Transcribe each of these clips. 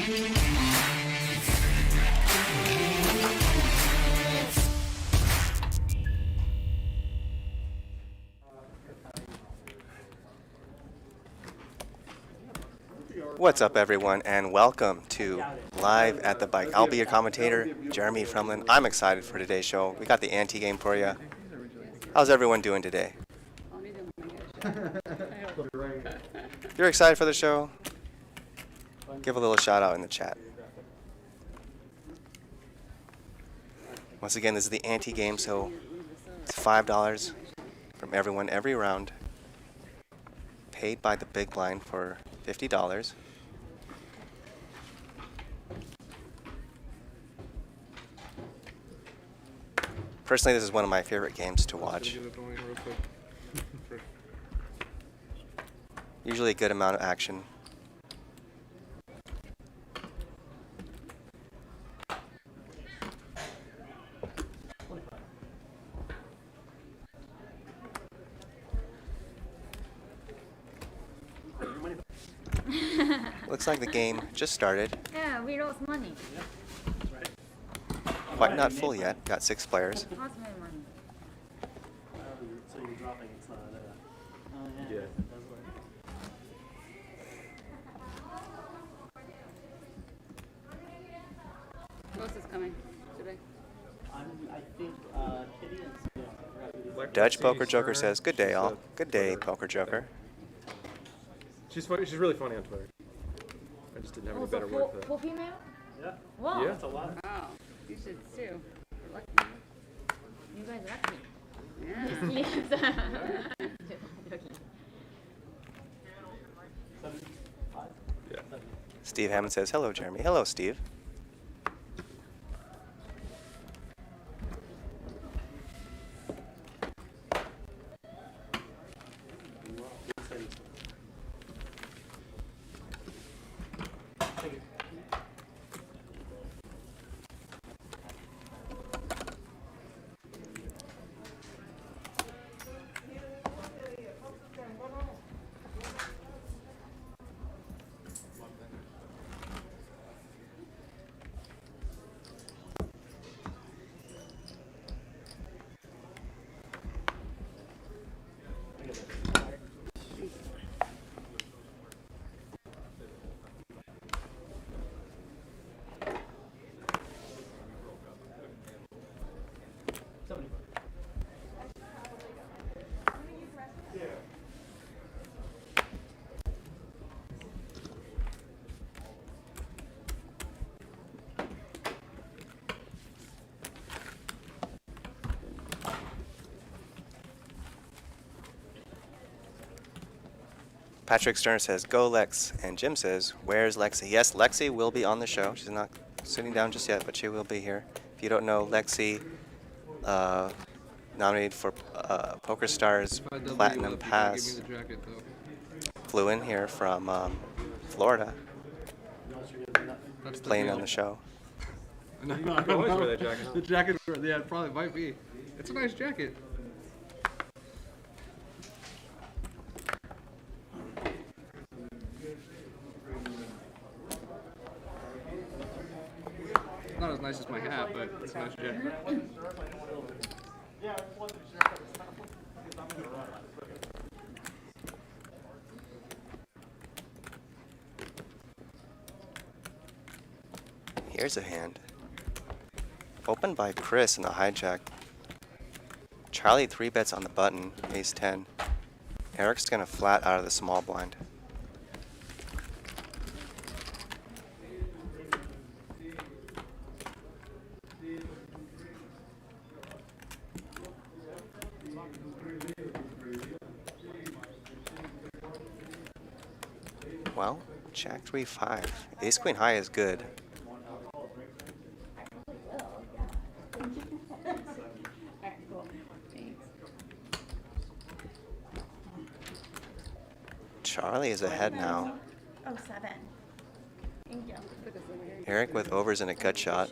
What's up, everyone, and welcome to Live at the Bike. I'll be your commentator, Jeremy Fremlin. I'm excited for today's show. We got the Ante game for you. How's everyone doing today? You're excited for the show? Give a little shout out in the chat. Once again, this is the Ante game, so it's $5 from everyone every round. Paid by the big blind for $50. Personally, this is one of my favorite games to watch. Usually a good amount of action. Looks like the game just started. Yeah, we lost money. Quite not full yet. Got 6 players. Lost my money. So you're dropping, it's not Yeah. Who else is coming today? I think Kitty and Dutch Poker Joker says, "Good day, all. Good day, Poker Joker." She's funny. She's really funny on Twitter. I just didn't have any better word for that. Full female? Yeah. Wow. Yeah. That's a lot. Wow. You should too. You're lucky. You guys are lucky. Yeah. Yeah. Steve Hammond says, "Hello, Jeremy." Hello, Steve. Patrick Stern says, "Go Lex," and Jim says, "Where's Lexi?" Yes, Lexi will be on the show. She's not sitting down just yet, but she will be here. If you don't know, Lexi nominated for Poker Stars Platinum Pass. Flew in here from Florida, playing on the show. I always wear that jacket. The jacket, yeah, it probably might be. It's a nice jacket. Not as nice as my hat, but it's a nice jacket. Here's a hand. Opened by Chris in the hijack. Charlie 3-bets on the button, ace 10. Eric's gonna flat out of the small blind. Well, Jack 3-5. Ace Queen high is good. Charlie is ahead now. Oh, 7. Thank you. Eric with overs and a gut shot.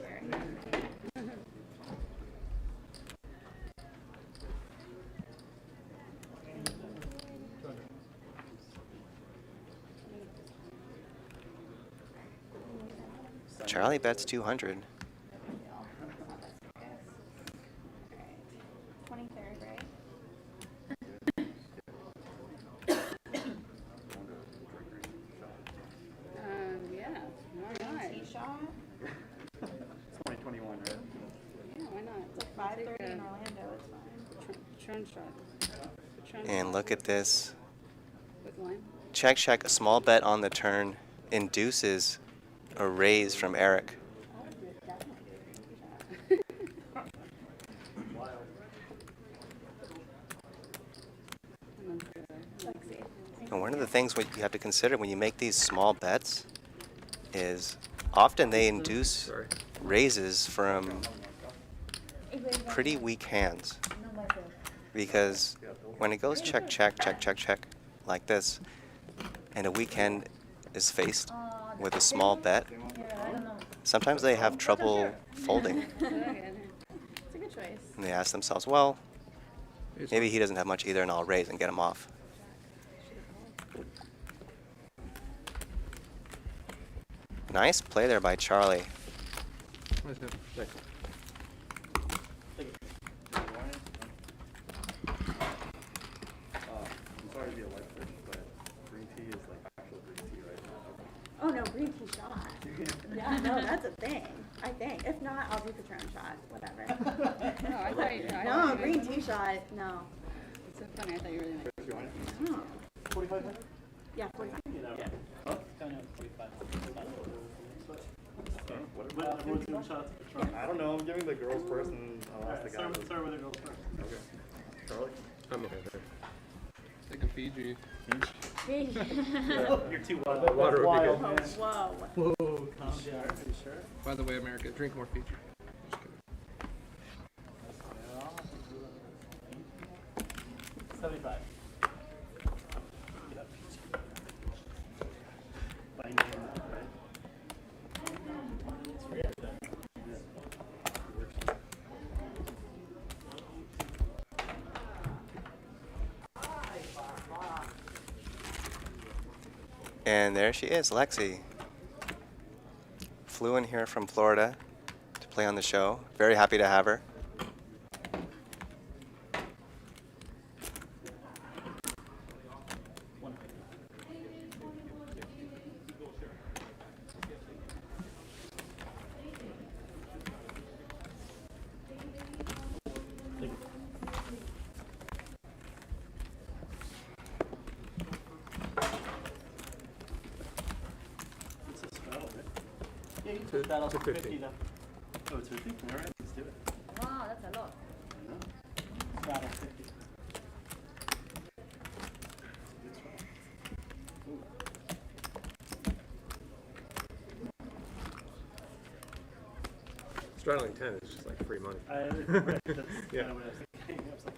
Charlie bets 200. 23rd, right? Yeah, why not? T-shot. 2021, right? Yeah, why not? It's like 5:30 in Orlando. It's fine. Tron shot. Tron And shot look at this. with lime. Check, check. A small bet on the turn induces a raise from Eric. I would definitely do a green T-shot. Lexi. And one of the things what you have to consider when you make these small bets is often they induce raises from pretty weak hands. Because when it goes check, check, check, check, check, like this, and a weak hand is faced with a small bet, sometimes they have trouble folding. It's a good choice. And they ask themselves, well, maybe he doesn't have much either, and I'll raise and get him off. Nice play there by Charlie. Nice hit. Thank you. I'm sorry to be a light fish, but green tea is like actual green tea right now. Oh no, green tea shot. Yeah, no, that's a thing. I think. If not, I'll do Patron shot. Whatever. No, I thought you. No, green tea shot. No. It's so funny. I thought you were really Chris, you want it? Oh. 45 Yeah, 45. Yeah. Huh? What everyone's doing shots at Patron? I don't know. I'm giving the girls first, and I'll ask the guys. Start with the girls first. Okay. Charlie? I'm okay there. Taking Fiji. You're too wild. Water would be good. Whoa. Whoa, calm down. Are you sure? By the way, America, drink more Fiji. Just kidding. 75. By name, right? Forget that. And there she is, Lexi. Flew in here from Florida to play on the show. Very happy to have her. It's a straddle, right? Yeah, you can straddle for 50 though. Oh, it's 50? All right, let's do it. Wow, that's a lot. Straddle 50. Straddling 10 is just like free money. That's Yeah. kind of what I was thinking. I was like,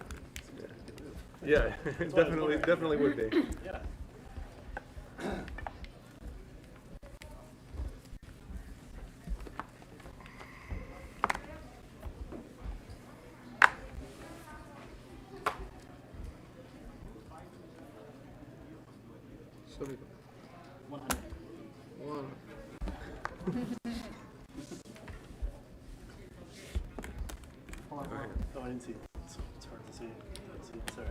Yeah, definitely would be. yeah. So 100. one. Hold on. Oh, I didn't see it. It's hard to see. Let's see. Sorry.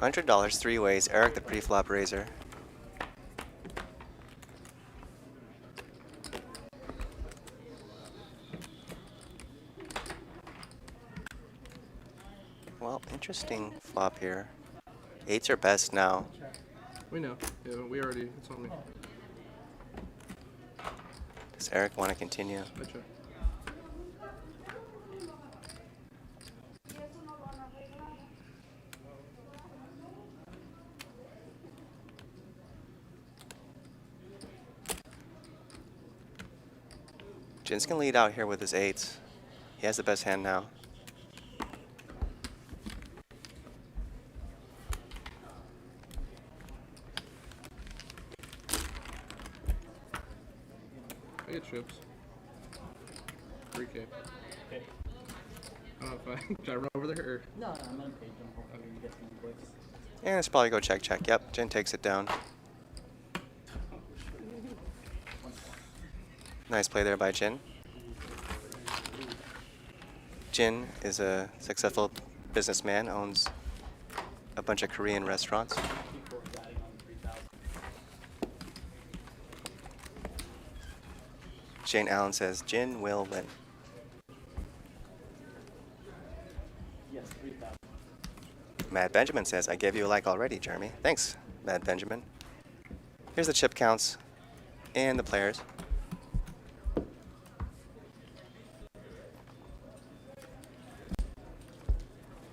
$100 three ways. Eric the pre-flop raiser. Well, interesting flop here. Eights are best now. We know. Yeah, we already, it's on me. Does Eric want to continue? I check. Jins can lead out here with his eights. He has the best hand now. I get chips. 3K. Okay. Oh, fine. Should I run over there? Or? No, I'm gonna page him. Hopefully we get some clicks. And let's probably go check. Yep, Jin takes it down. Nice play there by Jin. Jin is a successful businessman, owns a bunch of Korean restaurants. Jane Allen says, Jin will win. Yes, 3,000. Mad Benjamin says, I gave you a like already, Jeremy. Thanks, Mad Benjamin. Here's the chip counts and the players.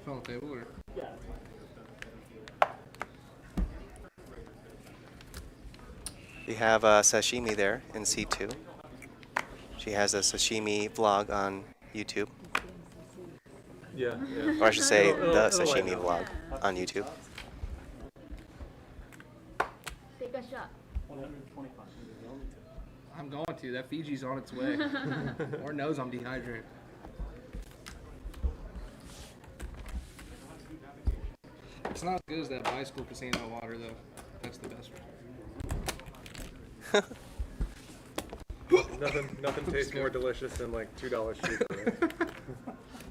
Fell on the table or? Yeah. We have Sashimi there in C2. She has a sashimi vlog on YouTube. Yeah. Or I should say, It'll the light sashimi up. vlog on YouTube. Take a shot. 125. I'm going to. That Fiji's on its way. Or knows I'm dehydrated. It's not as good as that bicycle casino water, though. That's the best one. Nothing tastes more delicious than like $2 cheaper, right?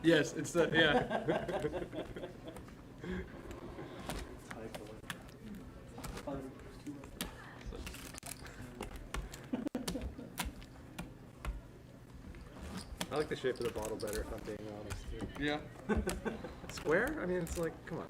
Yes, it's the, yeah. I like the shape of the bottle better, if I'm being honest. Yeah. Square? I mean, it's like, come on.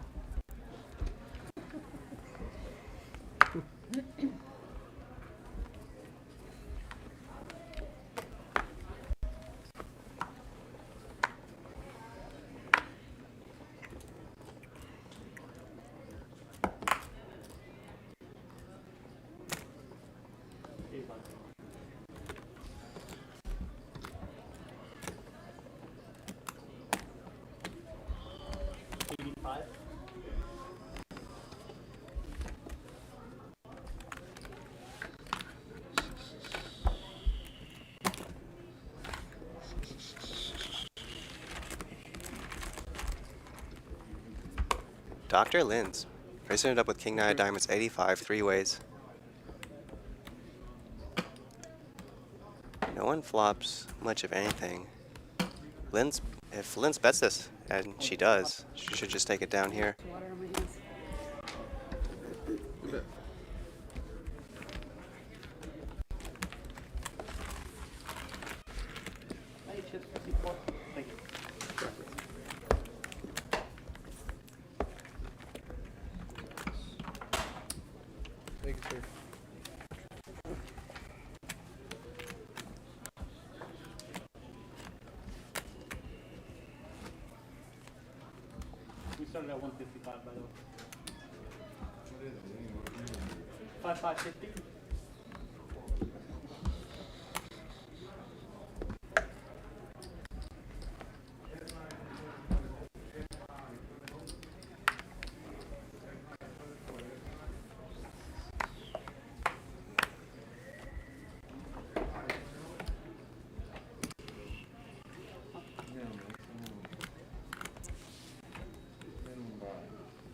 Dr. Linz, racing it up with King 9 of Diamonds, 85, three ways. No one flops much of anything. Linz, if Linz bets this, and she does, she should just take it down here. Water on my hands. Hey, chips, 54. Thank you. Thank you, sir. We started at 155, by the way. 5550.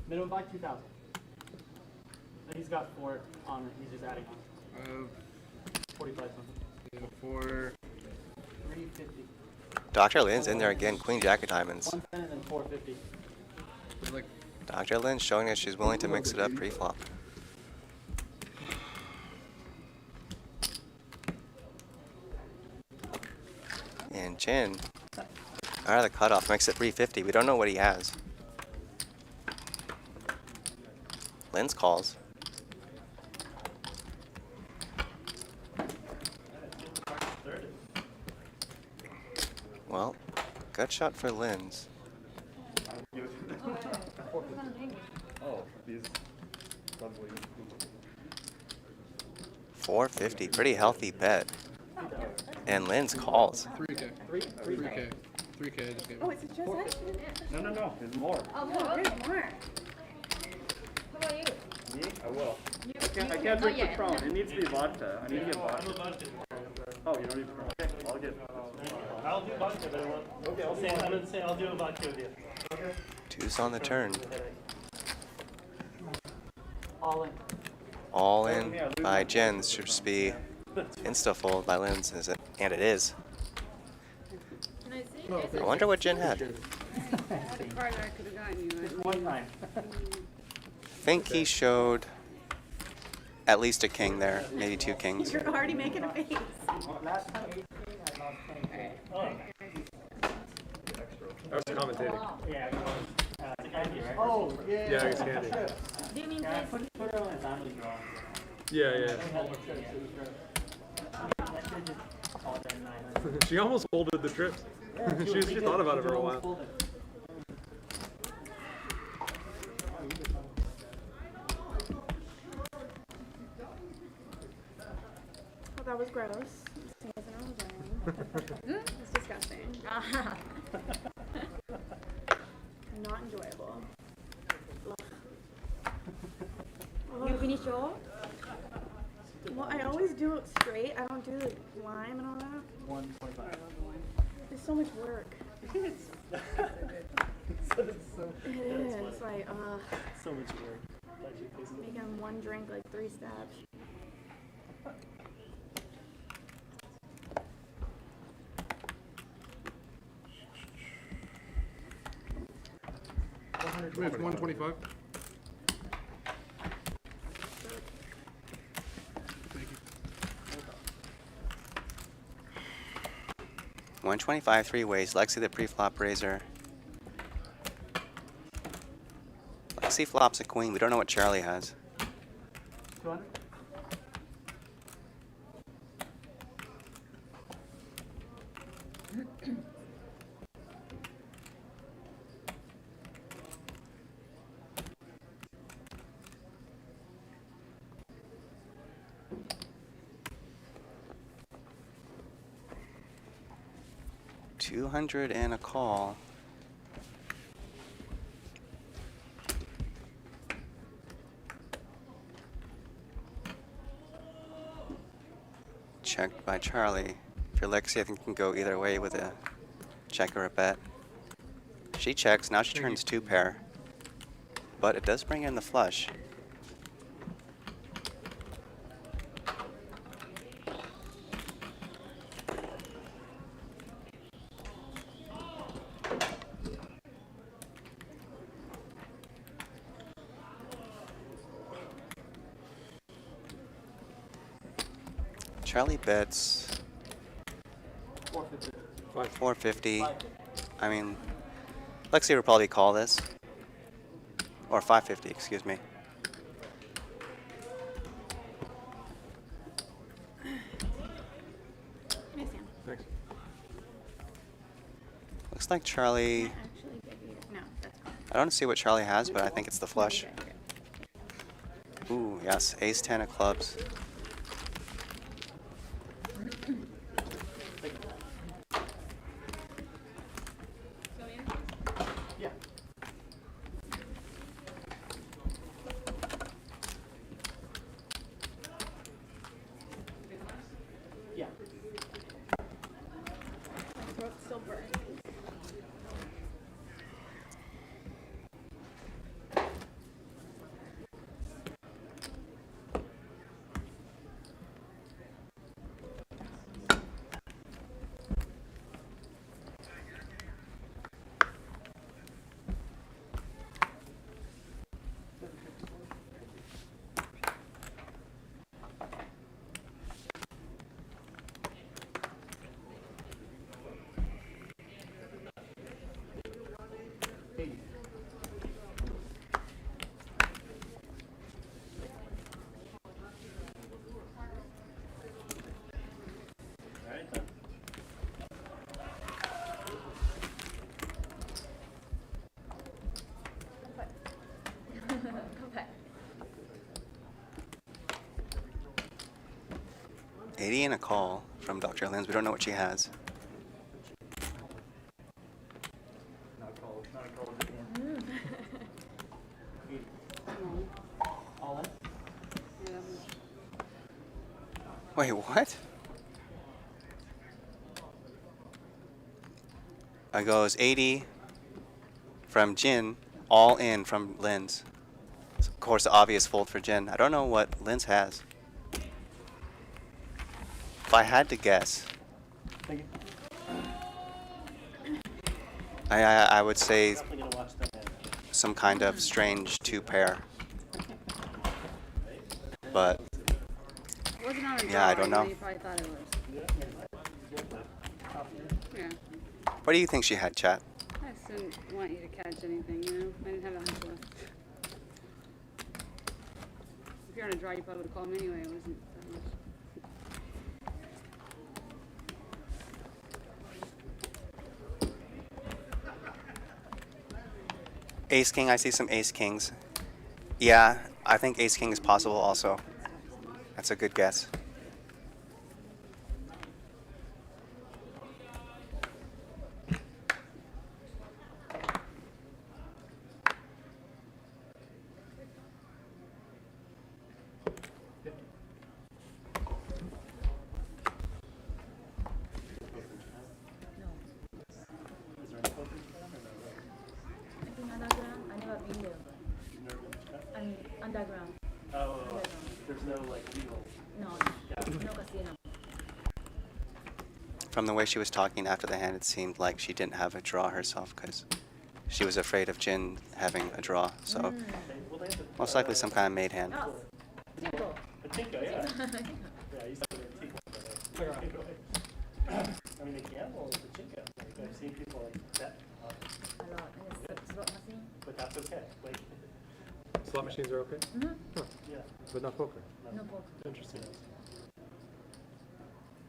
Minimum buy 2,000. And he's got 4 on it. He's just adding on. 45 something. For 350. Dr. Linz in there again, Queen Jack of Diamonds. 110 and then 450. like Dr. Linz showing that she's willing to mix it up pre-flop. And Jin, out of the cutoff, makes it 350. We don't know what he has. Linz calls. Well, gut shot for Linz. Oh, these lovely. 450, pretty healthy bet. And Linz calls. 3K. 3K. 3K. Just gave Oh, me. is it just us? No. There's more. Oh, No, there's more. How about you? Me? I will. You, I can't not drink the yet. Patron. It needs to be vodka. I need to get vodka. Oh, you don't need Patron. Okay, I'll get. I'll do vodka, but I want. Okay, I'm gonna say I'll do a vodka with you. Okay. Deuce on the turn. All in. All in by Jen. This should just be insta-fold by Lynn's, is it? And it is. Can I see? I wonder what Jen had. The card I could have gotten you. Just one time. I think he showed at least a king there, maybe 2 kings. You're already making a face. Last time 18, I lost 10K. Oh. I was commentating. Yeah, it's candy, right? Oh, yeah. Yeah, it's candy. Do you mean Yeah, this? put her on my family drawing. Yeah. She almost folded the trips. she thought about it for a while. Oh, that was gross. It's disgusting. Not enjoyable. You finish all? Well, I always do it straight. I don't do the lime and all that. 125. It's so much work. It is. It's like, So much work. making one drink like 3 steps. We have 125. Thank you. 125 3-ways. Lexi the pre-flop raiser. Lexi flops a queen. We don't know what Charlie has. 200? $200 and a call. Checked by Charlie. If you're Lexi, I think you can go either way with a check or a bet. She checks. Now she turns 2 pair. But it does bring in the flush. Charlie bets 450. I mean, Lexi would probably call this. Or 550, excuse me. Thanks. Looks like Charlie... Actually, give you, no, that's fine. I don't see what Charlie has, but I think it's the flush. Ooh, yes. Ace 10 of clubs. Yeah. Yeah. My throat still burns. Alright then. Go back. 80 and a call from Dr. Lynn's. We don't know what she has. Not a call again. All in? Wait, what? I goes 80 from Jin, all in from Lin's. Of course, the obvious fold for Jin. I don't know what Lin's has. If I had to guess, Thank you. I would say Definitely gonna watch that end. some kind of strange 2-pair. But It wasn't on a yeah, I draw, don't know. You probably thought it was. Yeah. What do you think she had, chat? I just didn't want you to catch anything, you know? I didn't have that much left. If you're on a draw, you probably would have called me anyway. It wasn't that much. Ace King, I see some Ace Kings. Yeah, I think Ace King is possible also. That's a good guess. Underground, I never been there. And underground, Oh, there's no like legal. no, no casino. From the way she was talking after the hand, it seemed like she didn't have a draw herself because she was afraid of Jin having a draw. So Well, they have to, most likely some kind of made hand. Oh, Tico. Patinka, yeah. Yeah, I used to have a Patinka. I mean, they gamble with Patinka. Like, I've seen people like bet on it, A lot. And it's slot machine. but that's okay. Like, Slot machines are okay, yeah, but not poker. No poker. Interesting.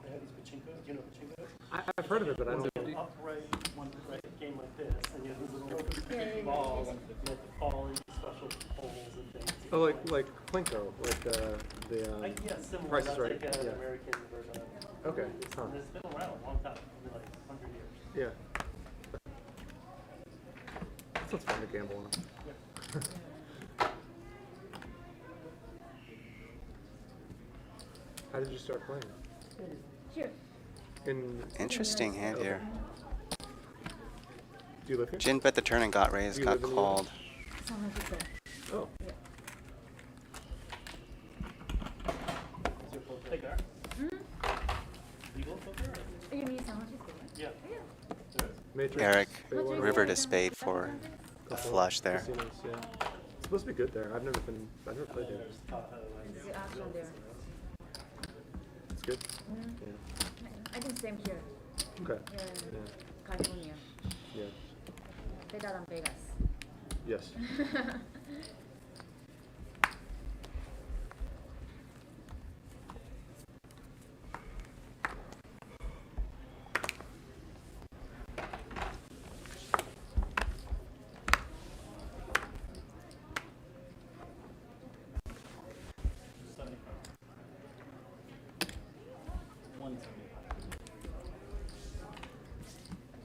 they have these Pachinko. Do you know Pachinko? I've heard of it, but I don't. It's an upright, one right game like this, and you have these little balls, and you have to fall into special holes and things. Oh, like Plinko, like the Like, yeah, similar. Price is That's Right. like an Yeah. American version of it. Okay. It's, Huh. it's been around a long time, like 100 years. Yeah. That's fun to gamble on. How did you start playing? Sure. In Interesting hand here. do you live here? Jin bet the turn and got raised, You got live in the called. San Francisco. Oh. Is your poker there? Legal poker? Or? You mean San Francisco? Yeah. Yeah. There is? Matrix. Eric, Baywatch, river to spade for a flush there. casinos, yeah. It's supposed to be good there. I've never played there. There's Tahoe and It's the action there. It's good. Mm-hmm. Yeah. I think same here. Okay. Yeah. Yeah. California. Yeah. Better than Vegas. Yes.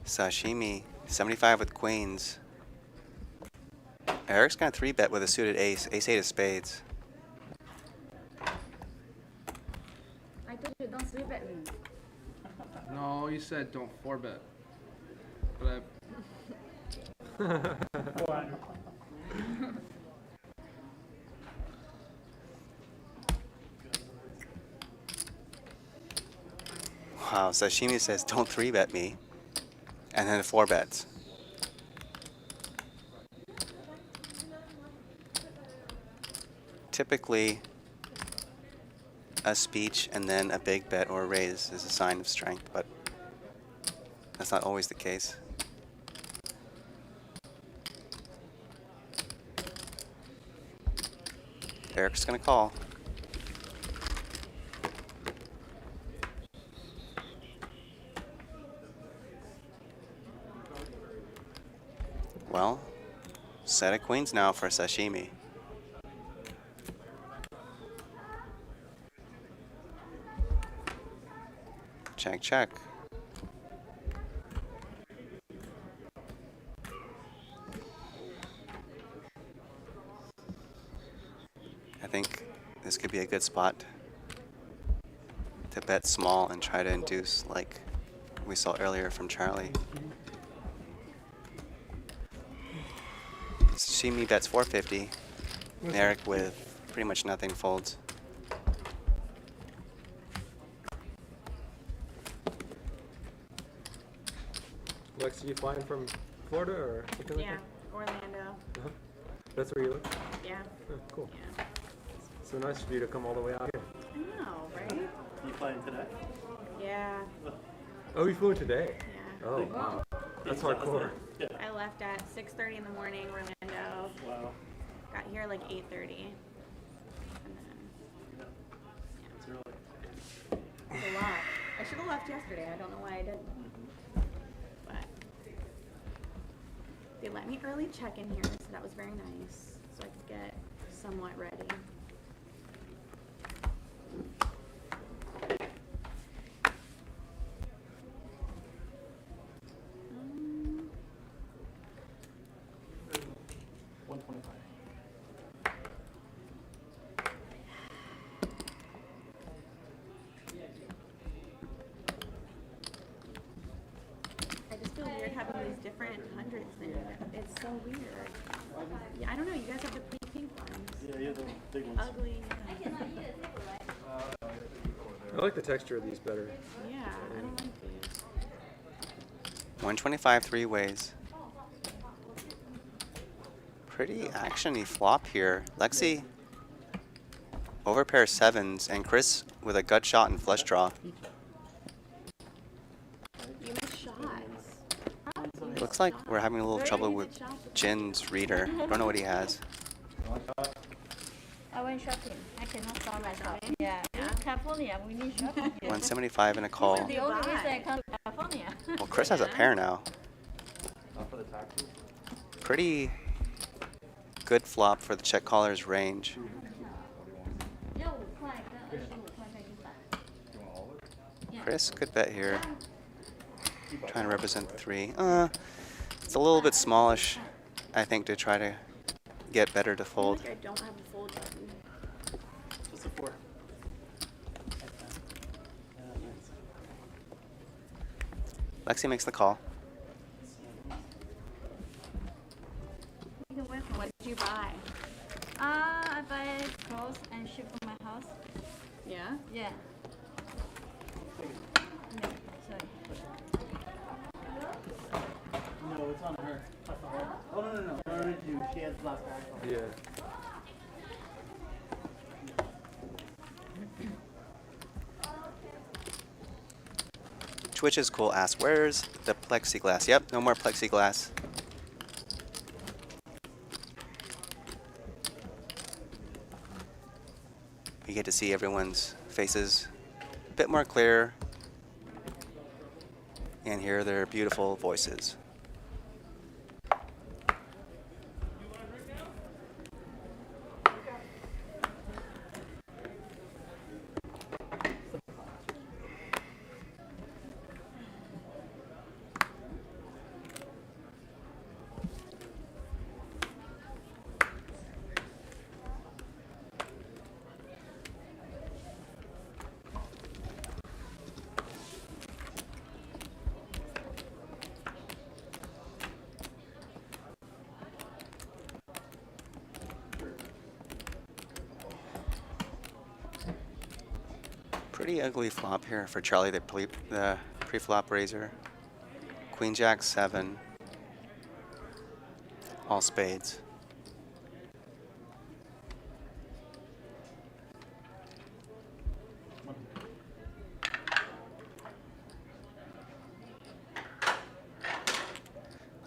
Sashimi, 75 with queens. Eric's gonna 3-bet with a suited ace, ace-8 of spades. I told you don't sleep at me. No, you said don't 4-bet. But Wow, Sashimi says don't 3-bet me. And then 4 bets. Typically, a speech and then a big bet or a raise is a sign of strength, but that's not always the case. Eric's gonna call. Well, set of queens now for Sashimi. Check, check. I think this could be a good spot to bet small and try to induce like we saw earlier from Charlie. see me bets 450. Eric with pretty much nothing folds. Lexi, you flying from Florida or something like Yeah, that? Orlando. Uh-huh. That's where you live? Yeah. Oh, cool. Yeah. So nice of you to come all the way out here. I know, right? You flying today? Yeah. Oh, you flew in today? Yeah. Oh, wow. That's hardcore. Yeah. I left at 6:30 in the morning, Orlando. Wow. Got here like 8:30. And then, Yeah. It's early. it's a lot. I should have left yesterday. I don't know why I didn't. But they let me early check in here, so that was very nice. So I could get somewhat ready. Um, 125. I just feel weird having these different hundreds there. It's so weird. Yeah, I don't know. You guys have the pretty pink ones. Yeah, you have the big ones. Ugly. I like the texture of these better. Yeah, I don't like these. 125 three ways. Pretty actiony flop here. Lexi over pair sevens and Chris with a gut shot and flush draw. You miss shots. Looks like we're having a little trouble with Jin's reader. Don't know what he has. I went shopping. I cannot stop myself. Yeah. In California, we need shopping. 175 and a call. The only reason I come to California. Well, Chris has a pair now. Pretty good flop for the check caller's range. 15块跟25块在一百。 Chris, good bet here. Trying to represent the three. It's a little bit smallish, I think, to try to get better to I feel fold. like I don't have a fold button. Just a 4. Yeah, nice. Lexi makes the call. What did you buy? I buy clothes and ship from my house. Yeah? Yeah. Sorry. No, it's on her. Oh, no. I already do. She has last back. Yeah. Twitch is cool. Ask, where's the plexiglass? Yep, no more plexiglass. You get to see everyone's faces a bit more clear and hear their beautiful voices. Pretty ugly flop here for Charlie, the pre-flop raiser. Queen Jack 7. All spades.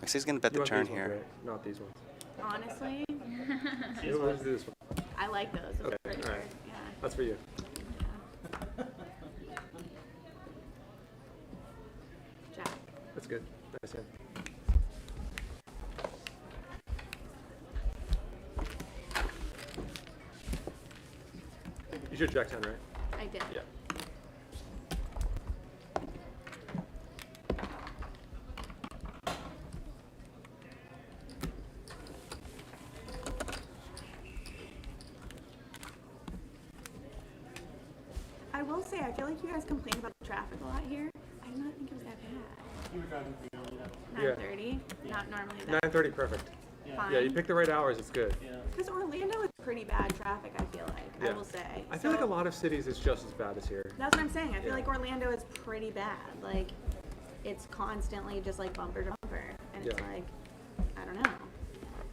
Lexi's gonna bet You the want turn these ones, here. right? Not these ones. Honestly, You want to do this one? I like those. Those Okay, are pretty all right. good. Yeah. That's for you. Jack. That's good. Nice hand. You should Jack 10, right? I did. Yeah. I will say, I feel like you guys complain about the traffic a lot here. I did not think it was that bad. You were driving pretty early. 9:30. Not normally that. 9:30, perfect. fine. Yeah, you pick the right hours, it's good. Yeah. Because Orlando is pretty bad traffic, I feel like. Yeah. I will say. I feel like a So, lot of cities is just as bad as here. That's what I'm saying. I feel Yeah. like Orlando is pretty bad. Like, it's constantly just like bumper to bumper. And it's Yeah. like, I don't know.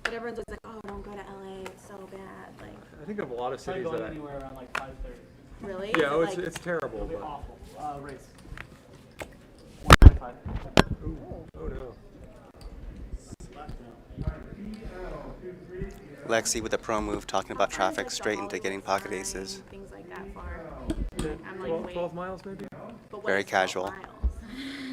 But everyone's always like, oh, don't go to LA. It's so bad. Like, I think of a lot of Try cities going that I... anywhere around like 5:30. really? Yeah, Is oh, it, it's, like, it's terrible, It'll be but... awful. Race. 1:45. Oh no. Slap down. Lexi with the pro move talking about how far is traffic it to straight into getting pocket Hollywood aces. sign, things like that far. 10, I'm like, 12, wait. 12 miles maybe? But what Very is 12 casual. miles?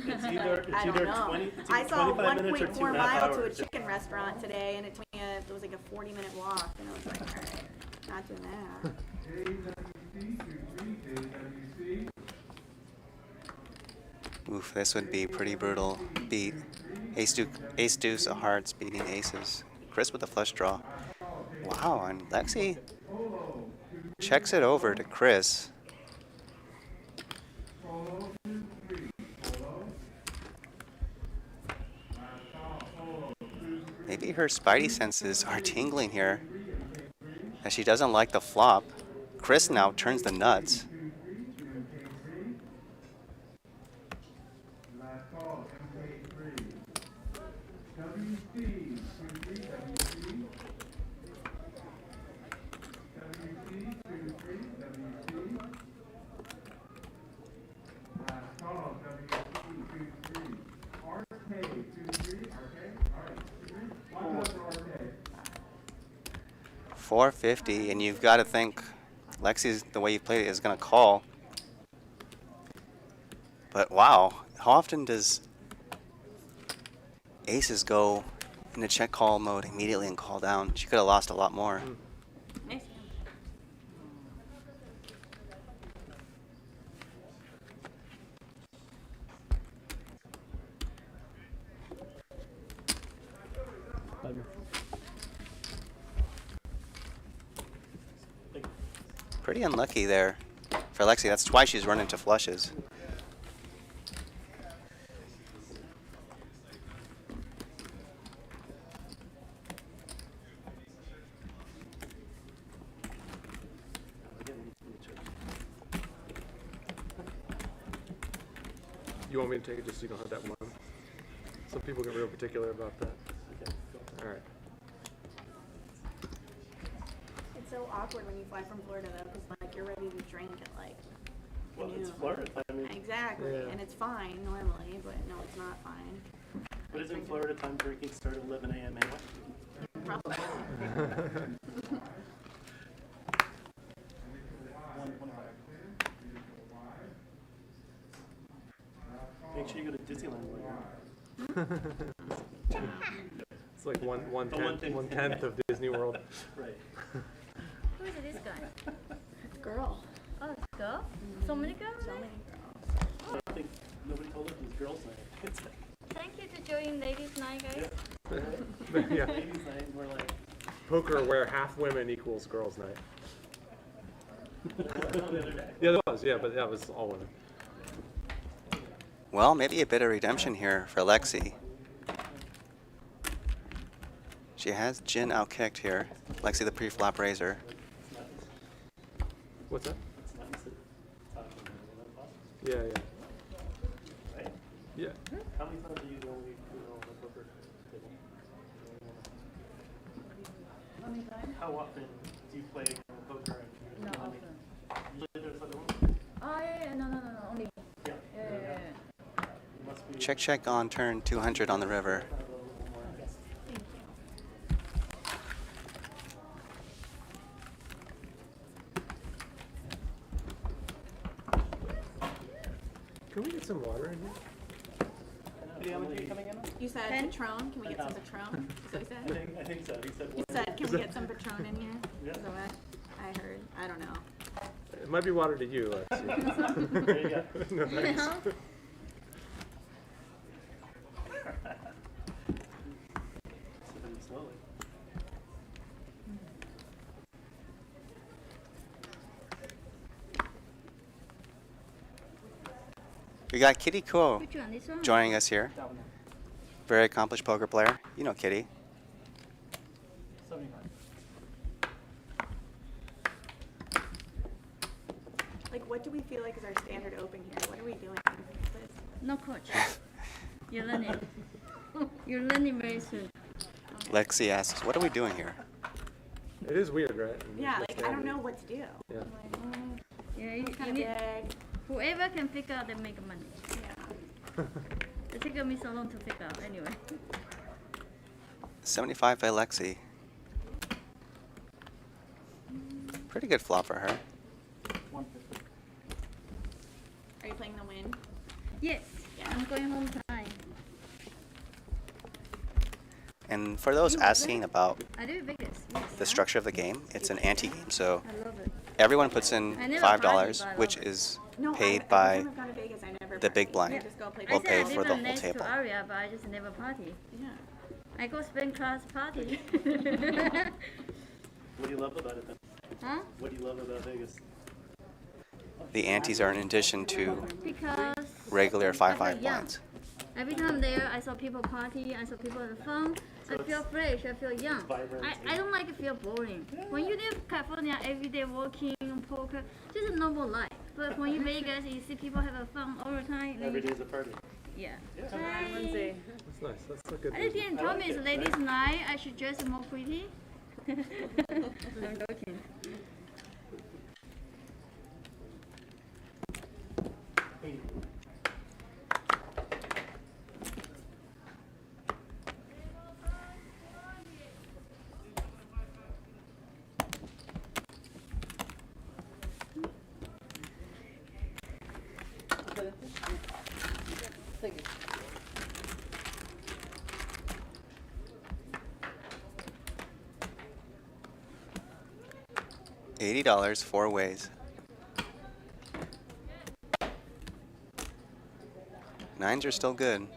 It's either I don't know. 20. It's I either saw 25 minutes or 1.4 2.5 mile to a hours. chicken restaurant today, and it took me it was like a 40-minute walk, and I was like, all right, not doing that. Oof, this would be pretty brutal beat. Ace deuce of hearts beating aces. Chris with the flush draw. Wow, and Lexi checks it over to Chris. Maybe her spidey senses are tingling here, as she doesn't like the flop. Chris now turns the nuts. $450, and you've got to think Lexi's, the way you played it, is going to call. But wow, how often does aces go into check call mode immediately and call down? She could have lost a lot more. Nice. Pretty unlucky there for Lexi. That's why she's run into flushes. You want me to take it just so you don't have that one? Some people get real particular about that. All right. It's so awkward when you fly from Florida though, because like you're ready to drink at like. Well, it's noon. Florida. I mean, Exactly, Yeah. and it's fine normally, but no, it's not fine. but isn't Florida time drinking start at 11 a.m. anyway? Probably. Make sure you go to Disneyland while you're It's like one thing. tenth of Disney World. right. Who is this guy? Girl. Oh, it's girl? So many girls? So there? many girls. I think nobody told us it was girls' night. It's like, Thank you to join ladies night, guys. Yeah. ladies' night, and we're like, Poker where half women equals girls' night. the other day. Yeah, there was. Yeah, but that was all women. Well, maybe a bit of redemption here for Lexi. She has Jin outkicked here. Lexi the pre-flop raiser. What's that? It's nice to talk to them. Yeah, yeah. Right? Yeah. How many times do you go on the poker table? How many times? How often do you play poker? And Not often. Usually there's other ones? Oh, yeah, no, only. Yeah. Yeah. You must be Check, check on turn 200 on the river. a little more, I guess. Thank you. Can we get some water in here? How many are you coming in? You said Ten? Patron. Can we get some Patron? Is that what you I said? think so. He said You one. said, can we get some Patron in here? Yeah. Is that what I heard? I don't know. It might be water to you, Lexi. There you go. No, thanks. Sipping slowly. We got Kitty Kuo Which one? This one? joining us here. That one. Very accomplished poker player. You know Kitty. what do we feel like is our standard open here? What are we doing? Liz? No coach. You're learning. You're learning very soon. Lexi asks, what are we doing here? It is weird, right? And Yeah, there's like no I don't know standard. what to do. Yeah. Yeah, you Kind of need, big. whoever can figure out, they make money. Yeah. It took me so long to figure out. Anyway. 75 by Lexi. Pretty good flop for her. 150. Are you playing the win? Yes. Yeah. I'm going home tonight. And for those asking about I do Vegas. Yes. the structure of the game, it's an ante game. So I love it. everyone puts in I never $5, partied, but I which love it. is No, paid every by time I've gone to Vegas, I never the big party. blind. I just go play We'll I pay said I for live the on whole next table. to Aria, but I just never party. Yeah. I go spend class party. What do you love about it then? Huh? What do you love about Vegas? The antes are in addition to Because regular I feel 5-5 young. blinds. Every time there, I saw people party, I saw people have fun. I feel fresh, I feel young. vibrant I don't like to feel boring. When you live in California, every day working, poker, just a normal life. But when you Vegas, you see people have fun all the time. Every day's a party. Yeah. Hi, Lindsay. That's nice. That's a good I didn't reason. tell me it's ladies' night. I should dress more pretty. I'm joking. $80 4 ways. Nines are still good.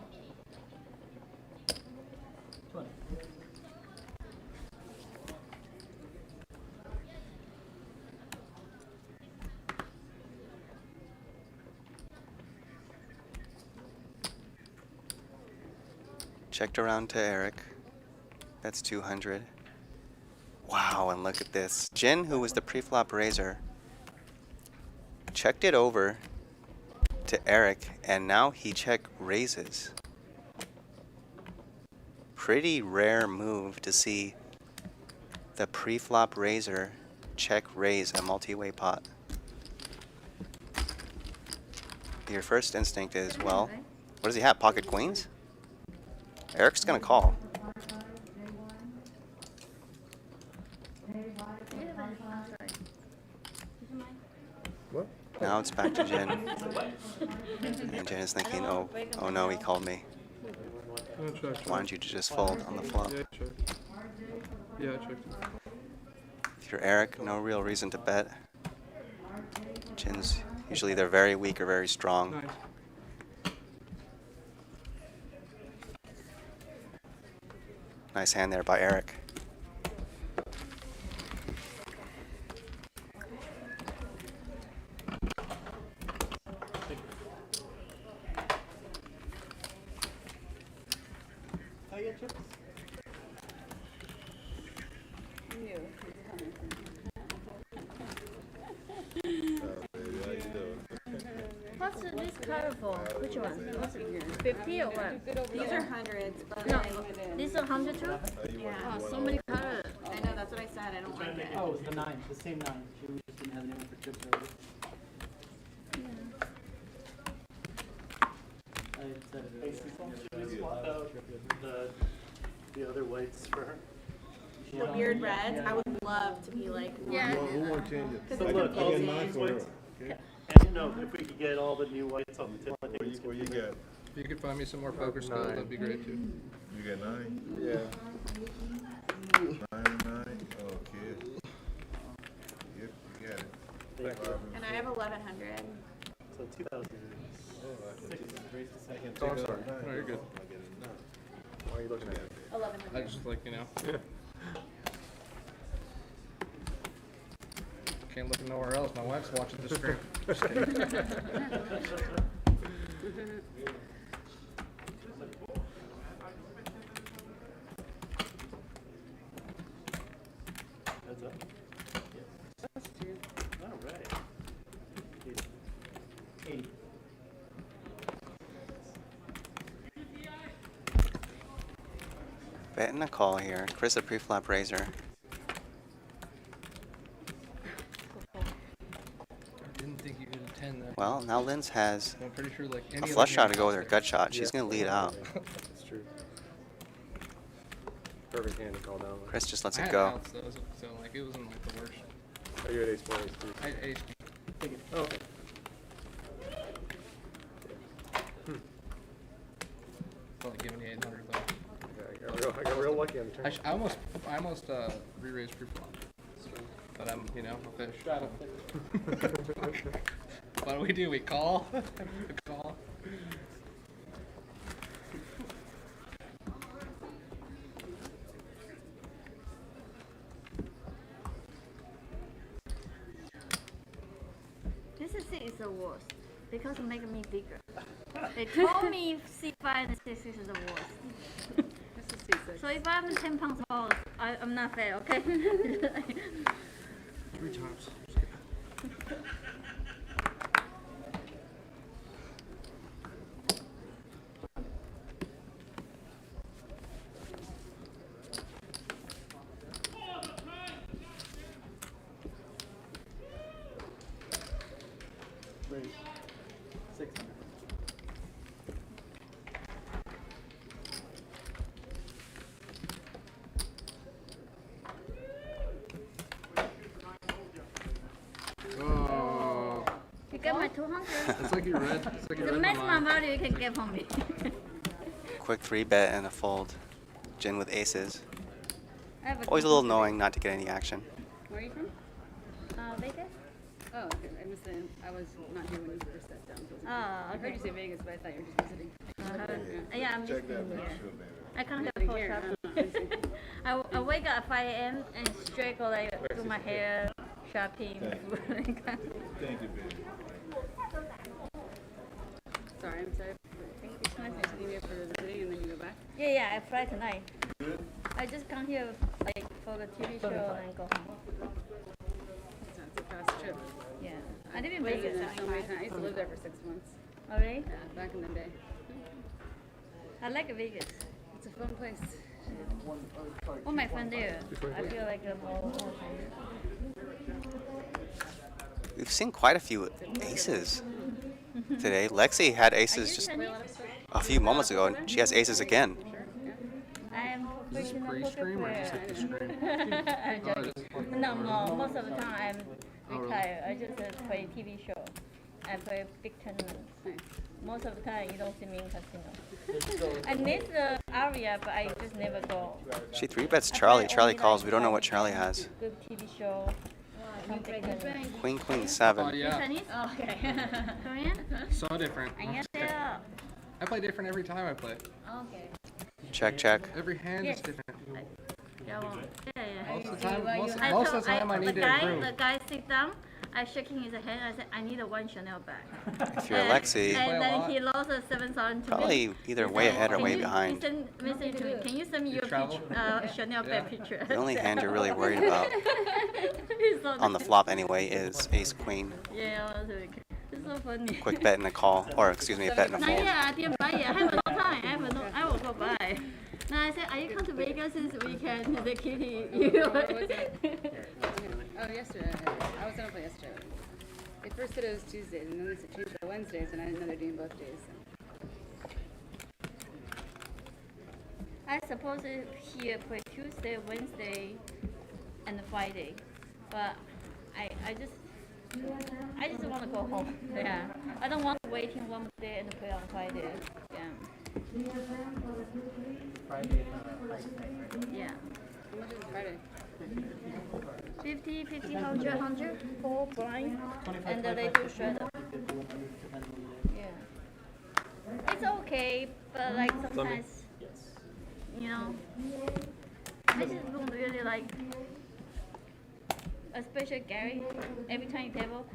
Checked around to Eric. That's 200. Wow, and look at this. Jin, who was the pre-flop raiser, checked it over to Eric, and now he check raises. Pretty rare move to see the pre-flop raiser check raise a multi-way pot. Your first instinct is, well, what does he have? Pocket queens? Eric's gonna call. What? Now it's back to Jen. And Jen is thinking, oh no, he called me. Oh, check. Why don't you just fold on the flop? Yeah, check. Yeah, I checked. If you're Eric, no real reason to bet. Jins, usually they're very weak or very strong. Nice. Nice hand there by Eric. How you get chips? What's this card for? Which one? What's it? 50 or what? These are hundreds, but No, these are 100 too? yeah. Oh, so many colors. I know, that's what I said. I don't like it. Oh, it's the 9, the same 9. We just didn't have anyone for chips already. I had said it earlier. Should we swap out the other whites for her? The weird reds, I would love to be like, Yeah. Who won't change it? So Because look, it's all confusing. these for her. whites, Okay. and you know, if we could get all the new whites on the tip, I think it's What you good. got? If you could find me some more poker skills, that'd be great too. You got 9? Yeah. 9 and 9? Okay. Yep, you got it. Thank you. And I have 1100. So 2,000. Oh, I'm sorry. No, you're good. Why are you looking at it? 1100. I just like, you know, Yeah. can't look nowhere else. My wife's watching the stream. Heads up. Yes. All right. Bet and a call here. Chris a pre-flop raiser. I didn't think you could attend there. Well, now Linz has I'm pretty sure like a any flush shot other to go with hand her gut shot. She's gonna lead out. That's true. Perfect hand to call down. Chris just lets I it had go. outs, though, so like it wasn't like the worst. Oh, you had ace 1, ace 2. I had ace king. Oh, okay. Felt like giving the 800 though. Yeah, I got real lucky on the turn. I almost re-raised pre-flop. But I'm, you know, a fish. What do? We call? We call? This is the worst because it makes me bigger. They told me C5 and C6 is the worst. This is C6. So if I'm 10 pounds taller, I'm not fair, okay? 3 times. Raise. 600. Oh, You get my 200. it's like you read. It's like you The read my maximum mind. value you can get from me. Quick 3-bet and a fold. Jin with aces. I have Always a little annoying not to get any action. Where are you from? Vegas? Oh, okay. I missed it. I was not here when you first sat down. So Oh, I heard okay. you say Vegas, but I thought you were just visiting. Yeah, I'm just Check that here. for sure, baby. I can't get Visiting full here. shopping. I wake up at 5 a.m. and straight go like do my hair, shopping, food. Thank you, baby. Sorry, I'm sorry. It's nice that you here for visiting and then you go back. Yeah, I fly tonight. I just come here like for the TV show and go home. So it's a fast trip. Yeah, I live in Visited Vegas. there so many times. I used to live there for 6 months. Oh really? Yeah, back in the day. I like Vegas. It's a fun place. All my friends there. I feel like I'm all home. We've seen quite a few aces today. Lexi had aces just a few moments ago, and she has aces again. I'm Is this professional poker pre-stream or just player. hit the stream? I'm Oh, it joking. is? No, most of the time I'm really? retired. I just play TV show. I play big tournaments. Nice. Most of the time you don't see me in casino. I miss the area, but I just never go. She 3-bets I Charlie. play Charlie only, calls. like, We don't know what Charlie has. Good TV show. Some big tournament. Queen, queen, Oh 7. yeah, Chinese? Okay. Korean? so different. 안녕하세요. I play different every time I play. Okay. Check, check. Every hand Yes. is different. Yeah, Most of the time, Well, most, you- most of the time I the need to guy, improve. The guy sit down. I shaking his hand. I said, I need a one Chanel bag. If you're And- Lexi, Play And a then lot. he lost 7,000 to me. probably either He way said, ahead or "Can way you-" behind. He sent message to me. Can you send me your travel? picture, Chanel Yeah. bag picture? The only hand you're really worried about He's so on the flop anyway is ace, queen. Yeah, I was like, it's so funny. Quick bet and a call. Or, excuse me, a bet and a Not fold. yet, I didn't buy it. I have no time. I will go buy. Now I said, are you come to Vegas this weekend? The kitty. What was it? Oh, yesterday. I was gonna play yesterday. They first said it was Tuesdays, and then they said changed to Wednesdays, and I didn't know they're doing both days. So. I suppose here play Tuesday, Wednesday, and Friday, but I just want to go home. Yeah, I don't want to wait in one day and play on Friday. Yeah, Friday, Friday. yeah. How much is Friday? 50, 100, 4 blind, and then they do shredder. Yeah, it's okay, but like sometimes, you know, I just don't really like, especially Gary. Every time you table,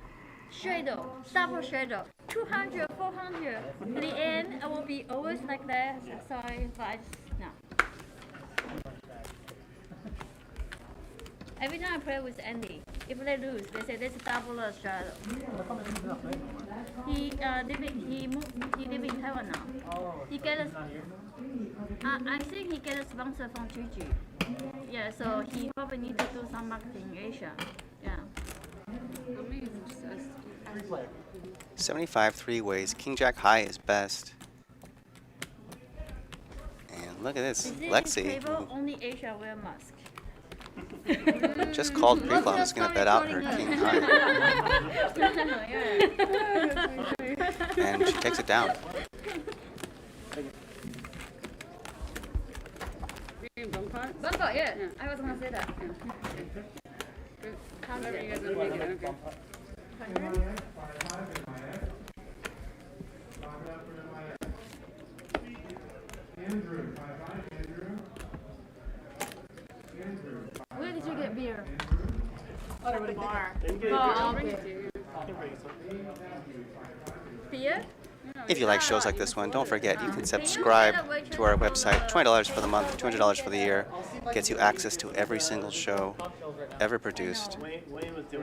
shredder, double shredder, 200, 400. At the end, I will be always like that. Sorry, but I just no. Every time I play with Andy, if they lose, they say this is double a straddle. He live in Taiwan now. He get a, I think he get a sponsor from Gigi. Yeah, so he probably need to do some marketing in Asia. Yeah. How many is it? Just us? 75 three-ways. King Jack high is best. And look at this. Is it Lexi, table only Asia wear mask? who just called pre-flop, is going to bet out her king high. And she takes it down. Green bump pot? Bumper, yeah. Yeah. I was gonna say that. Whatever you guys want to make it, okay. Where did you get beer? From the bar. I'll bring it to you. Beer? If you like shows like this one, don't forget you can subscribe to our website. $20 for the month, $200 for the year. Gets you access to every single show ever produced.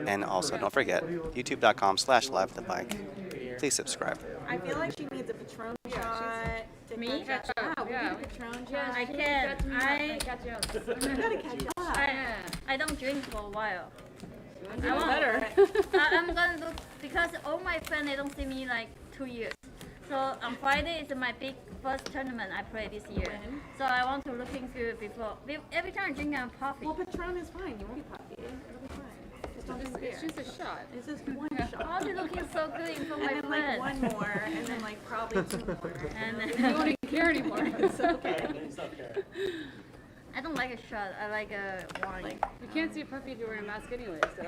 And also, don't forget, youtube.com/livethebike. Please subscribe. I feel like she needs a Patron shot. Me? Yeah, we Yeah. need a Patron Yeah, shot. I can. You gotta catch up. I don't drink for a while. I want better. I'm gonna look because all my friends they don't see me like 2 years. So on Friday is my big first tournament I play this year. So I want to look into it before. Every time I drink I'm puffy. Well, Patron is fine. You won't be puffy. It'll be fine. Just don't drink beer. It's just a shot. It's just one shot. I'll be looking so good in front of my And then like friends. one more, and then like probably two more. And You don't even care anymore. It's okay. I don't like a shot. I like a wine. You can't see a puppy if you're wearing a mask anyway, so.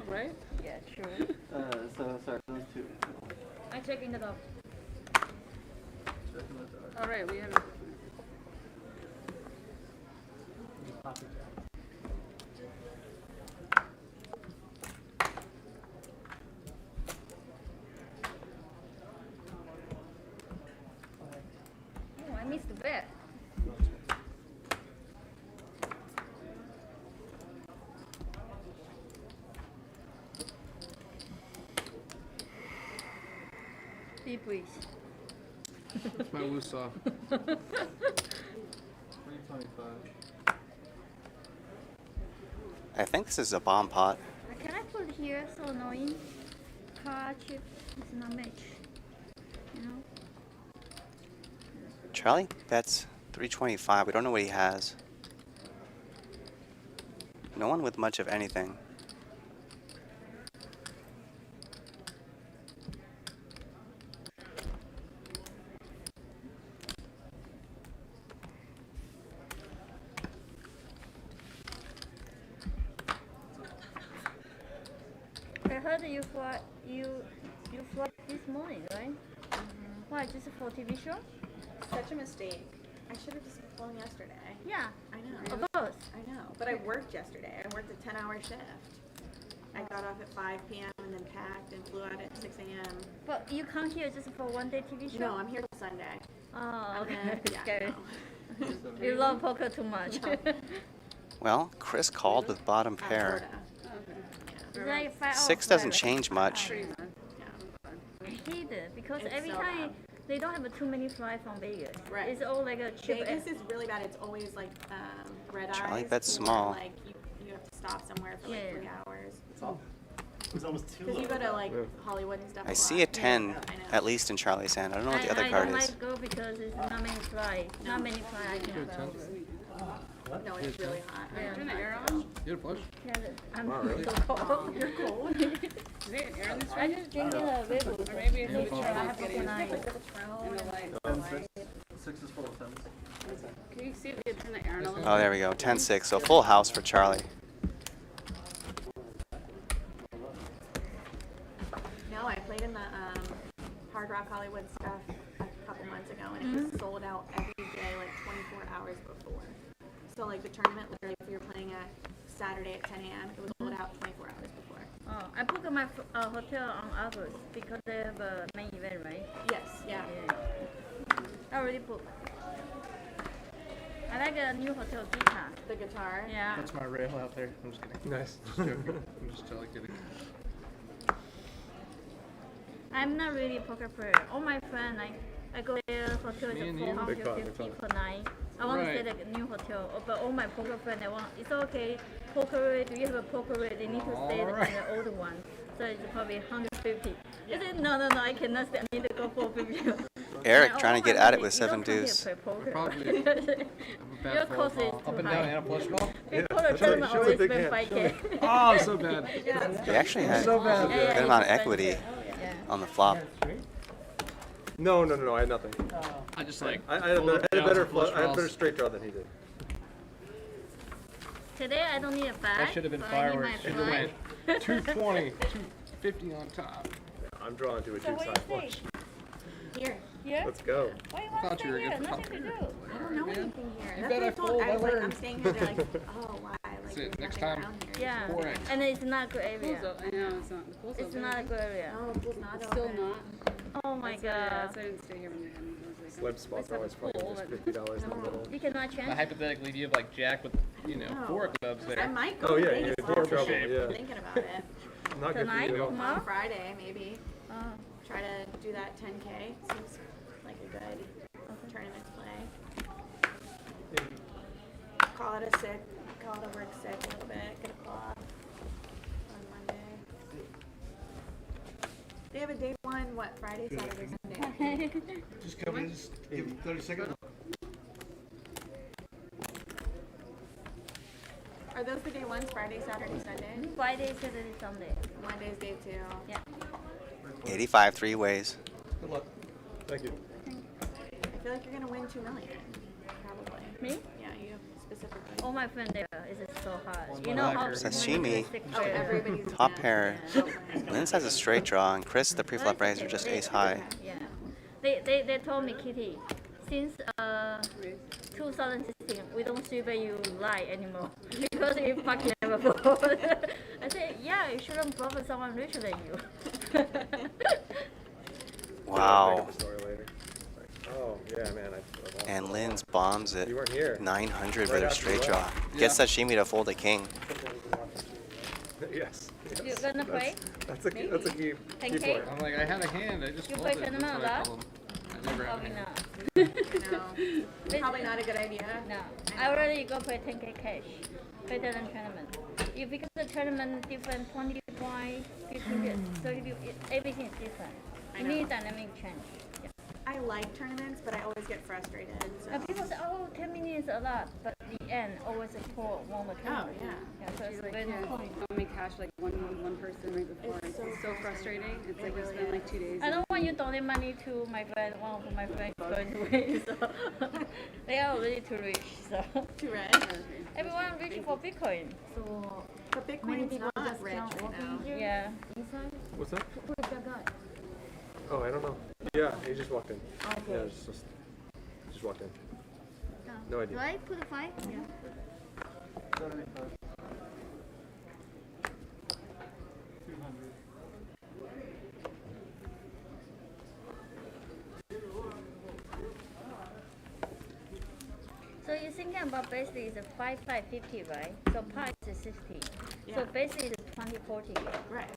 Right? Yeah, true. So sorry, those two. I check in the dog. All right, we have. Oh, I missed the bet. Deep breathe. That's my woosah. 325. I think this is a bomb pot. Can I put here? So annoying. Car chip is not match. You know? Charlie bets 325. We don't know what he has. No one with much of anything. I heard you fly this morning, right? Why? Just for TV show? Such a mistake. I should have just flown yesterday. Yeah. I know. Of course. I know. But I worked yesterday. I worked a 10-hour shift. I got off at 5 p.m. and then packed and flew out at 6 a.m. But you come here just for one day TV show? No, I'm here till Sunday. Oh, okay. Yeah, Okay. no. You love poker too much. Well, Chris called with bottom pair. Florida. It's like 5 hours 6 doesn't flight. change much. Yeah. I hate it because It's every so time bad. they don't have too many flights from Vegas. Right. It's all like a cheap. Vegas is really bad. It's always like red eyes. Charlie bets or, small. Like you have to stop somewhere for like Yeah. 3 hours. It was almost too Because you low. go to like Hollywood and stuff. I a see lot. a 10 I know. at least in Charlie's hand. I don't know what the other I card don't is. like go because it's not many flights. Not many flights I can fly over. No, it's really hot. Turn the air on? You had a flush? Yeah, I'm Wow, really? so cold. You're cold. Is there air in this I right? just drinking a Red Bull. Or maybe it's the I Charlie's have to getting tonight. in the light. 6 is full of 10s. Can you see if you can turn the air on a little? Oh, there we go. 10-6. So full house for Charlie. No, I played in the Hard Rock Hollywood stuff a couple months ago, and it was sold out every day, like 24 hours before. So like the tournament, literally, if you're playing at Saturday at 10 a.m., it was sold out 24 hours before. Oh, I booked my hotel on August because they have a main event, right? Yes, yeah. Yeah. I already booked. I like a new hotel guitar. The guitar. Yeah. That's my rail out there. I'm just kidding. Nice. Just joking. I'm just totally kidding. I'm not really a poker player. All my friends like I go there, hotel Me is and you. 450 per night. I want to stay at a new hotel, but all my poker friends, they want, it's okay, poker rate, do you have a poker rate? They need to stay in the old one. So it's probably 150. I said, no, I cannot stay, I need to go 450. Eric trying to get at it with 7 deuce. Probably. Your cost is Up and down and a flush call? Before the tournament, I always spend 5K. Oh, so bad. They actually had So a bad. good amount of equity on the flop. No, I had nothing. I just like. I had a better straight draw than he did. Today I don't need a bag. That should have been but I need my fireworks. Should have flag. went 220, 250 on top. I'm drawing to a So where two-side you flush. stay? Here. Here? Let's go. Why you want Thought to you were stay here? good for Nothing to do. I don't know anything here. You That's bet what I I told. fold, I I was like, I'm learned. staying here. They're like, oh, why? Like, That's there's it. Next nothing time. around here. Yeah, 4X. and it's not a good area. Pool's I know, it's not. The pool's It's open. not a good area. No, the pool's not It's still open. not. Oh my That's why, yeah, god. that's why I didn't stay here when they had. Slab spot's always funny. pool, Just but- $50 in the middle. You cannot change. Hypothetically, do you have like jack with, No. 4 clubs I there? might go Oh, to yeah, Vegas you're last in trouble, week. yeah. I'm thinking about it. Not good for Tonight? you at all. Tomorrow? On Friday, maybe. Oh. Try to do that 10K. Seems like a good tournament play. Call it a work sick a little bit. Get a call on Monday. They have a day one, what, Friday, Saturday, Sunday? Just come in, just give him 30 seconds. Are those the day ones, Friday, Saturday, Sunday? Friday, Saturday, Sunday. Monday's day two. Yeah. 85 three ways. Good luck. Thank you. I feel like you're gonna win 2 million. Probably. Me? Yeah, you specifically. All my friends there, it's so hard. You know how Sashimi. Oh, everybody's Top yeah. pair. Yeah. Linz has a straight draw, and Chris, the pre-flop raiser, just ace high. Yeah. They told me, Kitty, since 2016, we don't super you lie anymore because you fucking never fold. I said, yeah, you shouldn't bluff with someone richer than you. Wow. I'll pick up the story later. Oh, yeah, man. I And Linz bombs it. You weren't here. 900 Right with a after straight the draw. Gets Sashimi to fold a king. Yes. You gonna play? That's a key 10K? point. I'm like, I had a hand, I just You folded. play That's tournament what I a lot? told him. I never have a Probably hand. not. No. Probably not a good idea. No. I already go play 10K cash. Better than tournament. You because the tournament different 20 points, 50 bits, 30 bits, everything is different. You need dynamic change. Yeah. I like tournaments, but I always get frustrated. So. And people say, oh, 10 minutes is a lot, but at the end, always a poor won the tournament. yeah. So it's Like, very yeah, important. how many cash like one person right before? It's so frustrating. It's like you spend like 2 days. I don't want you donate money to my friend. One of my friends is going to win, so they are already too rich. So Too red. everyone reaching for Bitcoin. So But Bitcoin's not rich right now. yeah. What's that? Oh, I don't know. Yeah, he just walked in. Yeah, just walked in. No idea. Do I put a 5? Yeah. So you're thinking about basically it's a 5-5-50, right? So par is 60. So Yeah. basically it's 20-40. Right.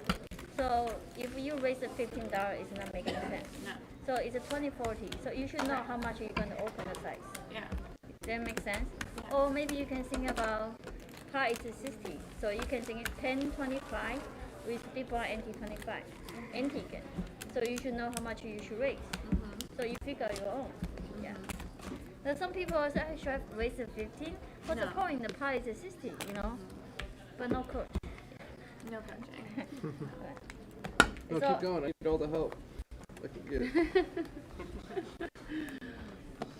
So if you raise the $15, it's not making sense. No. So it's a 20-40. So you should know how much you're going to open the size. Yeah. Does that make sense? Yeah. Or maybe you can think about par is 60. So you can think 10-25 with big blind anti-25. Anti-again. So you should know how much you should raise. So you figure your own. Yeah. Now some people say, "Hey, should I raise the 15? What's the No. point? The par is 60, you know? But no coach. No coaching. No, So- keep going. I need all the help. I can get it.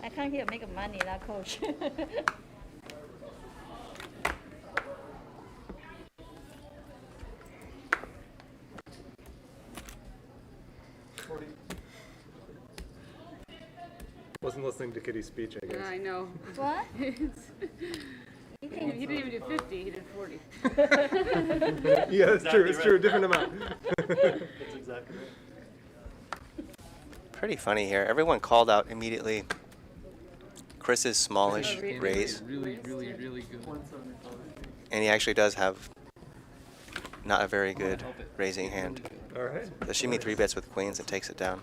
I can't here make money, not coach. Wasn't listening to Kitty's speech, I Yeah, guess. I know. What? He didn't even do 50. He did 40. Yeah, that's true. It's true. Different amount. That's exactly right. Pretty funny here. Everyone called out immediately Chris's smallish Really? raise, Really, really, really good. and he actually does have not a very good raising hand. All right. The shimmy 3 bets with queens and takes it down.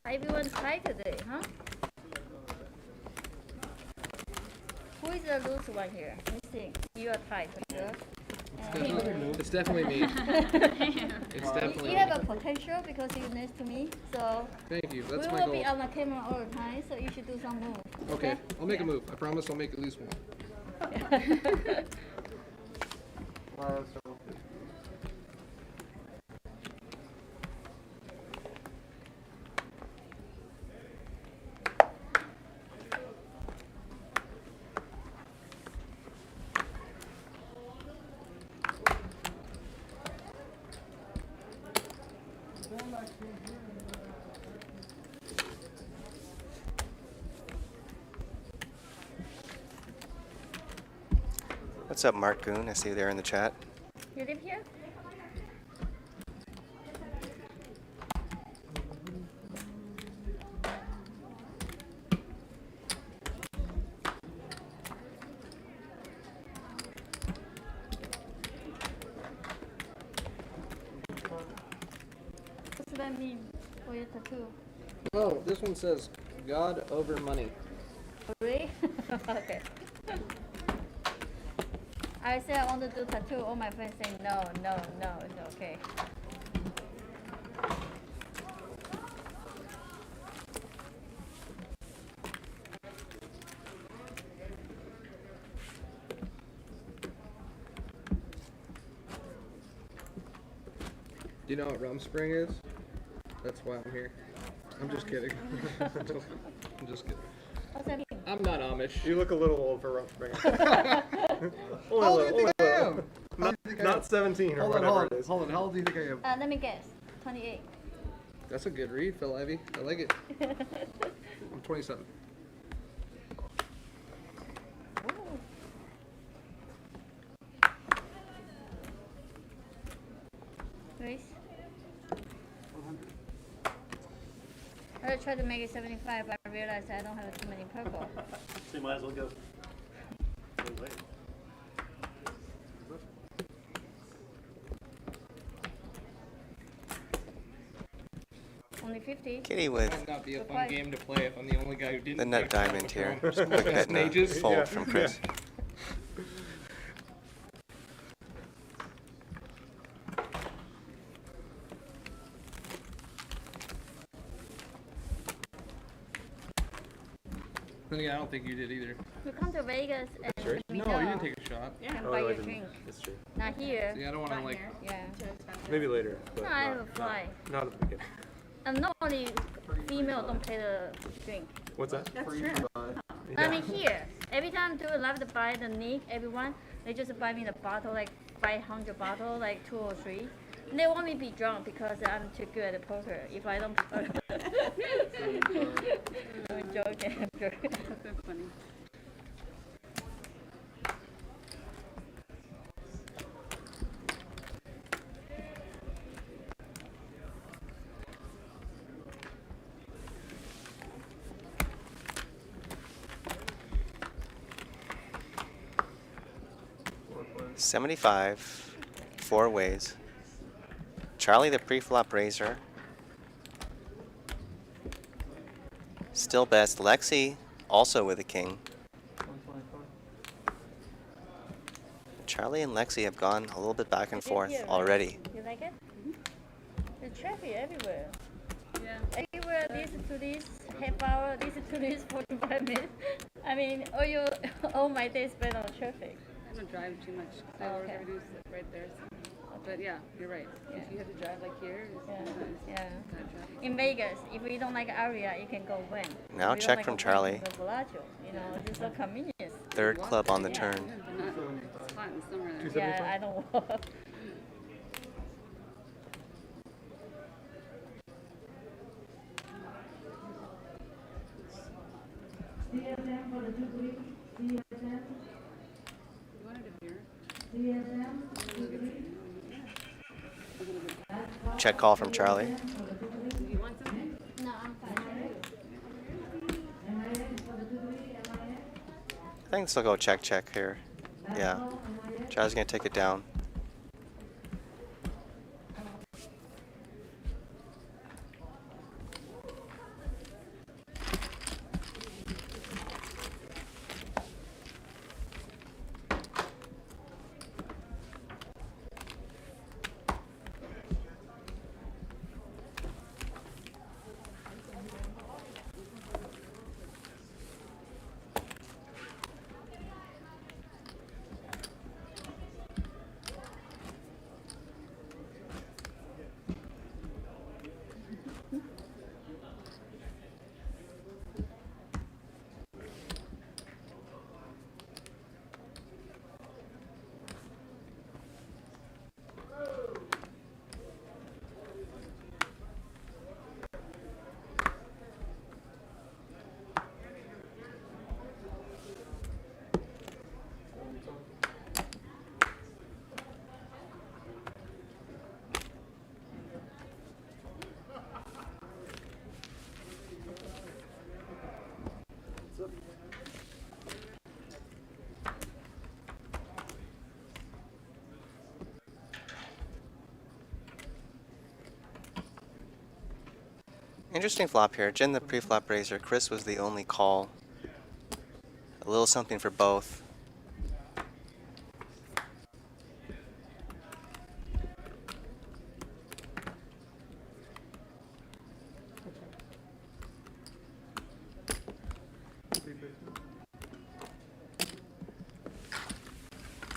Everyone's tight today, huh? Who is the loose one here? Let me think. You are tight for sure. It's definitely me. It's definitely You me. have a potential because you're next to me, so Thank you. we That's my will goal. be on the camera all the time, so you should do some move. Okay, I'll make a move. I promise I'll make at least one. What's up, Mark Goon? I see you there in the chat. You live here? What does that mean for your tattoo? Oh, this one says God over money. Really? Okay. I said I want to do tattoo. All my friends say no, no, no. It's okay. Do you know what rum spring is? That's why I'm here. I'm just kidding. I'm just kidding. What's that mean? I'm not Amish. You look a little old for Rumspringa. How old do you think I am? Not 17 or whatever it is. Hold on, how old do you think I am? Let me guess. 28. That's a good read, Phil Ivy. I like it. I'm 27. Grace? I tried to make it 75, but I realized I don't have too many purple. So you might as well go. Wait. Only 50. Kitty with Might not be a fun game to play if I'm the only guy who didn't. the nut play diamond here. Just Quick hitting a mages. fold Yeah. from Chris. Then again, I don't think you did either. You come to Vegas and Sure. let me No, know. you didn't take a shot. I can Oh, buy no, you I a didn't. drink. It's true. Not here. See, I don't want to like. Yeah. Maybe later. But No, I have a fly. Not at the beginning. And not only female don't pay the drink. What's that? That's true. I mean here, every time do love to buy the Nick, everyone, they just buy me the bottle, like 500 bottle, like 2 or 3. And they want me to be drunk because I'm too good at poker. If I don't, I'm joking. That's so funny. $75, 4 ways. Charlie the pre-flop raiser. Still best. Lexi also with a king. Charlie and Lexi have gone a little bit back and forth Here, right? already. You like it? There's traffic everywhere. Yeah. Everywhere, this to this, half hour, this to this, 45 minutes. I mean, all my days spent on traffic. I don't drive too much. I Oh, work okay. every day right there. So. But yeah, you're right. Yeah. If you have to drive like here, it's Yeah, sometimes yeah. bad traffic. In Vegas, if you don't like area, you can go win. Now If you check don't from like Charlie. The Bellagio, you know, just so convenience. Third club on the turn. Yeah, but not, it's hot in the summer. There. Yeah, I don't walk. You wanted to hear? Check call from Charlie. You want something? No, I'm fine. I think still go check here. Yeah. Charlie's gonna take it down. Interesting flop here. Jin the pre-flop raiser. Chris was the only call. A little something for both.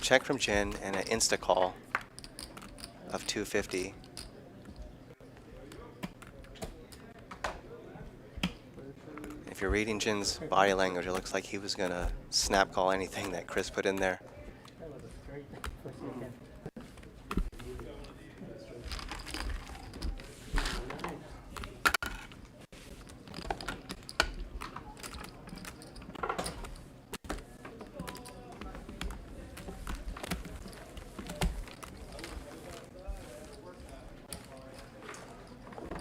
Check from Jin and an insta call of 250. If you're reading Jin's body language, it looks like he was gonna snap call anything that Chris put in there. That was a straight first weekend.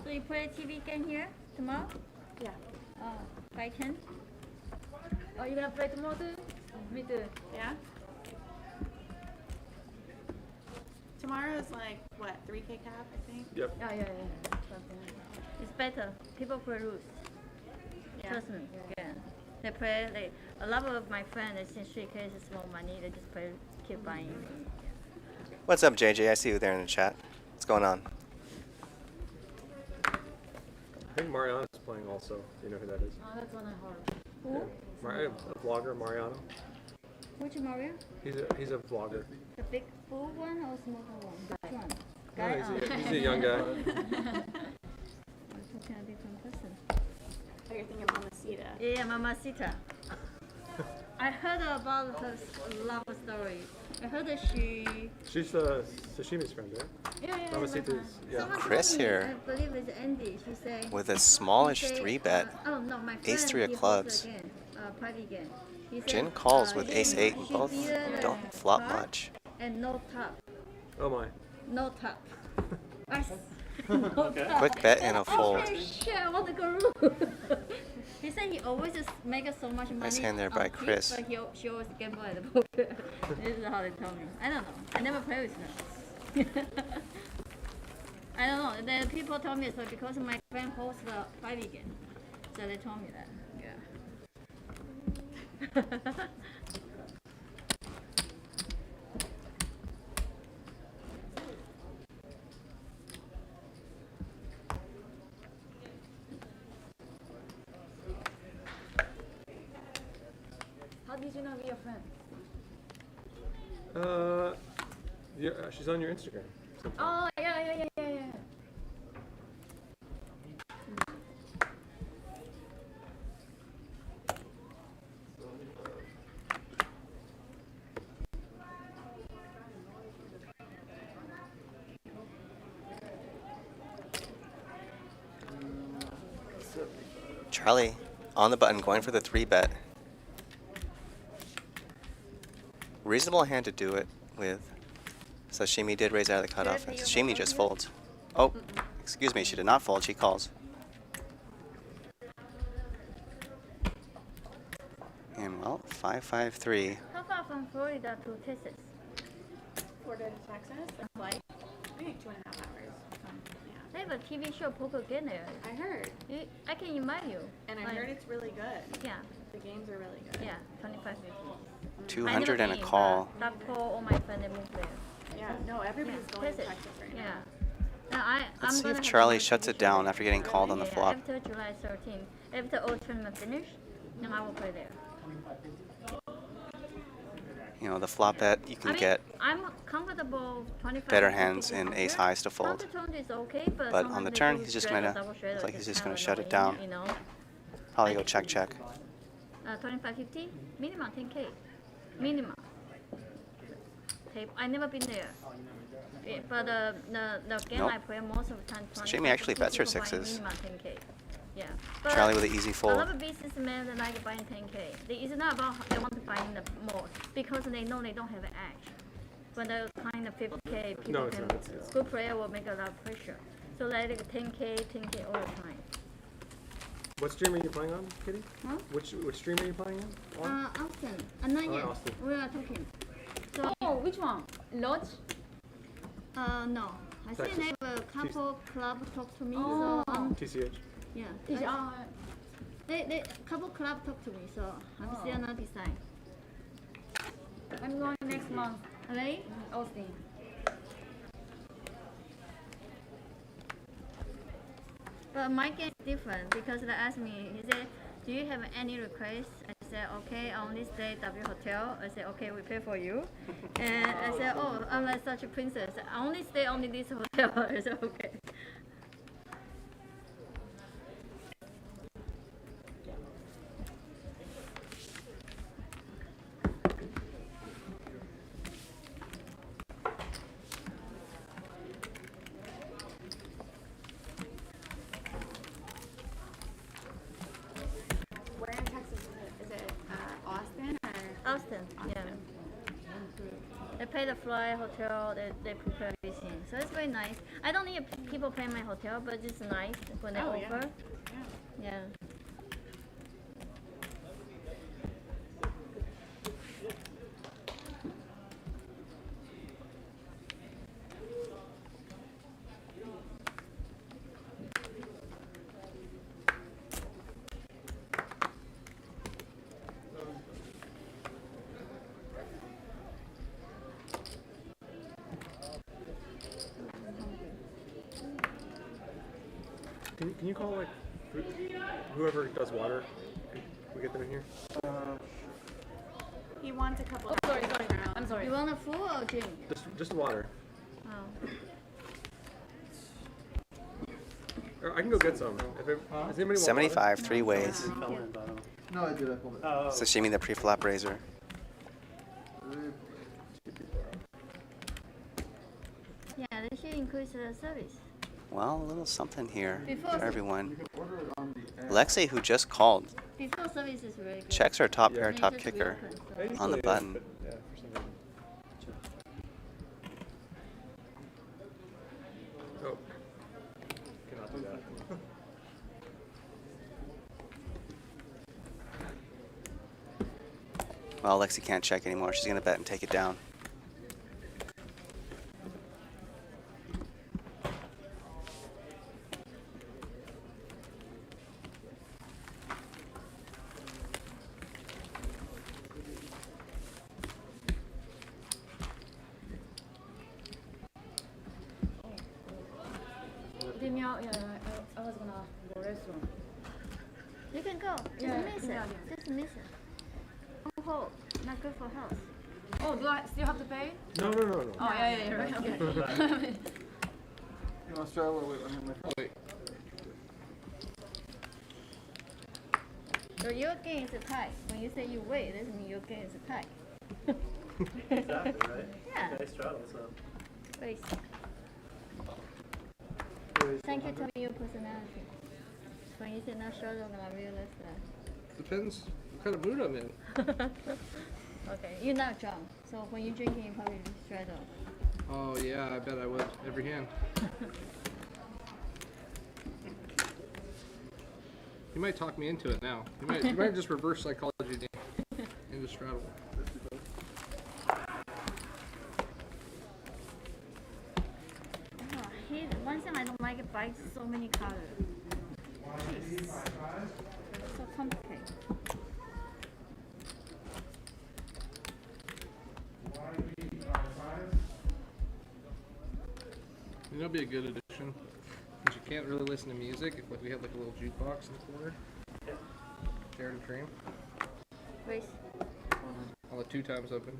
So you play TV game here tomorrow? Yeah. Oh, by 10? Oh, you gonna play tomorrow too? Me too. Yeah. Tomorrow is like what, 3K cap, I think. Yep. Yeah. It's better. People play rules. Yeah. Trust me. Yeah. They play, like, a lot of my friends, since 3K is small money, they just play, keep buying. What's up, JJ? I see you there in the chat. What's going on? I think Mariano's playing also. Do you know who that is? Oh, that's one I heard. Who? A vlogger, Mariano. Which Mario? He's a vlogger. The big bull one or smaller one? Which one? No, Guy? he's a young guy. I'm talking a different person. Oh, you're thinking Mamacita. Yeah, Mamacita. I heard about her love story. I heard that She's Sashimi's friend, right? Yeah. Mamacita's, yeah. Someone Chris told me, here. I believe it's Andy. She said. With a smallish she say, 3-bet. Oh no, my friend. Ace 3 of he hosts clubs. Again, party again. He said, Jin calls with she- ace 8 and she both beat don't flop top much. And no top. Oh my. No top. No top. Quick bet and a fold. Oh shit, I want to go room. He said he always just makes so much money. Nice hand there on by tips, Chris. But she always gamble at the poker. This is how they tell me. I don't know. I never play with them. I don't know. The people told me so because my friend hosts the party game. So they told me that. Yeah. How did you know me, your friend? Yeah, she's on your Instagram. Oh, yeah. Charlie on the button, going for the 3-bet. Reasonable hand to do it with. Sashimi did raise out of the cutoff, and Sashimi just folds. Oh, excuse me, she did not fold, she calls. And well, 553. How far from Florida to Texas? Florida to Texas, it's like, I think 2.5 hours. They have a TV show poker game there. I heard, I can invite you. and I Like, heard it's really good. Yeah, The games are really good. yeah, 25, 50. 200 and a call. That poor all my friends they moved there. Yeah, no, everybody's Yeah, going to Texas. Texas right Yeah. now. No, Let's see gonna if have Charlie my shuts TV it down show after getting called on the yeah, flop. After July 13th, after all tournament finish, then I will play there. You know, the flop bet, you can I mean, get I'm comfortable 25. better hands in ace highs to fold. Counter is okay, but But on sometimes the they turn, do he's just shred or gonna, double shred looks or like he's just gonna kinda shut it annoying, down. You know, Probably go check, check. 25, 50, minimum 10K, minimum. I never been there. Yeah, but the game Nope. I play most of the time. So Jamie actually bets her people buying sixes. Minimum 10K. Yeah. But Charlie with an easy a fold. lot of businessmen that like buying 10K. It's not about they want to buy in the more because they know they don't have an edge. When they're kind of 50K, people No, it's can. not, it's- Good player will make a lot of pressure. So like 10K all the time. What stream are you playing on, Kitty? Huh? Which stream are you playing on? Austin. Not Oh, yet. Austin. We are talking. So, Oh, which one? Lodge? no. I think Texas. they have a couple club talk to me. Oh. So, TCH. Yeah. Is They couple club talk to me, so I'm still not decided. I'm going next month. Really? Austin. But my game is different because they asked me, he said, do you have any requests? I said, okay, I only stay at W Hotel. I said, okay, we pay for you. And I said, oh, I'm like such a princess. I only stay only this hotel. I said, okay. Where in Texas is it? Austin or? Austin, yeah. They pay the flight, hotel, they prepare everything. So it's very nice. I don't need people pay my hotel, but it's nice when they offer. Yeah. Can you call like whoever does water? Can we get them in here? He wants a couple. Oh, sorry. I'm sorry. You want a full or drink? Just water. Oh. Or I can go get some. Does anybody want 75, 3 ways. No, I did. I pulled it. Sashimi the pre-flop razor. Yeah, they should increase the service. Well, a little something here Before- for everyone. You can order it on the app. Lexi, who just called, Before service is very good. checks her top Yeah. pair, And top just kicker reopen, so- water? on the Usually it is, button. but yeah, for some reason. Oh. Cannot do that. Well, Lexi can't check anymore. She's gonna bet and take it down. I was gonna go restaurant. You can go. Just Yeah, miss it. yeah. Just miss it. Don't hold. Not good for health. Oh, do I still have to pay? No. Oh, yeah, right. Okay. You want to start with, I mean, my phone. Wait. So your game is a tie. When you say you wait, that means your game is a tie. Exactly, right? Yeah. Nice straddle, so. Wait. Thank you for your personality. When you say not sure, I'm gonna realize that. Depends what kind of mood I'm in. Okay, you're not drunk, so when you're drinking, you probably straddle. Oh yeah, I bet I would. Every hand. You might talk me into it now. You might just reverse psychology me into straddle. One thing I don't like it bites so many colors. Jeez. So complicated. You know, it'd be a good addition. Because you can't really listen to music if like we had like a little jukebox in the corner. Dare to dream. Wait. All the 2 times open.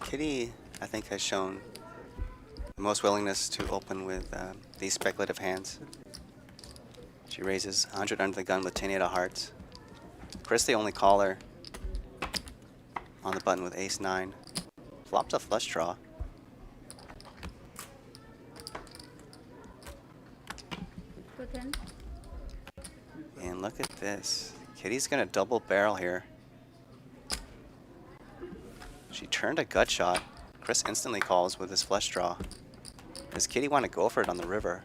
Kitty, I think, has shown the most willingness to open with these speculative hands. She raises 100 under the gun with 10-8 of hearts. Chris, the only caller, on the button with ace-9. Flops a flush draw. Good 10. And look at this. Kitty's gonna double barrel here. She turned a gut shot. Chris instantly calls with his flush draw. Does Kitty want to go for it on the river?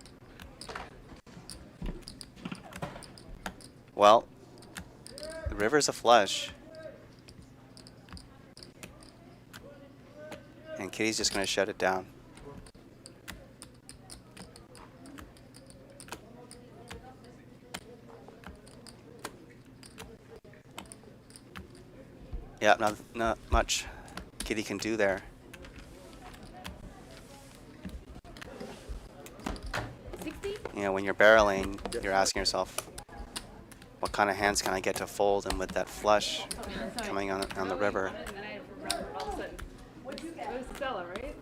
Well, the river's a flush. And Kitty's just going to shut it down. Yeah, not much Kitty can do there. 60? You know, when you're barreling, you're asking yourself, what kind of hands can I get to fold? And with that flush coming on the river, And then I remember all of a sudden. It was Stella, right?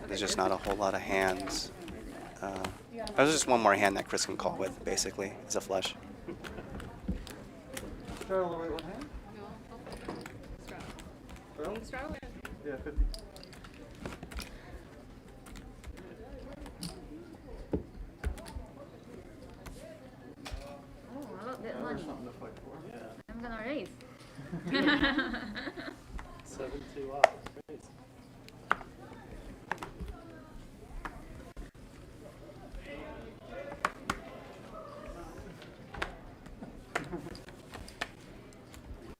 there's just not a whole lot of hands. There's just one more hand that Chris can call with, basically, is a flush. Straddle the right one hand? No. Straddle. Straddle? Straddle? Yeah, 50. Oh, I love that There's money. something to fight for. Yeah. I'm gonna raise. 7-2 off. Great.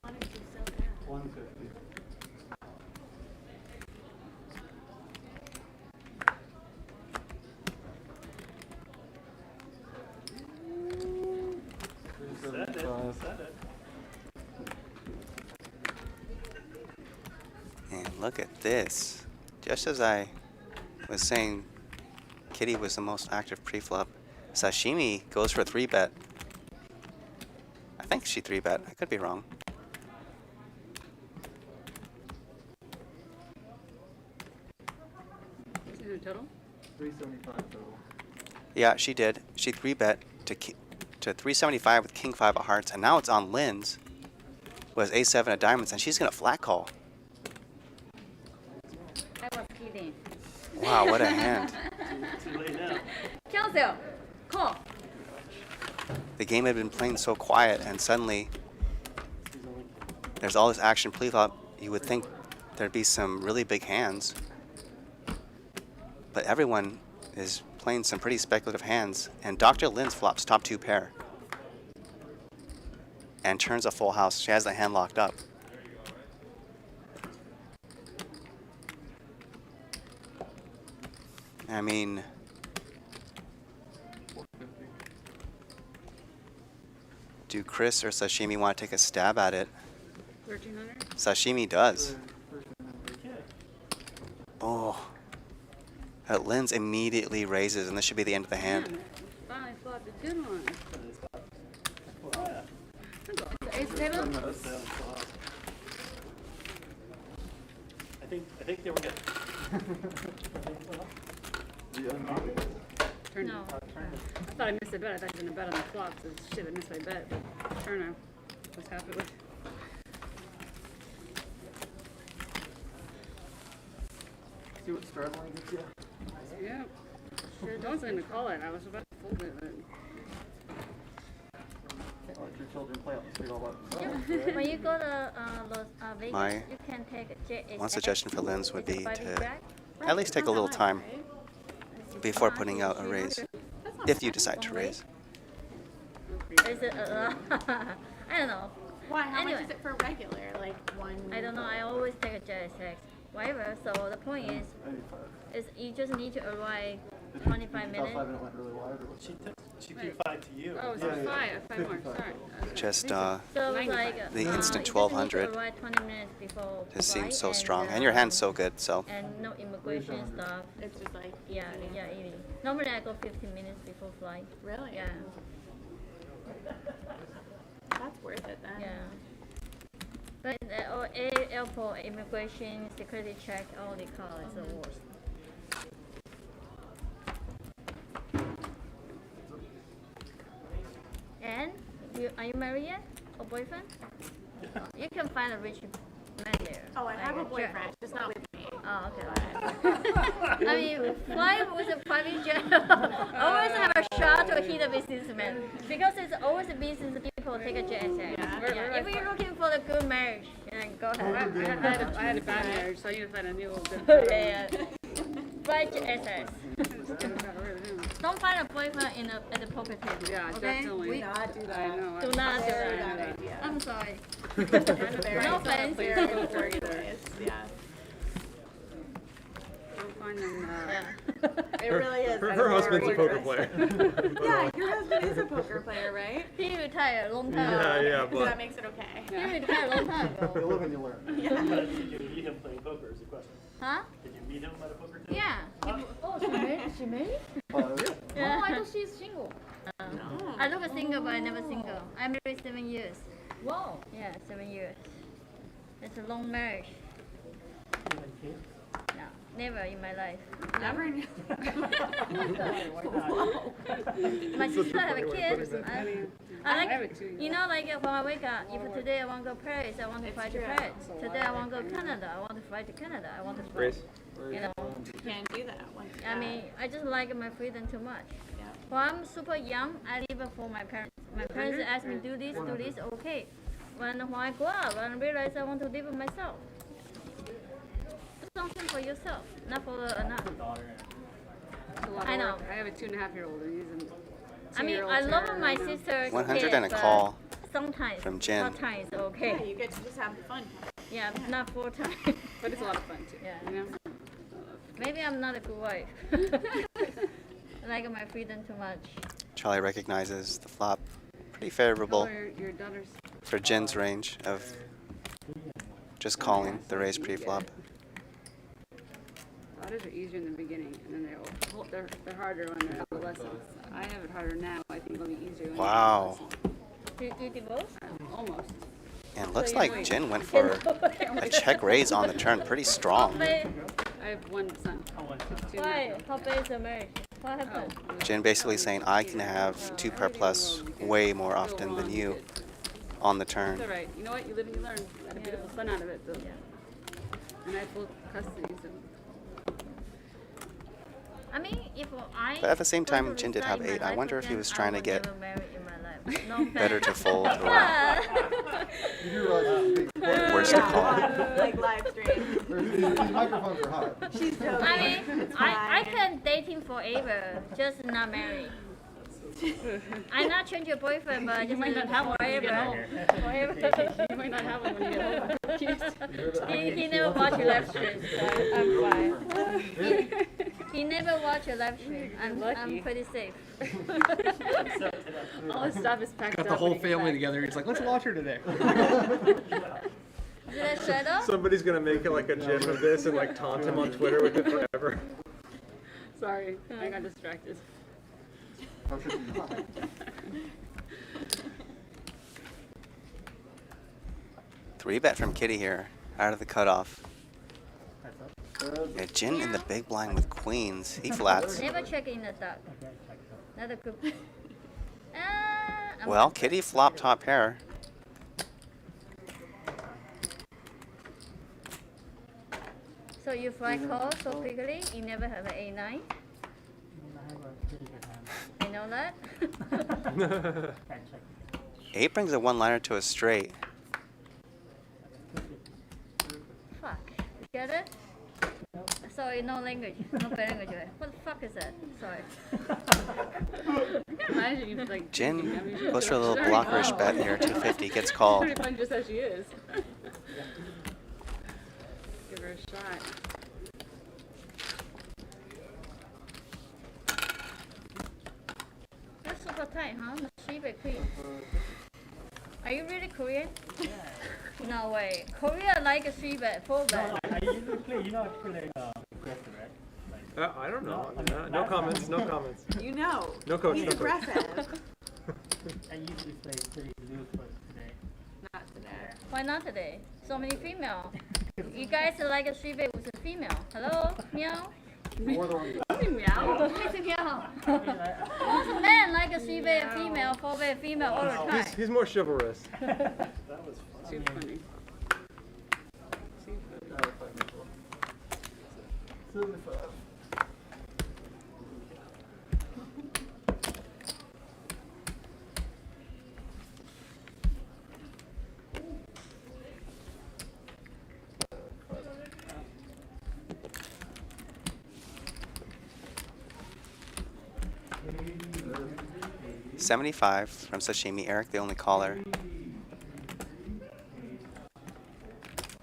Wanted to so bad. 150. Said it. Said it. And look at this. Just as I was saying, Kitty was the most active pre-flop. Sashimi goes for a 3-bet. I think she 3-bet. I could be wrong. Is it a total? 375 total. Yeah, she did. She 3-bet to 375 with King 5 of hearts, and now it's on Lynn's. Was A7 of diamonds, and she's gonna flat call. I was kidding. Wow, what a hand. Too late now. Cancel. Call. The game had been playing so quiet, and suddenly He's only there's all this action pre-flop. You would think there'd be some really big hands, but everyone is playing some pretty speculative hands, and Dr. Lynn's flops top 2 pair and turns a full house. She has the hand locked up. I mean, 450. do Chris or Sashimi want to take a stab at it? 1300? Sashimi does. okay. Oh. Lynn's immediately raises, and this should be the end of the hand. Man, finally flopped a good one. Well, yeah. Ace seven? That's still off. I think they were good. The unedited. Turn. No. I thought I missed a bet. I thought I was going to bet on the flop, so shit, I missed my bet. But turn I was happy with. See what straddling gets you? Yeah. Sure, don't say to call it. I was about to fold it, but I'll let your children play out the street all by themselves, right? When you go to Vegas, My you can take a JS. one suggestion for Lynn's would be It's a to body jack. at least take a little time Right? before putting out a raise, That's not if you bad. decide to raise. Is it, I don't know. Why? How Anyway. much is it for regular? Like one? I don't know. I always take a JSX. Whatever. So the point 85. is you just need to arrive Did 25 you tell minutes. 5 and it went really wide, or what? She threw 5 to you. oh, it's Yeah, a yeah. five more. 55. Sorry. Just So it's like The instant you just need to 1200 arrive 20 minutes before just flight seems so and, strong, and your hand's so good. So and no immigration stuff. It's just like Yeah, yeah, easy. Normally I go 15 minutes before flight. really. Yeah, That's worth it then. yeah. But airport immigration security check all the cars is the worst. And are you married yet? Or boyfriend? You can find a rich man there. Oh, I have a Like jet. boyfriend, just not with me. Oh, okay. I mean, fly with a private jet. Always have a shot to hit a businessman because it's always a business people take a jet. Yeah. If you're looking for the good marriage, go ahead. I had a bad marriage, so I need to find a new good yeah. Fly JSS. Don't find a boyfriend at the poker table. Yeah, okay? definitely. We not do I that. know. Do not do that. Very No offense. very organized. Yeah. We'll find them. Yeah. It really is. Her husband's a poker player. Yeah, your husband is a poker player, right? He retired a long time Yeah, ago. yeah, So but that makes it okay. He retired a long time You ago. live and you learn. But did you meet him playing poker is the question. Huh? Did you meet him at a poker table? Yeah. Oh, she married? She married? Yeah. Oh, I thought she's single. I look single, but I never single. I married 7 years. Wow. Yeah, 7 years. It's a long marriage. No, never in my life. Never knew. My sister have a kid. I I have like, it too. you know, like when I wake up, if today I want to go Paris, I want to fly to true. Paris. Today I want to go Canada, I want to fly to Canada. I want to fly. Grace. You know, You can't do that. Once I mean, I just like my freedom too much. yeah. When I'm super young, I live it for my parents. My parents ask me do this, okay. When I grow up, when I realize I want to live it myself. Do something for yourself, not for another. It's a lot of I know. work. I have a 2.5-year-old and he's a I mean, 2-year-old I love terror my right now. sister's 100 kid, and a but call sometimes from Jen. sometimes Yeah, okay. you get to just have fun. Yeah, not full time. But it's a lot of fun too. Yeah. You know? Maybe I'm not a good wife. I like my freedom too much. Charlie recognizes the flop pretty How favorable are your daughters? for Jen's range of just calling the raise pre-flop. Daughters are easier in the beginning, and then they're harder when they're adolescents. I have it harder now. I think it'll be easier when Wow. they're You divorced? adolescents. Almost. And looks like Jen went for a check raise on the turn pretty strong. I have one son. Two Why? now. How bad is the marriage? What happened? Jen basically saying I can have 2 pair plus way more often than you on the It's turn. all right. You know what? You live and you learn. I had a beautiful son out of it, though. And I have full custody, so. I mean, if I. But at the same go time, to Jin did resign have my 8. I life wonder with if he them, was I trying to would get never marry in my life. No better offense. to fold or You do realize this is being recorded. worse to call. Like live stream. These microphones are hot. She's joking. I mean, It's I fine. can date him forever, just not married. I not change your boyfriend, but just might not have one when you get forever. Forever. You might not have one when you get home. He never watch your live stream, so I'm fine. He never watch your live stream. I'm lucky. pretty safe. All his stuff is packed Got up. the whole when he gets family back. together. He's like, let's watch her today. Did I shut up? Somebody's gonna make it like a gym of this and like taunt him on Twitter with it forever. Sorry, I got distracted. How should you not? 3-bet from Kitty here, out of the cutoff. Yeah, Jin in the big blind with queens. He flats. Never check in the dark. Not a good. Well, Kitty flop top pair. So you fly call so quickly, you never have an A9? You know that? 8 brings a one-liner to a straight. Fuck. Get it? Sorry, no language. No bad language. What the fuck is that? Sorry. Imagine you like. Jin goes for a little blockerish bet here. 250 gets called. Pretty fun just as she is. Give her a shot. That's super tight, huh? Shiba Queen. Are you really Korean? No way. Korea like a 3-bet, 4-bet. I usually play, you know, I play aggressive, right? I don't know. No comments. No comments. You know. No coach. He's No coach. aggressive. I usually play pretty loose, but today. Not today. Why not today? So many female. You guys like a 3-bet with a female. Hello? Meow? More than one. Meow. It's a meow. Most men like a 3-bet female, 4-bet female all the time. He's more chivalrous. That was fun. Too funny. Too funny. 75. $75 from Sashimi. Eric, the only caller.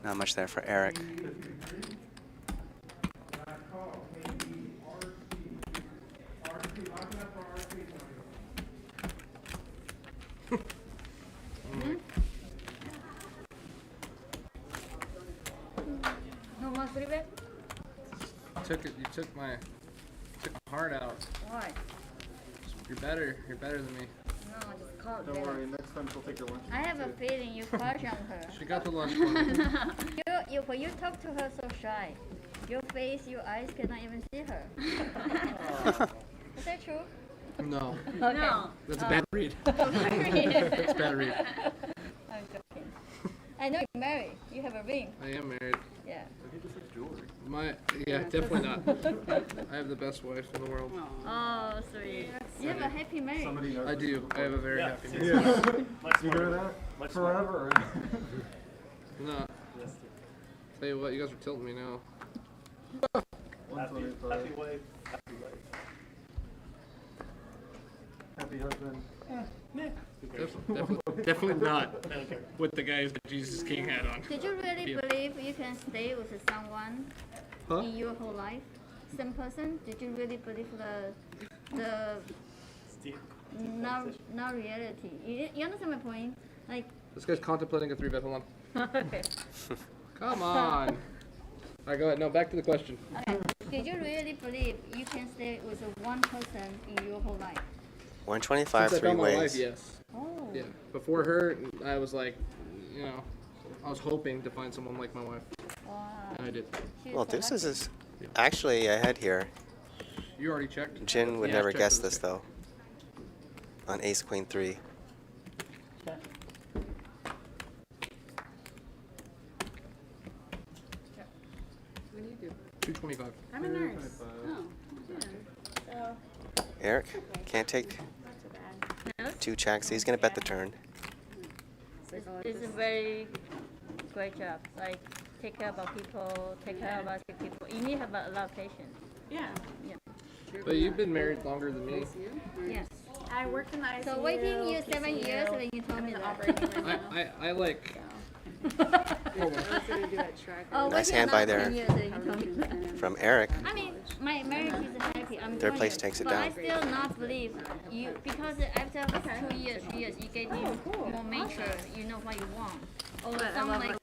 Not much there for Eric. No more three bet? You took my heart out. Why? You're better than me. No, just call it Don't better. worry, next time she'll take your lunch. I have a feeling you crush on her. She got the lunch money. When you talk to her so shy, your face, your eyes cannot even see her. Is that true? No, Okay. No. that's a bad read. That's a bad read. I'm joking. I know you're married. You have a ring. I am married. Yeah. Definitely not. I have the best wife in the world. Oh, sweet. You have a happy marriage. I do. I have a very happy marriage. You hear that? Forever. No. Tell you what, you guys are tilting me now. Happy wife, happy life. Happy husband. Definitely not with the guy who's got Jesus King hat on. Did you really believe you can stay with someone in your whole life? Same person? Did you really believe the not reality? You understand my point? Like. This guy's contemplating a 3-bet. Hold on. Okay. Come on. All right, go ahead. No, back to the question. Okay. Did you really believe you can stay with one person in your whole life? 125 Since I three found my ways. wife, yes. Oh. Yeah. Before her, I was like, I was hoping to find someone like my wife. Wow. And I did. Well, this is actually ahead here. You already checked? Jin would Yeah, never I've checked guess with this though. On Ace Queen 3. What do you do? 225. I'm a nurse. Oh, yeah. So, Eric can't take Not too bad. 2 checks. He's gonna bet the turn. It's a very great job. Like, take care about people, take care about sick people. You need to have a lot of patience. Yeah. Yeah. But you've been married longer than me. Yes. I worked in the ICU. So waiting you 7 PCU, years when you told I'm me in the that. operating room now. I like. Oh, Nice waiting hand by another there. 10 years when you told me that. From Eric. I mean, my marriage is happy. I'm Third doing place takes it but down. I still not believe you because after 2 years, 3 years, you get more mature. You know what you want. Or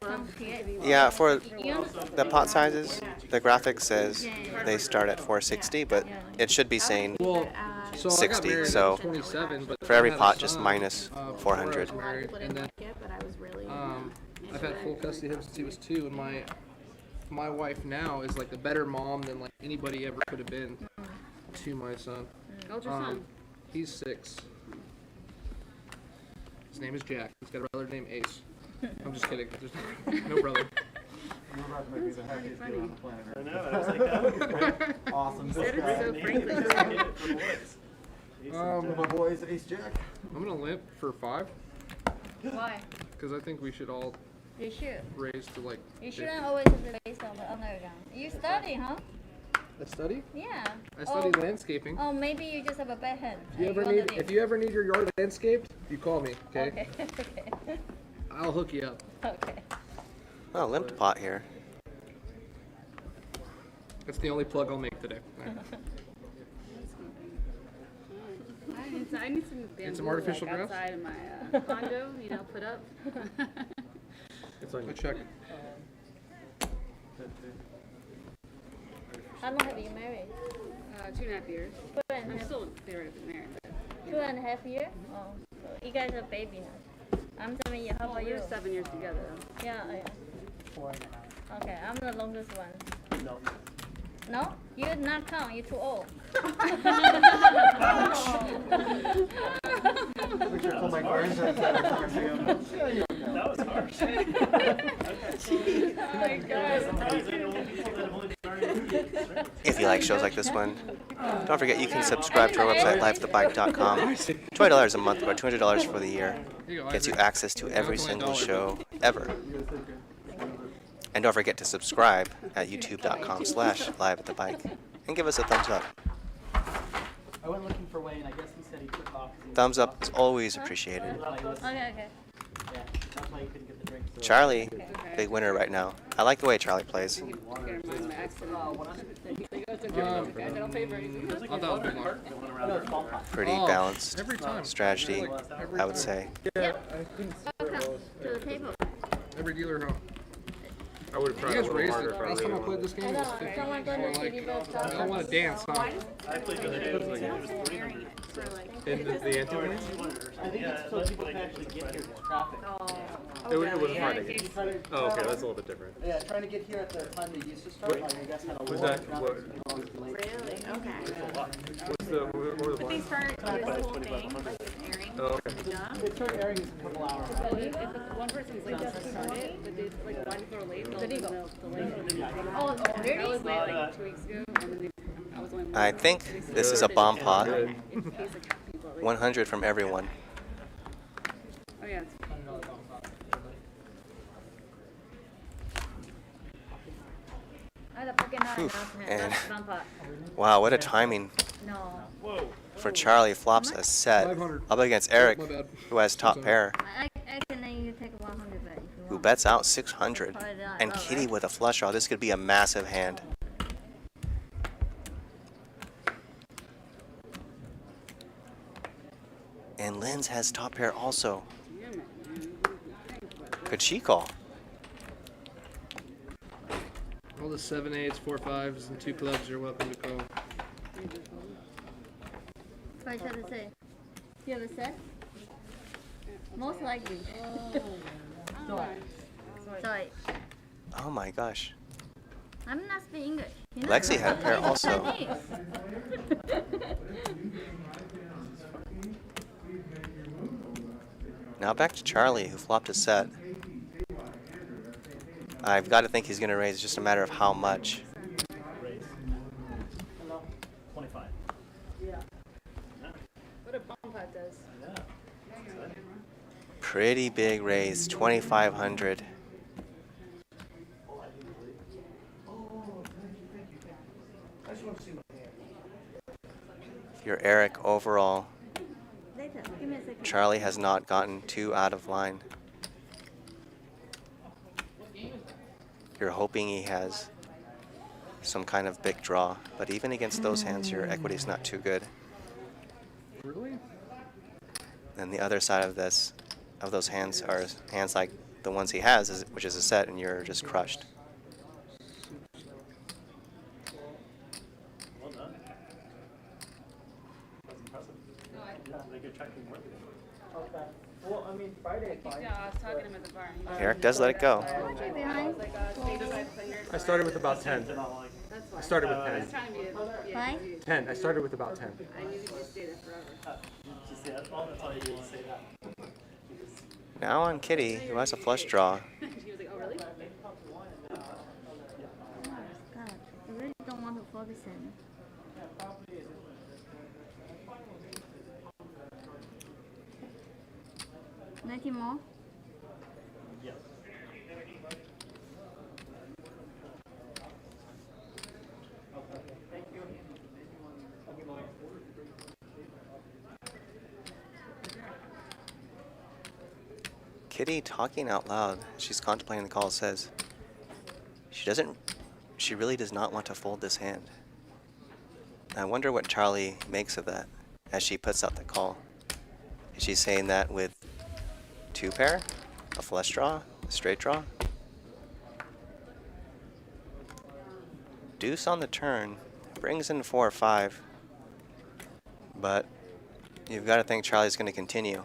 some creative. Yeah, for You understand? the pot sizes, the graphic says they start at 460, but it should be saying Well, so 60, I got married so at 27, but for every I had a pot, just son, minus before I was 400. married, People and didn't then like it, but I was really I've had full custody of him since he was 2, and my wife now is like a better mom than like anybody ever could have been to my son. How old's your son? He's 6. His name is Jack. He's got a brother named Ace. I'm just kidding. There's no brother. You're about to make me the happiest guy on the planet. I know, I was like, that would be great. Awesome. Said it so frankly. My boys, Ace Jack. I'm gonna limp for 5 Why? because I think we should all You should. raise to like. You shouldn't always have the base on the underground. You study, huh? I study. Yeah. I study landscaping. Oh, maybe you just have a bad hand. If you ever need your yard landscaped, you call me. Okay. Okay. Okay. I'll hook you up. Okay. Oh, limp pot here. That's the only plug I'll make today. All right. I need some bamboo, some artificial like, grass? outside of my condo, put up. It's on. Check. How long have you married? 2.5 years. I'm still theoretically married. But 2.5 years? Oh, so you guys are baby now. I'm 7 years. How about you? we're 7 years together. Yeah, yeah. Okay, I'm the longest one. No. No? You're not count. You're too old. Make sure to tell my grandson that. That was harsh. Oh my God. If you like shows like this one, don't forget you can subscribe to our website, livethebike.com. $20 a month or $200 for the year gets you access to every single show ever. And don't forget to subscribe at youtube.com/liveatthebike and give us a thumbs up. I went looking for Wayne. I guess he said he took off. Thumbs up is always appreciated. Okay, okay. Yeah, that's why he couldn't get the drink. Charlie Okay. big winner right now. I like the way Charlie plays. He scared him of my accident. He's like, oh, it's okay, guys, I don't pay for it. I thought that was big one. Pretty Oh, balanced every time. strategy, Like, every I would time. say. Yeah, I think Welcome to the table. Every dealer home. I would have You tried a guys little raised harder it. if I Last really time I wanted. played this game, it was 50. Someone So gonna like, give you both I don't want to dance, huh? I played the other day. It was like, Airing it for like. In the Ante one? I think it's so people can actually get here, there's traffic. It was Yeah, Friday. He's trying to- Oh, okay, that's a little bit different. Yeah, trying to get here at the time they used to start, Wait, like I guess had a was lot that- of traffic. what- so people always delayed. Really? Okay. What were the But they blinds? started this whole thing, like this airing. Oh, okay. Yeah. They start airing in a couple hours. So if one person's late to start it, but they like one people are late, they'll delay it. Oh, I really? was late like 2 weeks ago, and then I was only. I think this is a bomb pot. Good. In case like half people are late. 100 from everyone. Oh yeah. It's And wow, what a timing No. for Charlie. Flops a set 500. up against Eric, My bad. who has top pair, I can let you take 100 bet if you who want. bets out 600. Probably not. And Oh, Kitty right. with a flush draw. This could be a massive hand. And Linz has top pair also. Could she call? All the 7-8s, 4-5s, and 2 clubs, you're welcome to call. I try to say. Do you have a set? Most likely. Sorry. Oh my gosh. I'm not speaking English. You know? Lexi had pair also. Chinese. Now back to Charlie, who flopped a set. I've got to think he's going to raise, just a matter of how much. raise. 25. what a bomb pot does. Yeah. Pretty big raise, 2,500. Your Eric overall. Later. Give me a second. Charlie has not gotten too out of line. You're hoping he has some kind of big draw, but even against those hands, your equity is not too good. Really? And the other side of this, of those hands, are hands like the ones he has, which is a set, and you're just crushed. Well done. That's impressive. Yeah, they could track me more than Okay. Well, I mean, Friday at 5. Yeah, I was talking to him at the bar. Eric does let it go. Okay, behind. I started with about 10. that. Not like, I started with I was 10. trying to be a, 5? 10. I started with about 10. I knew you could stay there forever. just say that. That's all you need to say that. Now on Kitty, who has a flush draw. She was like, oh really? God, I really don't want to focus in. $19 more? Yes. Kitty, talking out loud, she's contemplating the call, says she really does not want to fold this hand. I wonder what Charlie makes of that as she puts out the call. Is she saying that with two pair, a flush draw, a straight draw? Deuce on the turn, brings in 4 or 5, but you've got to think Charlie's going to continue.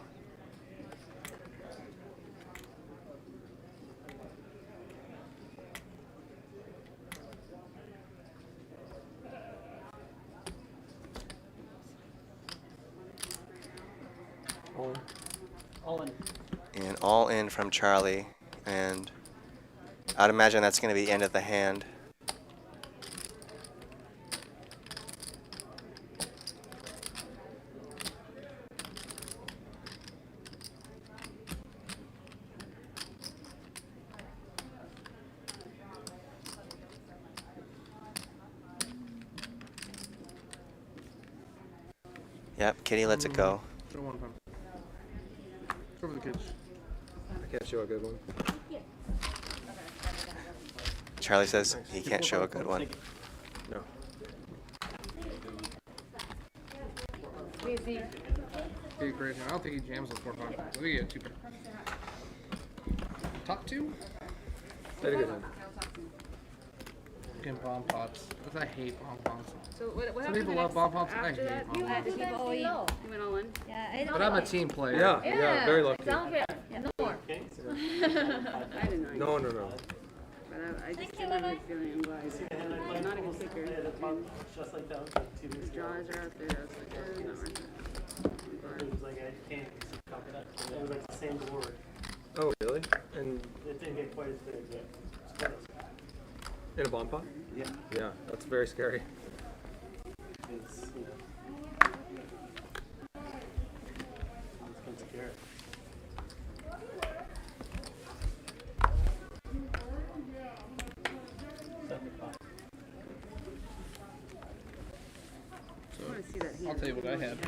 All in. And all in from Charlie, and I'd imagine that's going to be the end of the hand. Yep, Kitty lets it go. Throw one time. Over the kids. I can't show a good one. Charlie says he can't show a good one. No. Easy. Pretty crazy. I don't think he jams the 4-5. I think he had 2 pair. Top 2? Had a good time. Fucking bomb pots. I hate bomb pots. So what Some happened people the love next bomb pots. I after hate that? bomb You pots. had to go all in. You went all in. Yeah, But I'm a team player. Yeah, very lucky. Sounds good. Yeah, no more. I didn't know. No. But I just didn't have a good feeling. I'm glad. I'm not even sicker. Just like that was like 2 weeks His ago. jaws are out there. I was like, oh, not worth it. I'm It was like I can't copy that. It was like the same board. Oh, really? And It didn't get quite as big, but it's close. in a bomb pot? Yeah. Yeah, that's very scary. It's, you know. It's been scary. I want to see that hand. I'll tell you what I had.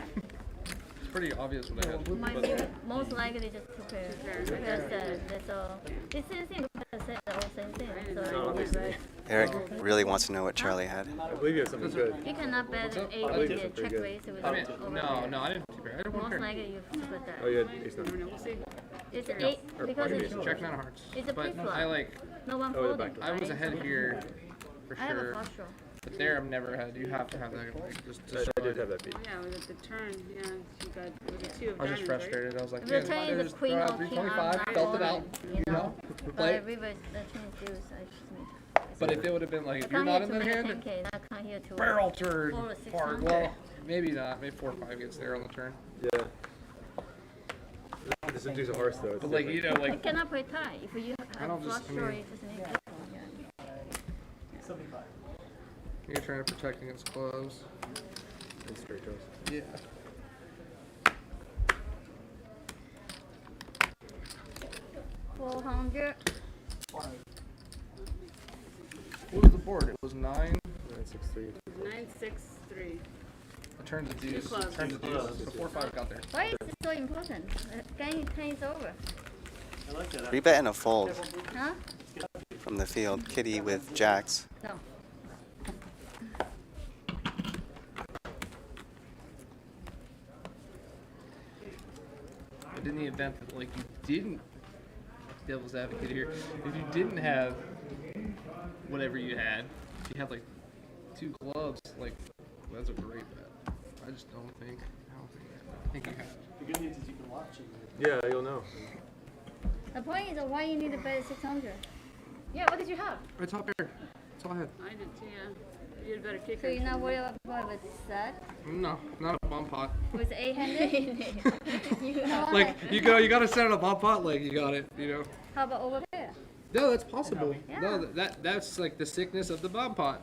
It's pretty obvious what I had. Might be most likely just 2 pairs. pairs. Because that's all. It's the same thing. It's the same thing. So No, yeah, obviously. right. Eric really wants to know what Charlie had. I believe you have something good. You cannot bet an I believe 8 it's check pretty good. raise with I mean, over no, I didn't have 2 pair. I had 1 Most pair. likely you put that. Oh, you had ace I don't 9. know. We'll see. It's 8 Or because maybe it's it's Jack 9 of hearts. It's a But pre-flop. I like, no one Oh, the folding. back door. I was right? ahead here for I have a sure. flush draw. But there I've never had. You have to have that like just to I did have that beat. Oh, yeah, it was at the turn. Yeah, you got, it was a 2 of I was just diamonds, right? frustrated. I was like, If man, the turn is there's a queen or king, 325, I'm felt it not out, folding, you know, But play. reverse, the turn is deuce. I just need. But if it would have been like, I if you're come not here in to the make hand, 10K. I come here to barrel turn, fold a hard. 600. Well, maybe not. Maybe 4 or 5 gets there on the turn. Yeah. This is deuce of hearts though. It's But like, different. you know, You like, cannot play tie. If you I have don't flush just- I draw, mean- you just need this one. Yeah. 75. you're trying to protect against close. And straight draws. Yeah. $400. What was the board? It was 9. 963. 963. I turned the deuce. close. Turned the deuce. So 4 or 5 got there. Why is it so important? Game is over. I like that. 3-bet and a fold Huh? from the field. Kitty with jacks. No. But in the event that like you didn't, devil's advocate here, if you didn't have whatever you had, if you had like 2 clubs, like that's a great bet. I just don't think. I think you have. The good news is you can watch it. Yeah, you'll know. The point is why you need to bet 600. Yeah, what did you have? Right top pair. That's all I had. I did too, yeah. You had a better kicker. So you're not worried about with set No, not a bomb pot. with 800? You know, Like you gotta set it a bomb pot. Like you got it. You know. How about over there? No, that's possible. Yeah. No, that's like the sickness of the bomb pot.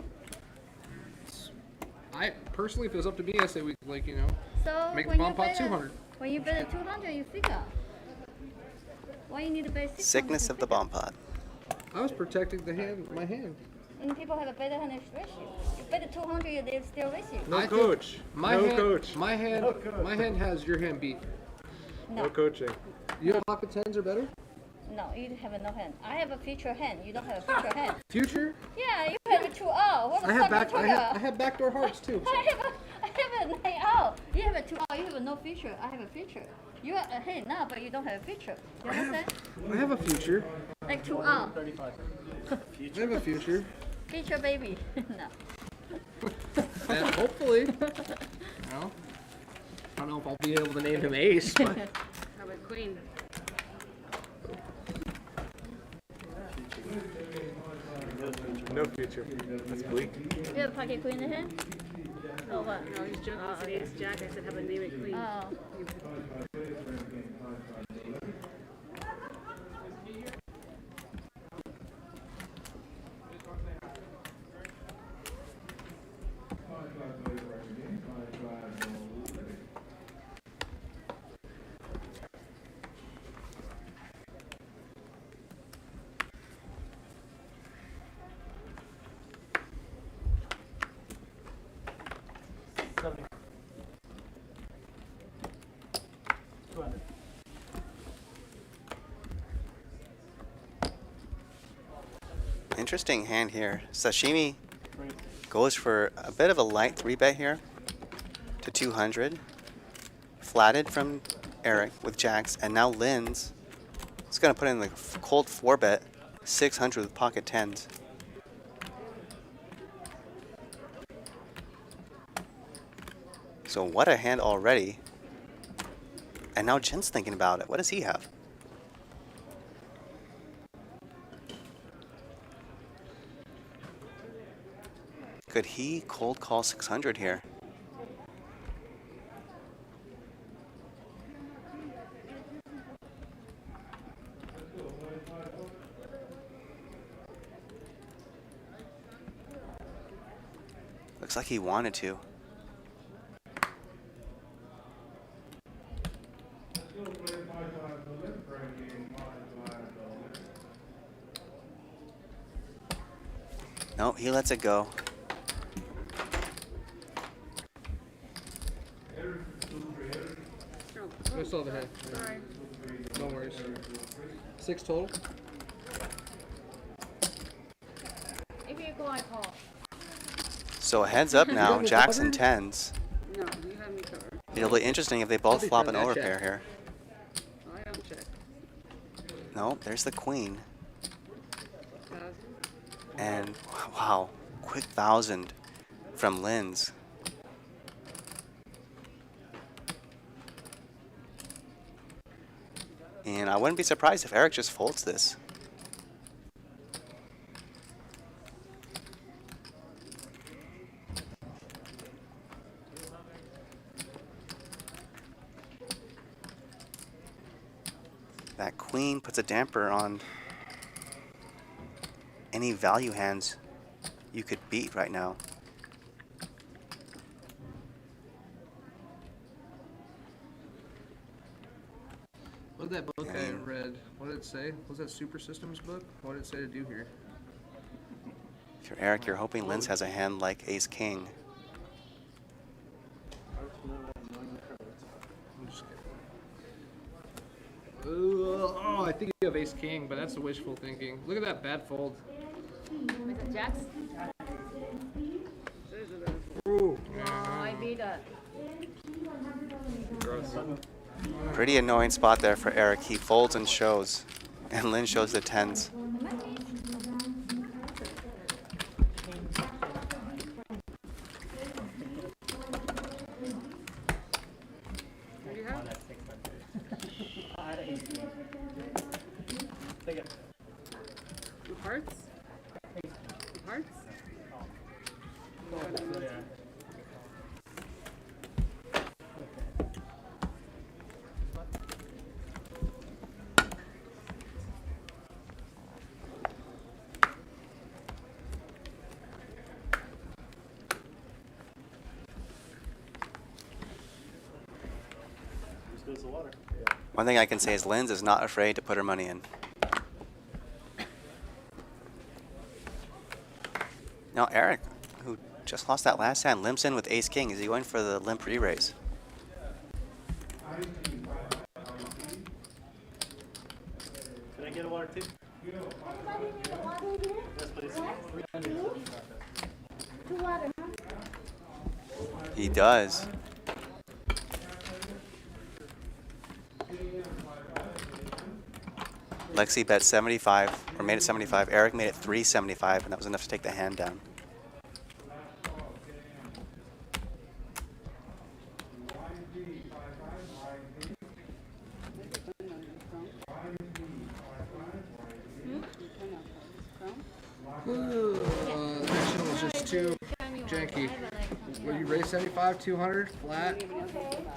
I personally, if it was up to me, I say we like So make the when bomb you pot bet 200. When you bet 200, you figure. Why you need to bet 600? Sickness to of the figure? bomb pot. I was protecting the hand, my hand. And people have a better hand ratio. You bet 200, they still raise you. No I think coach. My no hand, coach. My hand, my hand has your hand beat. No coaching. You have pocket 10s or better. No, you have no hand. I have a feature hand. You don't have a feature hand. Future. Yeah, you have a 2-0. What the I fuck have back. you I talking have, I about? have backdoor hearts too. So. I have a 9-0. You have a 2-0. You have a no feature. I have a feature. You are ahead now, but you don't have a feature. You understand? I have a future. Like 2-0. I have a future. Feature baby. No. And hopefully, I don't know if I'll be able to name him ace, but How about queen? No future. That's bleak. You have pocket queen in hand? Oh, what? No, he's joking. He said ace jack. I said, how about name it queen? Oh. $200. Interesting hand here. Sashimi goes for a bit of a light 3-bet here to 200. Flatted from Eric with jacks, and now Lynn's. It's going to put in like a cold 4-bet, 600 with pocket tens. So what a hand already. And now Jen's thinking about it. What does he have? Could he cold call 600 here? Looks like he wanted to. No, he lets it go. I saw the hand. Sorry. No worries. 6 total. If you go, I call. So heads up now, jacks and tens. No, you have me covered. It'll be interesting if they both be flop for an that overpair check. here. I don't check. No, there's the queen. 1,000. And wow, quick 1,000 from Lynn's. And I wouldn't be surprised if Eric just folds this. That queen puts a damper on any value hands you could beat right now. What did that book I And- read? What did it say? Was that Super Systems book? What did it say to do here? If you're Eric, you're hoping Lynn's has a hand like Ace King. I'm just kidding. Oh, I think you have Ace King, but that's wishful thinking. Look at that bad fold. With the jacks? Ooh. Oh, I beat that. Gross. Pretty annoying spot there for Eric. He folds and shows, and Lynn shows the tens. What do you have? Take it. Two hearts? Two hearts? Just goes the water. One thing I can say is Lynn's is not afraid to put her money in. Now Eric, who just lost that last hand, limps in with Ace King. Is he going for the limp re-raise? Can I get a water too? Yes, please. He does. Lexi bet 75, or made it 75. Eric made it 375, and that was enough to take the hand down. That was just too janky. Will you raise 75, 200, flat,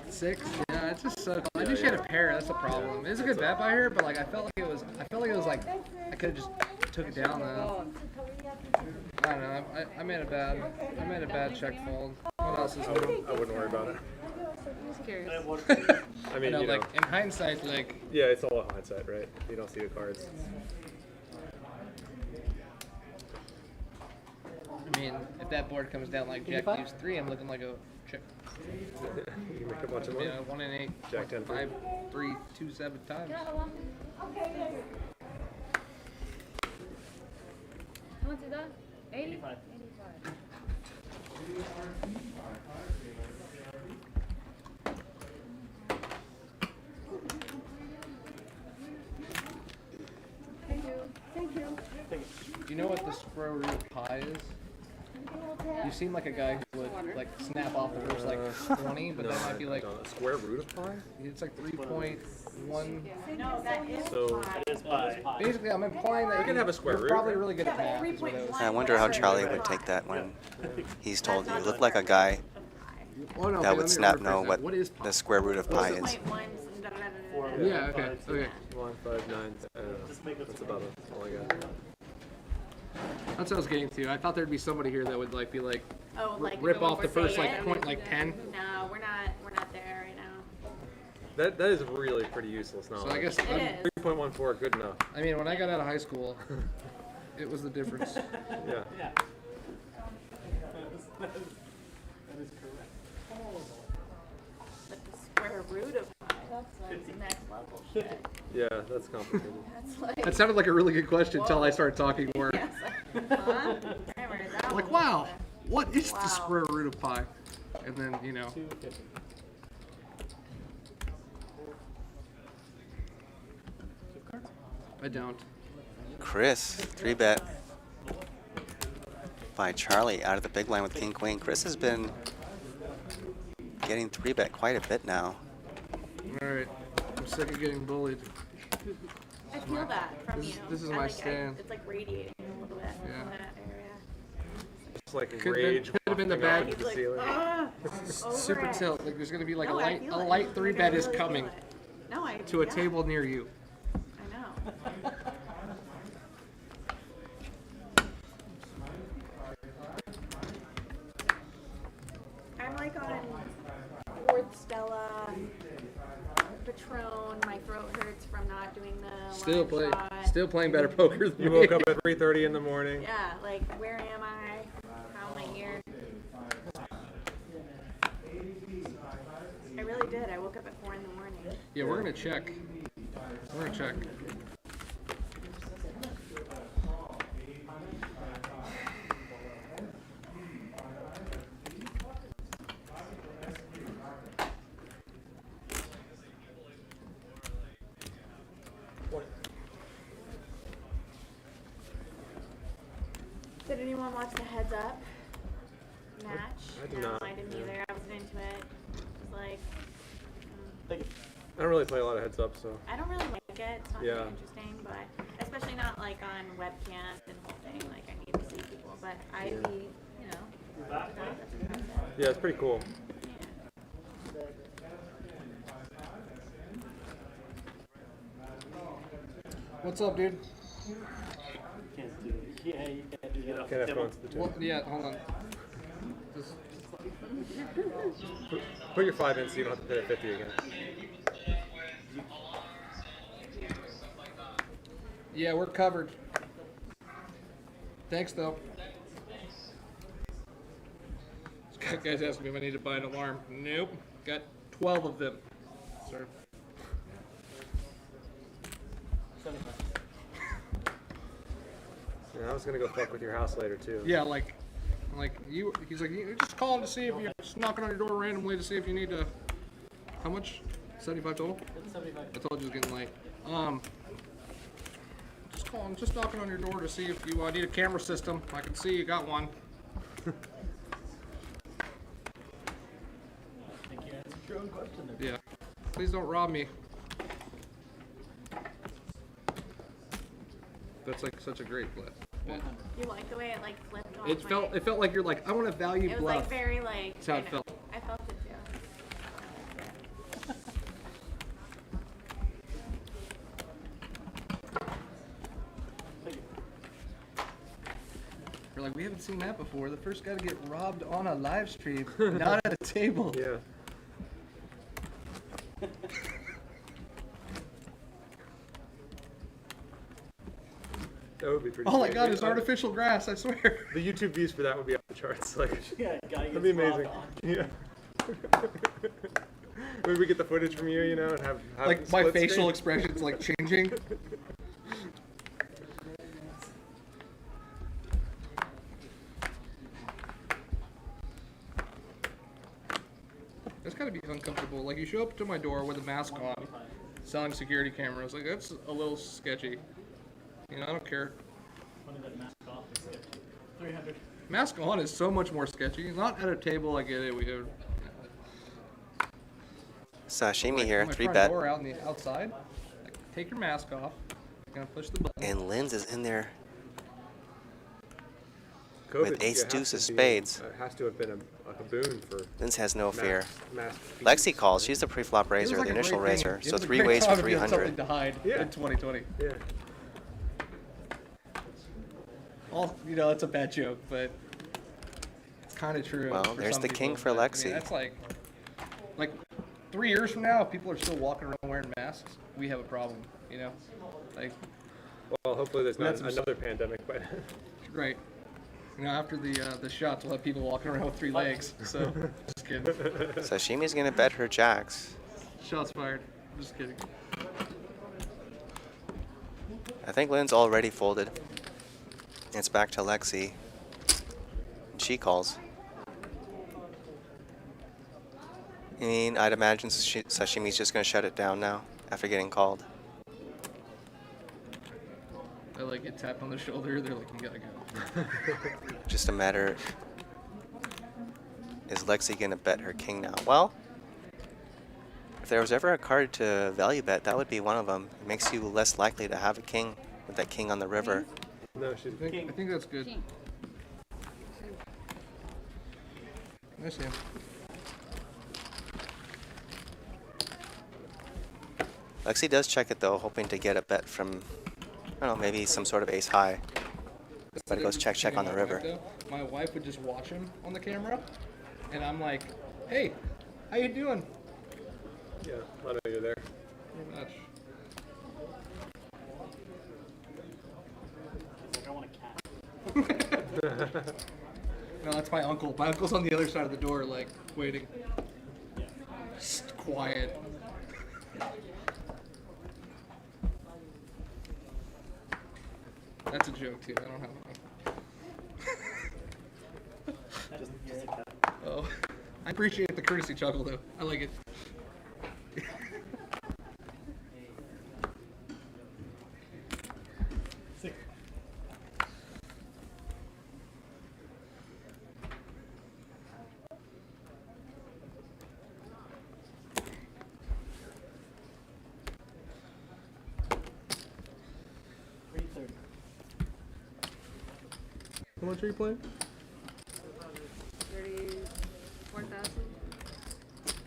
6? Yeah, it's just so. I knew she had a pair. That's the problem. It was a good bet by her, but like I felt like it was like I could have just took it down though. I don't know. I made a bad check fold. What else is I new? wouldn't worry about it. Just curious. Can I have water too? I mean, You know, you know, like in hindsight, like yeah, it's all a hindsight, right? You don't see the cards. I mean, if that board comes down like Jack Deuce 3, I'm looking like a check. You make a bunch of money. 1 in 8, Jack 10 5, 3, 2, 7 times. is that? 80? 85. 85. Thank you. Thank you. Do you know what the square root of pi is? You seem like a guy who would like snap off the first like 20, but that might be like square root of pi? it's like 3.1. No, that is So pi. It is pi. Basically, I'm implying that can have a square you're root, probably right? really good at math. Is what I was. I wonder how Charlie would take that when he's told you look like a guy Oh, no, that okay, would let me know rephrase what that. Is the square root of pi is. 4.1, da, da, da, da, da, da. Yeah, okay, okay. 1, 5, 9. Just make That's about it. All I got. That's what I was getting to. I thought there'd be somebody here that would like be like Oh, like rip when off we're the first saying like it? point like 10. No, we're not there right now. That is really pretty useless knowledge. So I guess It is. 3.14, good enough. I mean when I got out of high school, it was the difference. Yeah. Yeah. That is correct. But the square root of pi, that's like the next level shit. Yeah, that's complicated. That's like, That sounded like a really good question until I started talking more. yeah, it's like, huh? Never heard that Like one wow, before. what is Wow. the square root of pi? And then you know. 250. I don't. Chris, 3-bet by Charlie out of the big blind with King Queen. Chris has been getting 3-bet quite a bit now. All right, I'm sick of getting bullied. I feel that from This- you. this is I my like, stand. It's like radiating a little bit Yeah. from that area. It's like Could've rage been the wafting bad- off He's the like, ceiling. over Super it. tilt. Like there's gonna be like No, a I light feel it. 3 Like, bet I is really feel coming it. No, I to a yeah, table near you. I know. I'm like on fourth Stella, Patron. My throat hurts from not doing the live shot. Still playing better poker than You me. woke up at 3:30 in the morning. Yeah, like where am I? How am I here? I really did. I woke up at 4 in the morning. Yeah, we're gonna check. We're gonna check. Did anyone watch the Heads Up match? I did No, not, I didn't yeah. either. I wasn't into it. It was like, Thank you. I don't really play a lot of heads up, so. I don't really like it. It's not Yeah. really interesting, but especially not like on webcam and whole thing. Like I need to see people, but I'd be, you know, that's impressive. Yeah, it's pretty cool. Yeah. What's up, dude? Can't do it. Yeah, you can't do that. Can't have fun to the table. Well, yeah, hold on. Just, Put your 5 in so you don't have to pay at 50 again. yeah, we're covered. Thanks, though. This guy's asking me if I need to buy an alarm. Nope. Got 12 of them. Sir. 75. Yeah, I was gonna go fuck with your house later too. Yeah, like you. He's like, you just calling to see if you're just knocking on your door randomly to see if you need to. How much? 75 total. It's 75. I told you it was getting late. Just calling, just knocking on your door to see if you need a camera system. I can see you got one. I think you answered your own question there. Yeah. Please don't rob me. That's like such a great bluff. You like the way it like flipped off. It felt like you're like, I want to value It was bluff. like very like. That's how I it know. felt. I felt it too. Thank you. You're like, we haven't seen that before. The first guy to get robbed on a live stream, not at a table. Yeah. That would be pretty. All I sweet. got is artificial grass, I swear. The YouTube views for that would be off the charts. Like, Yeah, guy that'd be gets robbed amazing. on. Yeah. Maybe we get the footage from you, you know, and have Like it my split facial screen. expression's like changing. gotta be uncomfortable. Like, you show up to my door with a mask on, selling security cameras. Like, that's a little sketchy. You know, I don't care. Mask off is sketchy. 300. Mask on is so much more sketchy. Not at a table, I get it. We have Sashimi like, here, my 3 front bet. door out in the outside. Like, take your mask off. You're gonna push the button. And Linz is in there COVID, with ace, has deuce to of be- spades. has to have been a boon for Linz has no fear. mask Lexi calls. She's the pre-flop It raiser, was like the a initial great thing. raiser. It So was a 3 great ways for time if you had something 300. to hide Yeah. in 2020. Yeah. All, you know, it's a bad joke, but it's kind of true. Well, for there's some the king people. for But, I Lexi. mean, that's like 3 years from now, if people are still walking around wearing masks, we have a problem, you know? Like, Well, hopefully there's not That's some another pandemic, but right. You know, after the shots, we'll have people walking around with 3 legs. So, just kidding. Sashimi's gonna bet her jacks. Shots fired. Just kidding. I think Lynn's already folded. It's back to Lexi. She calls. I mean, I'd imagine Sashimi's just gonna shut it down now after getting called. I like get tapped on the shoulder. They're like, you gotta go. Just a matter, is Lexi gonna bet her king now? Well, if there was ever a card to value bet, that would be one of them. It makes you less likely to have a king with that king on the river. no, she's I think that's good. King. Nice hand. Lexi does check it though, hoping to get a bet from, I don't know, maybe some sort of ace high. But it goes check, check on the river. My wife would just watch him on the camera, and I'm like, hey, how you doing? yeah. I know you're there. Pretty much. I want a cat. No, that's my uncle. My uncle's on the other side of the door, like, waiting. Just quiet. That's a joke, too. I don't have one. That doesn't hear it. Oh. I appreciate the courtesy chuckle, though. I like it. Sick. How much are you playing? 34,000.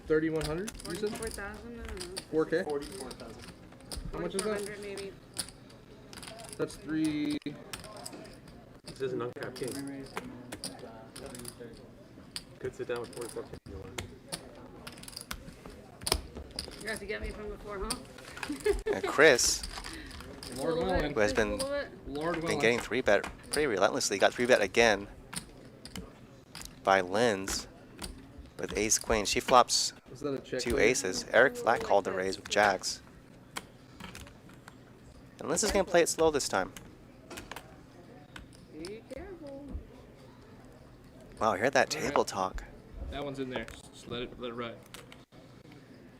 3,100. You said 44,000. I don't know. 4K. 44,000. How much is that? 400 maybe. That's 3. This is an uncapped king. Could sit down with 44 kings. if you want. You have to get me from before, huh? Chris, Lord Full of it. willing. who has Full been of it. Lord been willing. getting 3-bet pretty relentlessly, got 3-bet again by Linz with ace queen. She flops Is that a check? 2 aces. Eric flat called the raise with jacks. And Linz is going to play it slow this time. Be careful. Wow, hear that Alright. table talk. That one's in there. Just let it ride.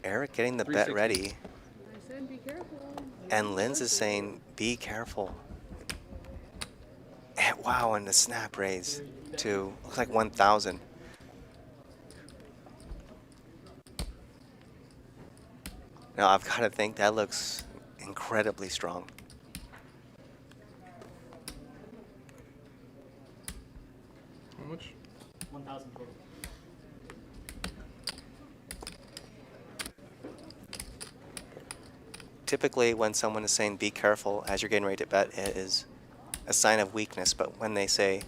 Eric getting the bet 360. ready. I said be careful. And Linz is saying, be careful. And wow, and the snap raise to, looks like 1,000. Now I've got to think that looks incredibly strong. How much? 1,000 total. Typically when someone is saying be careful as you're getting ready to bet, it is a sign of weakness. But when they say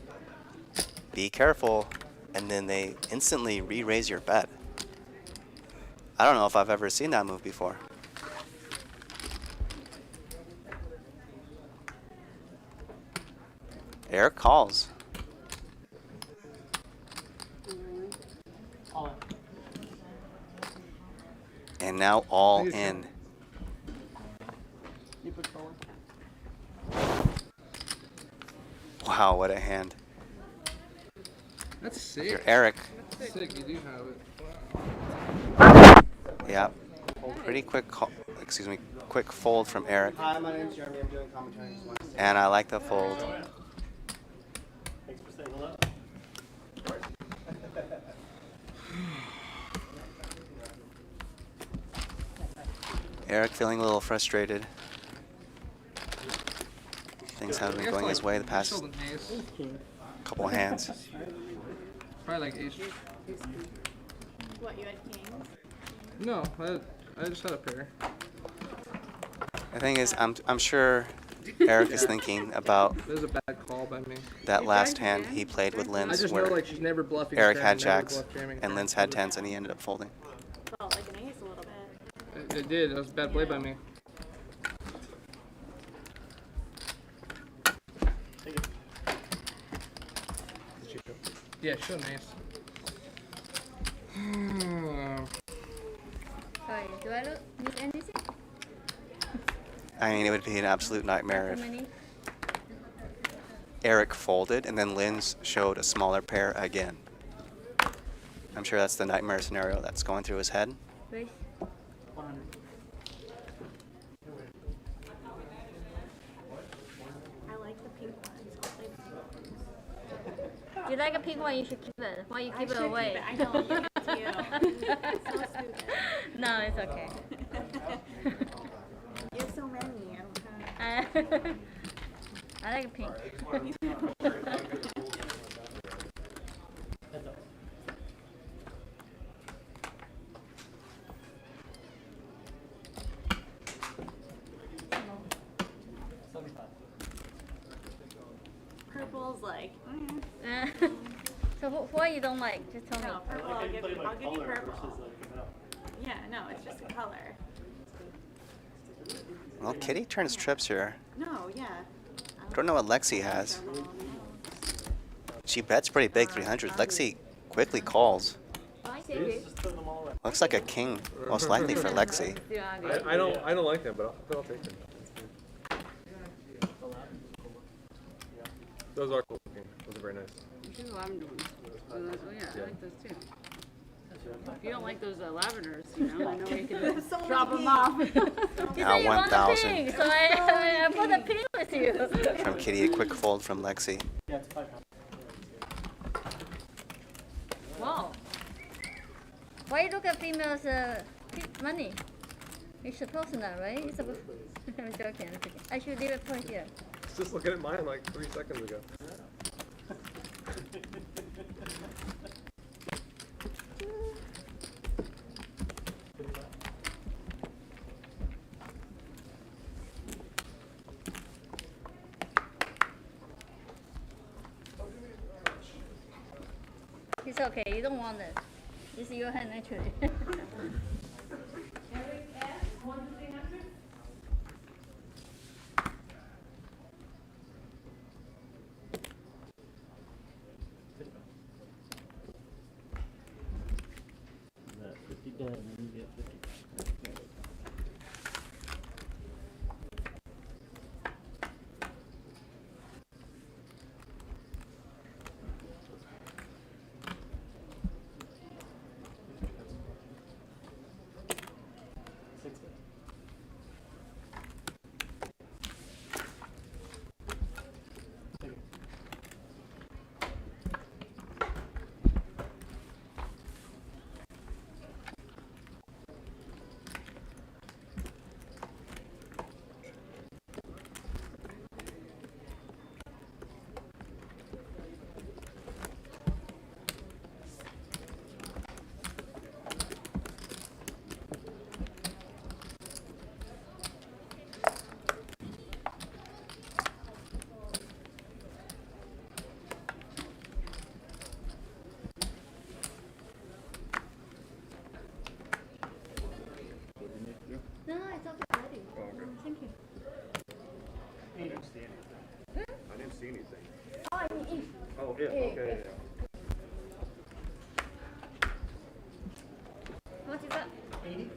be careful and then they instantly re-raise your bet, I don't know if I've ever seen that move before. Eric calls. All in. And now all in. You put forward. Wow, what a hand. That's You're sick. Eric. Sick, you do have it. Wow. Yeah. Pretty quick quick fold from Eric. Hi, my name's Jeremy. I'm doing commentary. And I like the fold. Thanks for saying hello. Eric feeling a little frustrated. Things haven't been going his way the past couple hands. Probably like ace. What, you had kings? No, I just had a pair. The thing is, I'm sure Eric is thinking about That was a bad call by me. that last hand he played with I Linz just know where like she's never bluffing. Eric jamming, had never jacks bluff jamming. and Linz had tens and he ended up folding. Felt like an ace a little bit. It did. That was a bad play by me. Yeah, show an ace. Sorry, do I look miss anything? I mean, it would be an absolute nightmare How if many? Eric folded and then Linz showed a smaller pair again. I'm sure that's the nightmare scenario that's going through his head. Raise. 100. I like the pink ones. I'll play the pink ones. You like a pink one, you should keep it. Why you keep it should away? keep it. I know, I'm giving it to you. It's so stupid. No, it's okay. You have so many. I don't have. I like pink. Purple's like, So what you don't like? Just tell me. no, purple, I'll give you Color purple. versus like a metal. Yeah, no, it's just a color. Well, Kitty turns trips here. No, yeah. I don't know what Lexi has. She bets pretty big 300. Lexi quickly calls. Just put them all away. Looks like a king, most likely for Lexi. I don't like them, but I'll take them. Those are cool looking. Those are very nice. These are lavender ones. Oh, yeah, I like those too. If you don't like those lavenders, you know, I know where you can So drop many them off. You Now said you want the 1,000 pink, so I put the pink with you. from Kitty, a quick fold from Lexi. Yeah, it's 500. Wow. Why you look at females' money? You're supposed to not, right? You're supposed. I'm joking. I'm joking. I should leave it for here. Just looking at mine like 3 seconds ago. It's okay. You don't want it. It's your hand naturally. That 50 dead, and then you get 50. Six dead. Take it. No, it's okay. Ready. Thank you. I didn't see anything. I didn't see anything. Oh, I mean, eat. Oh, yeah, okay, yeah. What is that? 80?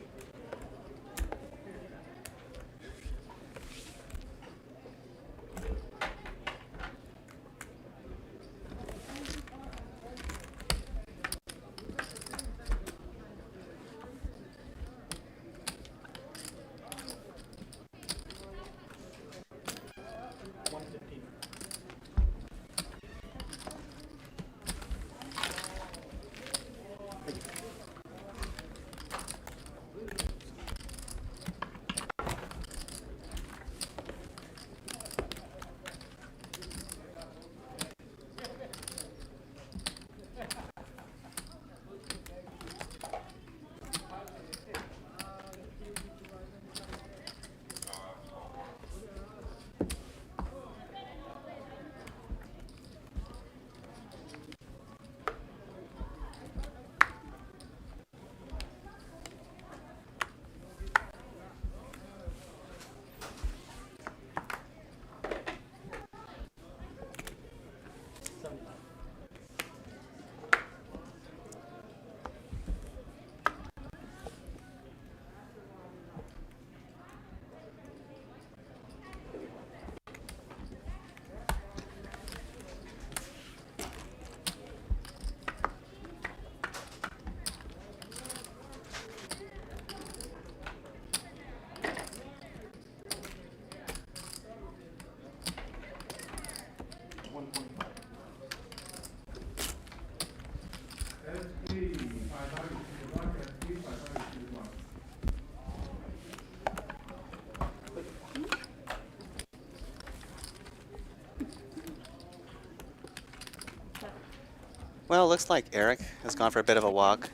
Well, it looks like Eric has gone for a bit of a walk.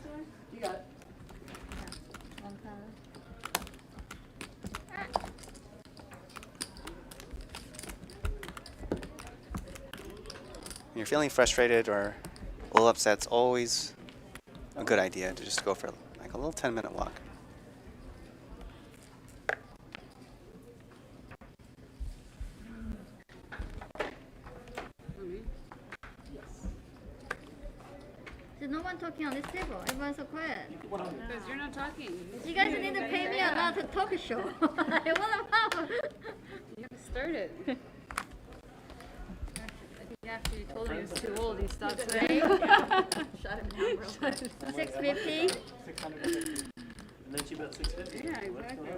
You got it. One color. When you're feeling frustrated or a little upset, it's always a good idea to just go for like a little 10-minute walk. There's no one talking on this table. Everyone's so quiet. Because you're not talking. You guys need to pay me a lot to talk a show. I want to power. You have to start it. I think after you told him he was too old, he stopped today. Shut him down real quick. 650. 650. And then she bet 650. Yeah, exactly.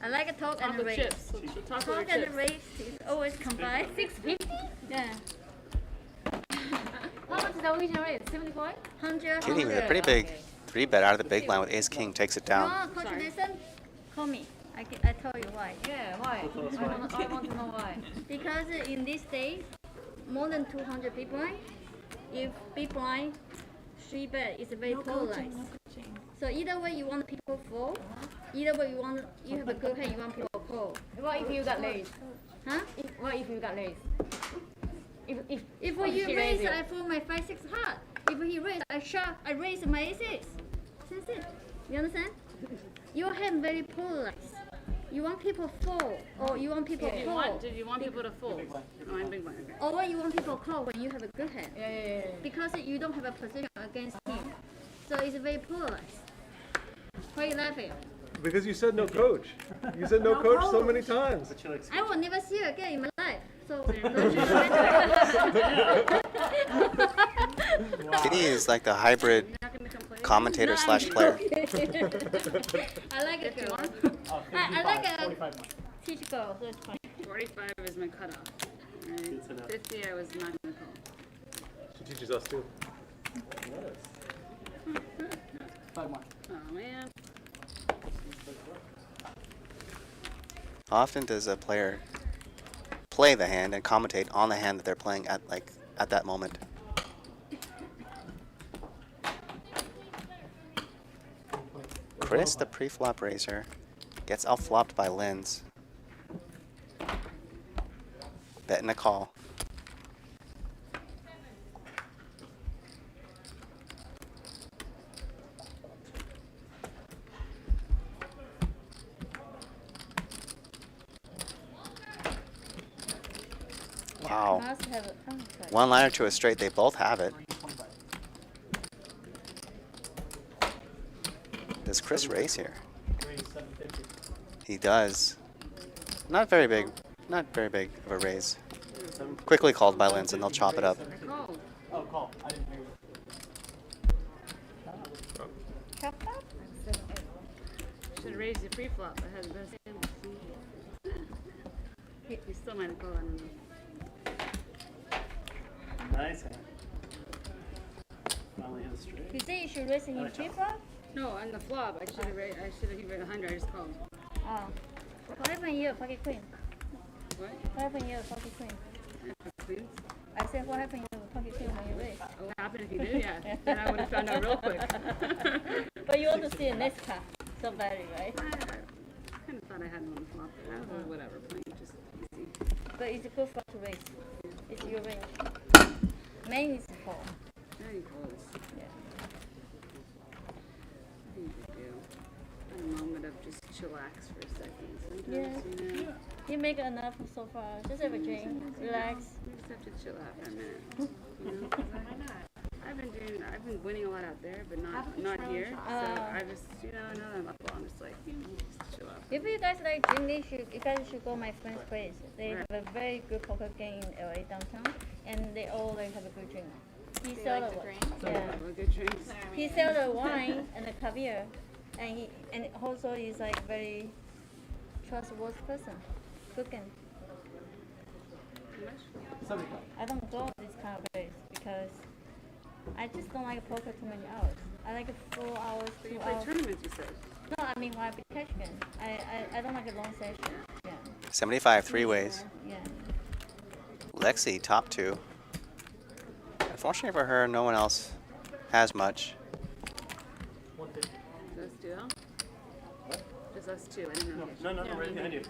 I like a talk and a Chocolate race. chips. So chocolate Talk or and a chips. race is always combined. 650? Yeah. How much is the original rate? 74? 100. Kitty with a pretty big 3-bet out of the big line with Ace King takes it down. No, Coach Sorry. Nathan, call me. I tell you why. Yeah, why? I want to know why. Because in these days, more than 200 people, if big blind 3-bet is very polarized. So either way you want people fall, either way you have a good hand, you want people fall. What if you got raised? Huh? What if you got raised? If If she you raise, raised it. I fold my 5-6 heart. If he raise, I raise my aces. That's it. You understand? Your hand very polarized. You want people fall, or you want people call, Did you want people to fold? Oh, I'm big blind. Okay. or you want people call when you have a good hand. Yeah. Because you don't have a position against him. So it's very polarized. Why are you laughing? Because you said no coach. You said no coach so many times. But you like I will never see you again in my life. So Kitty is like the hybrid You're not going to complain? commentator slash player. I like it girl. Oh, I like 55, a 45 months. teach girl, so it's fine. 45 is my cutoff. Right? Good to know. 50 I was not going to call. She teaches us too. 5 more. Oh, man. Often does a player play the hand and commentate on the hand that they're playing at that moment. Chris, the pre-flop raiser, gets outflopped by Linz. Betting a call. Wow. Must have a uncut. One liner to a straight, they both have it. 25. Does Chris raise here? Raise 750. He does. Not very big of a raise. Quickly called by Linz and they'll chop it up. I called. Oh, call. I didn't hear you. Chop up? Should have raised the pre-flop. I had the best hand. He still might have called. I don't know. Nice hand. Finally hit a straight. You say you should raise him pre-flop? No, on the flop, I should have raised. I should have hit 100. I just called. Oh. What happened here, pocket queen? What? What happened here, pocket queen? Queens? I said, what happened here, pocket queen when you raise? What happened if you did? Yeah. Then I would have found out real quick. But you want to see the next card so badly, right? I kind of thought I had him on the flop, but I was like, whatever, playing just easy. But it's a good flop to raise. It's your range. Main is 4. Now he calls. Yeah. I think you do. A moment of just chillax for a second. Yeah. Sometimes, you know, You make enough so far. Just have a drink, relax. you just have to chill out for a minute. You know? 'Cause I've been winning a lot out there, but not here. So I just, now that I'm up, I'm just like, just chill out. If you guys like drink, you guys should go my friend's place. They have a very good poker game in LA downtown, and they all like have a good drink. He sells like the to drink? Yeah. Have a good drinks. He sells the wine and the caviar, and also he's like very trustworthy person, cooking. How much? 75. I don't go this kind of place because I just don't like poker too many hours. I like 4 hours, So 2 you play hours. tournaments, you said? No, I mean when I cash game. I don't like a long session. Yeah. 75 three ways. Yeah. Lexi, top 2. Unfortunately for her, no one else as much. 150. Just us two, huh? Just us two. I didn't know. No, right behind you.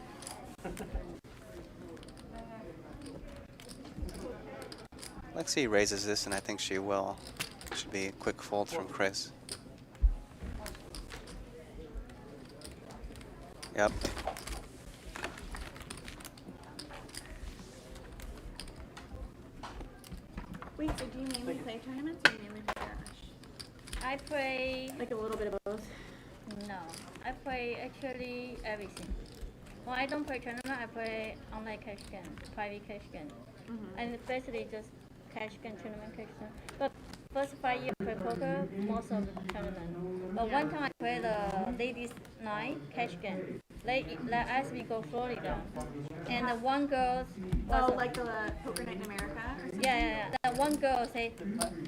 Lexi raises this, and I think she will. Should be a quick fold from Chris. Yep. Wait, so do you mainly play tournaments or do you mainly play cash? I play. Like a little bit of both. No, I play actually everything. When I don't play tournament, I play online cash game, private cash game, and basically just cash game, tournament cash game. But first 5 years I play poker, most of the tournament. But one time I played the ladies' night cash game. They asked me to go Florida, and the one girl was like the Poker Night in America? Or something? yeah. That one girl said,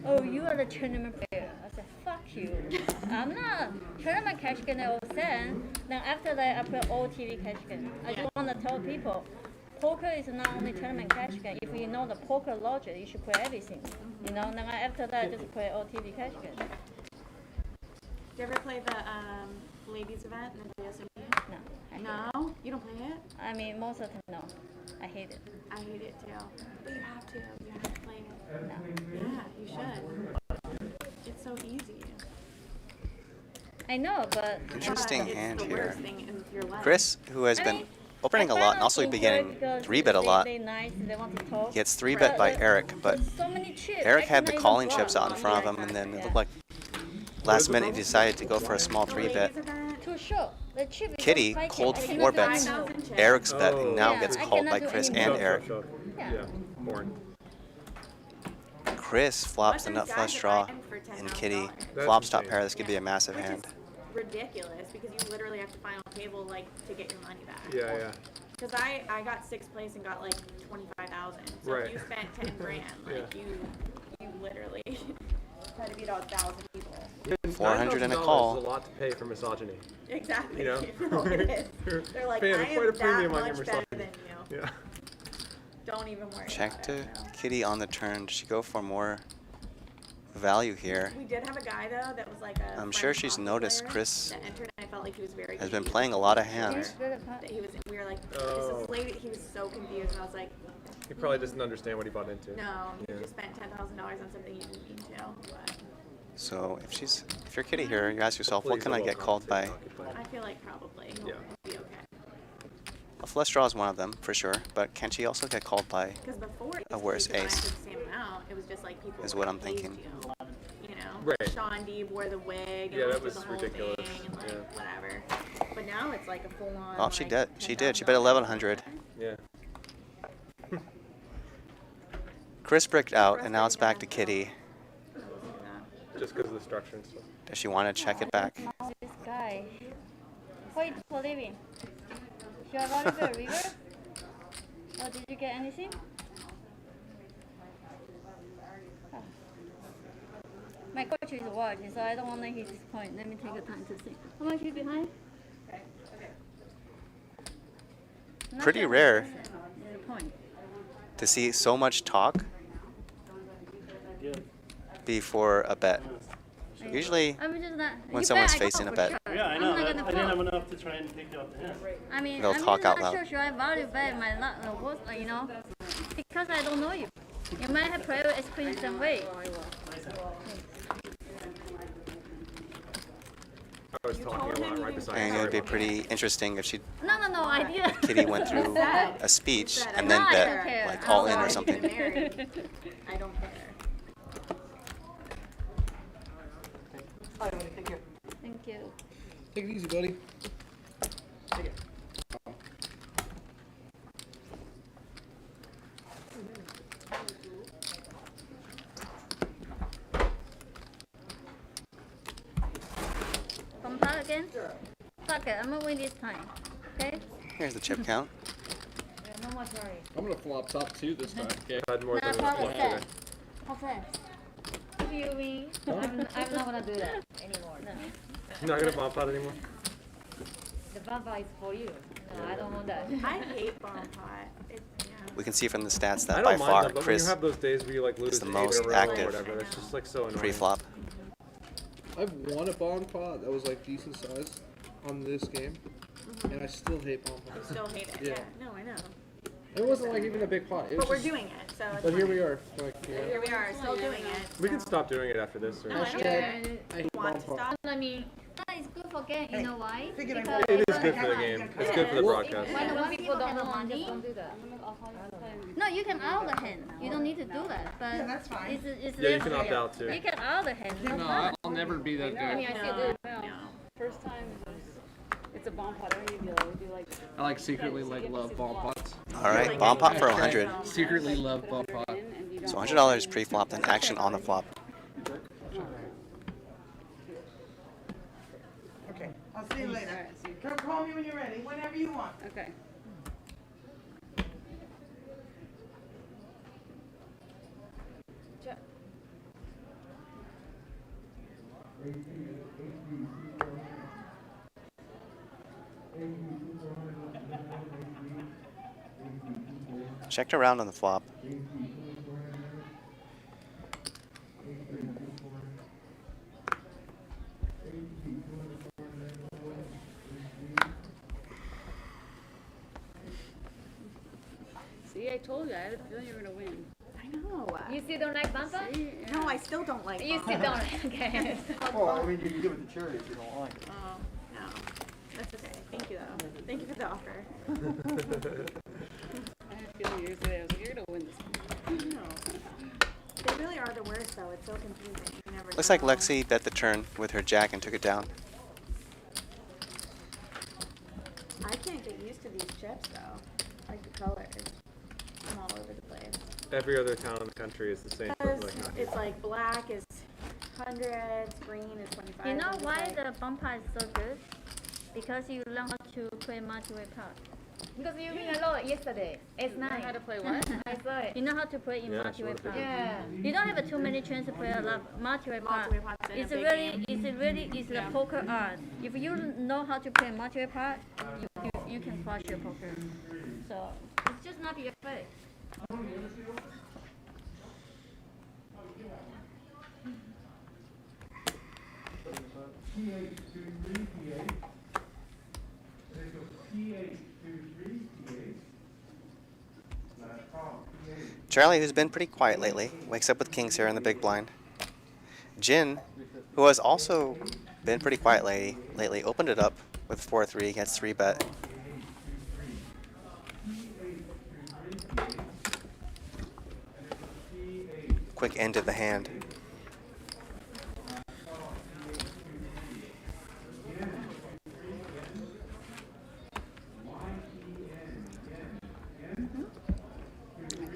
"Oh, you are the tournament player." I said, "Fuck you! I'm not tournament cash game all then." Then after that, I play all TV cash game. I just want to tell people, poker is not only tournament cash game. If you know the poker logic, you should play everything. You know. Then after that, I just play all TV cash game. Do you ever play the ladies event in the WSOP? No. No? You don't play it? I mean, most of the time, no. I hate it. I hate it too. But you have to. You have to play it. No. Yeah, you should. It's so easy. I know, but Interesting It's hand the here. worst thing in your life. Chris, who has been opening a lot and also been getting 3-bet a lot, Nice, they want to talk. gets 3-bet by Eric, but So many chips. Eric I had the cannot calling even chips block. out in front of him, and then it looked like last minute he decided to go for a small The 3-bet. ladies event, Too short. The chip is Kitty so spiky. called I 4 cannot bets. do 5,000 chips. Eric's bet, and now Yeah, gets I called by cannot do Chris any and more. Eric. Yeah. Yeah, porn. Chris flops the What nut does flush guys draw, find for and $10,000? Kitty That's flops top insane. pair. This could be a massive Which hand. is ridiculous because you literally have to final table like to get your money back. Yeah. Because I got 6th place and got like 25,000. So Right. if you spent 10 grand, like you literally try to beat out 1,000 people. 400 and a $9,000 call. is a lot to pay for misogyny. Exactly. You know? No, it is. They're like, Paying I quite a am that premium on your much better misogyny. than you. Yeah. Don't even worry Check about to it. No. Kitty on the turn. Does she go for more value here? We did have a guy though that was like a. I'm friend sure she's hockey noticed player Chris that entered, and I felt like he was very has been confused. playing a lot of He hands. was- That he was. We were like, Oh. this lady. He was so confused, and I was like, He probably doesn't understand what he bought into. no, you Yeah. just spent $10,000 on something you didn't need to. But So if you're Kitty here, you ask yourself, what Please can I don't get called by? hockey player. I feel like probably Yeah. it'll be okay. A flush draw is one of them, for sure, but can she also get called by Because before it a used to worse be when I ace? did the same amount, it was just like people. Is what like, I'm hazed thinking. You know, Right. Sean D wore the wig. Yeah, and that did the was whole ridiculous. Thing and like Yeah. whatever. But now it's like a full on. Oh, she like, did. She did. She bet $10,000. 1,100. Yeah. Chris bricked out, and now it's back to Kitty. Just because of the structure and stuff. Does she want to check it back? This guy. What you do for a living? You are volleyball river? Or did you get anything? Oh. My coach is watching, so I don't want to hit this point. Let me take the time to see. How much you behind? Not Pretty sure rare. what the point. To see so much talk before a bet. Usually, I'm just not, when you someone's bet I go facing a for bet. sure. Yeah, I I'm know. not I gonna didn't have fold. enough to try and take you off the hand. I mean, They'll I'm talk just out not loud. sure should I value bet my luck, you know, because I don't know you. You might have played experience some way. I was talking a lot right beside And her. it would be pretty interesting if No, I didn't. Kitty went through a speech and then No, I don't bet care. like I all don't in or care. something. I don't care. Thank you. Take it easy, buddy. Come back again? Fuck it, I'm gonna win this time. Okay? Here's the chip count. No more sorry. I'm gonna flop top 2 this time, okay? Had more No, than probably enough set. today. How fast? If you win, I'm not gonna do that anymore. No. You're not gonna bump out anymore? The bumper is for you. No, I don't want that. I hate bomb pot. It's, yeah. We can see from the stats I that don't by mind far them, but when Chris you have those days where you like lose the 8 most in a row active or whatever, that's just like so annoying. pre-flop. I've won a bomb pot that was like decent size on this game, and I still hate bomb You pots. still hate it. Yeah. No, I know. It wasn't like even a big pot. It was But we're just- doing it, so it's But here fine. we are. Like, yeah. Here we are, still doing it. We can stop doing it after this. Or No, I don't Hashtag, care. I hate Want bomb to pot. stop? I mean, it's good for game. You know why? Figured I'd Because it is good for the game. It's good for the broadcast. when Most one people people don't have know, just money, don't do that. no, you can out the hand. You don't need to do that. But Yeah, that's fine. It's Yeah, you there can for opt out too. You can out the hand. No No, problem. I'll never be that I mean, good. I see it now. First time, it's a bomb pot. I don't even do like. I like secretly like love bomb pots. All right, bomb pot for 100. Secretly love bomb pot. So $100 pre-flop, then action on the flop. Okay, I'll see you later. Call me when you're ready, whenever you want. Okay. Checked around on the flop. See, I told you. I had a feeling you were gonna win. I know. You still don't like bumper? See? Yeah. No, I still don't like You still don't. Okay. Well, I mean, you can give it to charity if you don't like it. Oh, no. That's okay. Thank you, though. Thank you for the offer. I had a feeling you were today. I was like, you're gonna win this one. No. They really are the worst, though. It's so confusing. You never Looks like know. Lexi bet the turn with her jack and took it down. I can't get used to these chips, though. Like the colors. I'm all over the place. Every other town in the country is the same. Because Like, not it's like black is 100, green is 25. You know and it's why like- the bumper is so good? Because you learn how to play multi-way part. Because you win a lot yesterday. It's You know nice. how to play what? I saw it. You know how to play in Yeah, multi-way sure. part. Yeah. You don't have too many chances to play a lot multi-way part. Multi-way parts in a It's big really, game. it's the poker art. If you know how to play multi-way part, you can crush your poker. So it's just not be afraid. Charlie, who's been pretty quiet lately, wakes up with kings here in the big blind. Jin, who has also been pretty quiet lately, opened it up with 4-3, gets 3-bet. Quick end of the hand.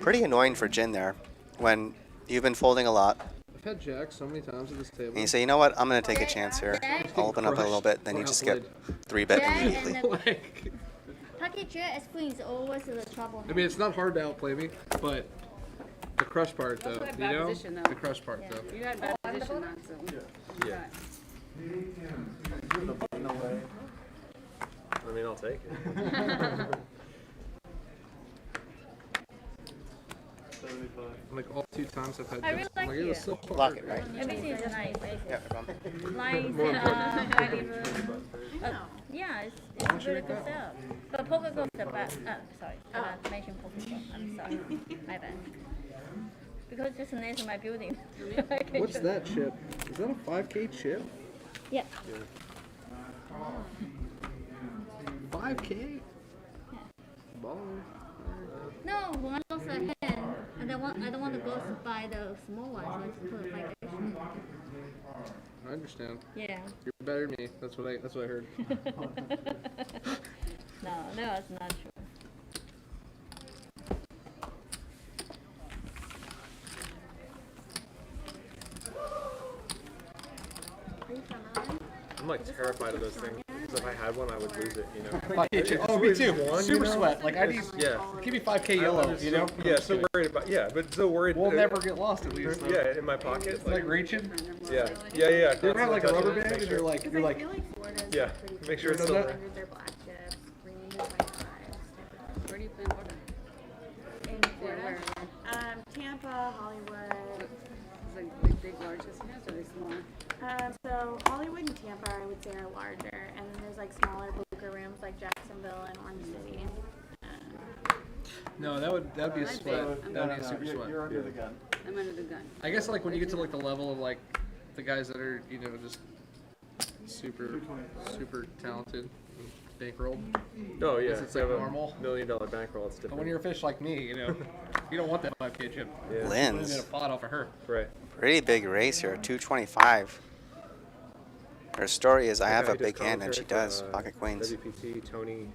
Pretty annoying for Jin there when you've been folding a lot I've had jack so many times at this table. and you say, you know what, I'm going to take a chance here. I'll open up a little bit, then you just get 3-bet Yeah, immediately. and Like, Pocket jack as queen is always the trouble. I mean, it's not hard to outplay me, but the crush part, though, Also had you bad know? position, though. The crush part, Yeah. though. You had bad position on, so. Yeah. No way. I mean, I'll take it. Like, all 2 times I've had I really this, like I'm like, it was you. so hard. Lock it, right? Everything is nice. Yeah, no problem. Nice. More important. Yeah, it's really good setup. But poker go the back. Sorry, I mentioned poker go. I'm sorry. My bad. Because it's next to my building. What's that chip? Is that a 5K chip? Yeah. 5K? Yeah. Baller. No, when I lost a hand, and I don't want to go buy the small one, so I just put a 5 extra. I understand. Yeah. You're better than me. That's what I heard. No, it's not true. Are you Fremlin? I'm like terrified of those things. Because if I had one, I would lose it, you know? Oh, me It's too. one, Super you know? sweat. Like, I need, Yeah. give me 5K I'm yellow, just you know? so- Yeah, so worried about, but so worried. We'll never get lost at least, though. Yeah, in my pocket. It's like reaching. Yeah. You ever have like a rubber band and you're Because like, I feel like Florida's Yeah, pretty make sure it's good. still there. 100, they're black chips, green is 25. Where do you play poker? In Florida. Tampa, Hollywood, like big, large casinos, or are they smaller? So Hollywood and Tampa, I would say, are larger, and then there's like smaller poker rooms like Jacksonville and Orange City. No, that would be a split. That would be a super split. You're under the gun. I'm under the gun. I guess like when you get to like the level of like the guys that are just super talented, and bankrolled. Oh yeah, It's like normal. $1 million bankroll. It's different. But when you're a fish like me, you don't want that 5K chip. Yeah. Lynn's. You get a pot off of her. Right. Pretty big race here, 225. Her story is I have guy a who does big hand, and she commentary does. for, Pocket queens. WPT, Tony.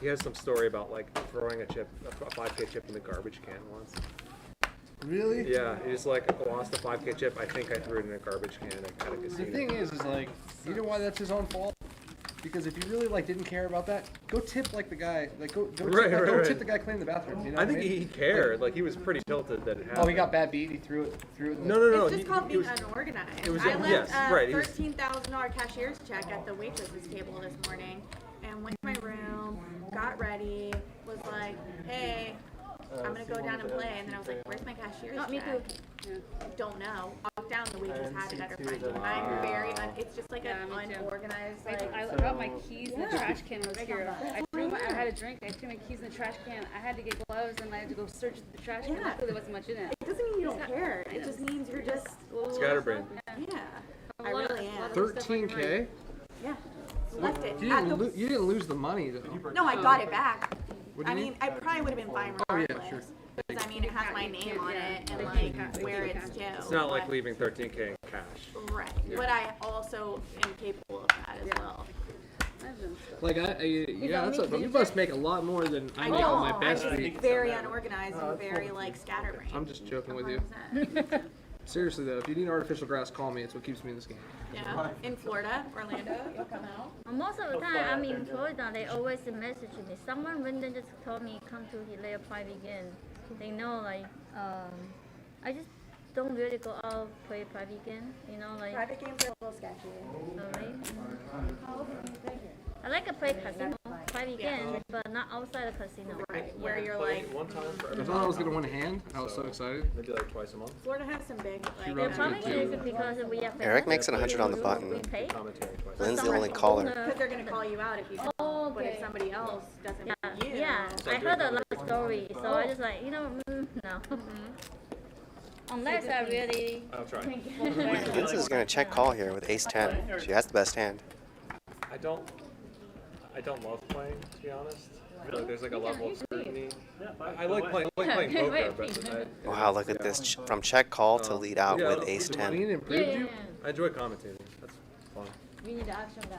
He has some story about like throwing a 5K chip in the garbage can once. Really? Yeah, he just like lost a 5K chip. I think I threw it in a garbage can at a casino. The thing is like, you know why that's his own fault? Because if you really like didn't care about that, go tip like the guy. Like go tip the guy cleaning the bathroom. You know I what think mean? he cared. Like he was pretty tilted that it happened. Oh, he got bad beat. He threw it. No. It's just called being unorganized. it was- I left yes, right, he was- $13,000 cashier's check at the waitress's table this morning, and went to my room, got ready, was like, hey, I'm gonna go down and play, and then I was like, where's my cashier's check? Me too. Don't know. Walked down, the waitress had it at her front door. I'm very it's just like an unorganized, like. I dropped my keys in the trash can. I was here. I had a drink. I threw my keys in the trash can. I had to get gloves, and I had to go search the trash can. Luckily, there wasn't much in it. It doesn't mean you don't care. It just means you're just. Scatterbrain. Yeah. I really am. 13K. Yeah. Left it. You didn't lose the money though. No, I got it back. What do I you mean, I probably would have been fine Oh, yeah, regardless. sure. Because I mean, it has my name on it and like where it's due. It's not like but- leaving 13K in cash. Right. But I also am capable of that as well. Like you must make a lot more than I make on my best I'm week. just very unorganized and very like scatterbrained. I'm just joking with you. Seriously though, if you need artificial grass, call me. It's what keeps me in this game. Yeah. In Florida, Orlando, you'll come out. Most of the time, I'm in Florida, they always message me. Someone random just told me, come to their private game. They know, like, I just don't really go out play private game, like. Private games are a little sketchy. Sorry. I like to play casino, private game, but not outside the casino. Right, where you're like. One time for I thought I was gonna win a hand. I was so excited. maybe like twice a month. Florida has some big like. The problem is because we are Eric makes an 100 on the we button. pay. Commentary twice. Lynn's the only caller. Because they're gonna call you out if you don't. Oh, But if okay. somebody else doesn't Yeah, pay you. yeah. I heard a lot of stories, so I just like, no. Unless I really. I'll try. Lynn's is going to check call here with ace 10. She has the best hand. I don't love playing, to be honest. I feel like there's like a level of scrutiny. I like playing poker, but Wow, look at this. From check call to lead out with ace 10. Clean improved you. I enjoy commentating. That's fun. We need the action guy.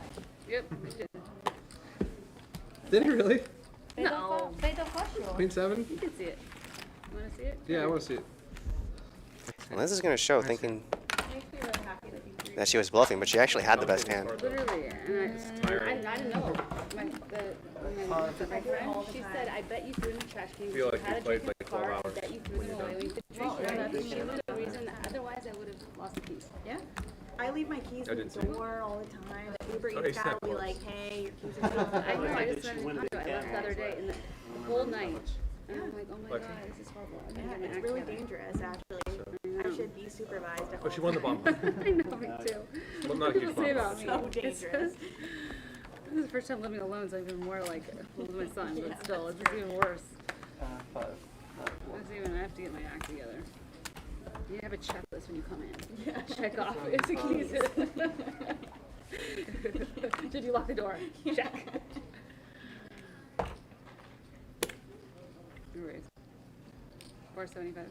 Yep. we did. Did he really? No. Fatal question. Queen 7? You can see it. You want to see it? Yeah, I want to see it. Lynn's is going to show thinking Makes me really happy that you three. that she was bluffing, but she actually had the best hand. Literally, and I didn't know. My friend, she said, I bet you threw in the trash can. I feel like You had you a played drink in like the car. 12 I hours bet you threw them away when you took the drink. She was the reason. Otherwise, I would have lost the keys. Yeah. I leave my keys I in did the too. door all the time. The Uber Okay, Eats guy will be snap like, hey, your keys are still I know. I in just went in condo. I left the other day, and the whole night. And I'm like, oh my Lexi. god, this is horrible. I Yeah, gotta get my it's act really together. dangerous, actually. I should be supervised at Oh, all she won the bomb. I know, me too. Well, not a huge Say bomb. about me. So It's dangerous. This is the first time living alone, so I'm even more like with my son, but still, it's just even worse. It's even, I have to get my act together. You have a checklist when you come in. Yeah. Check off if the keys. Did you lock the door? Check. Anyways. 475.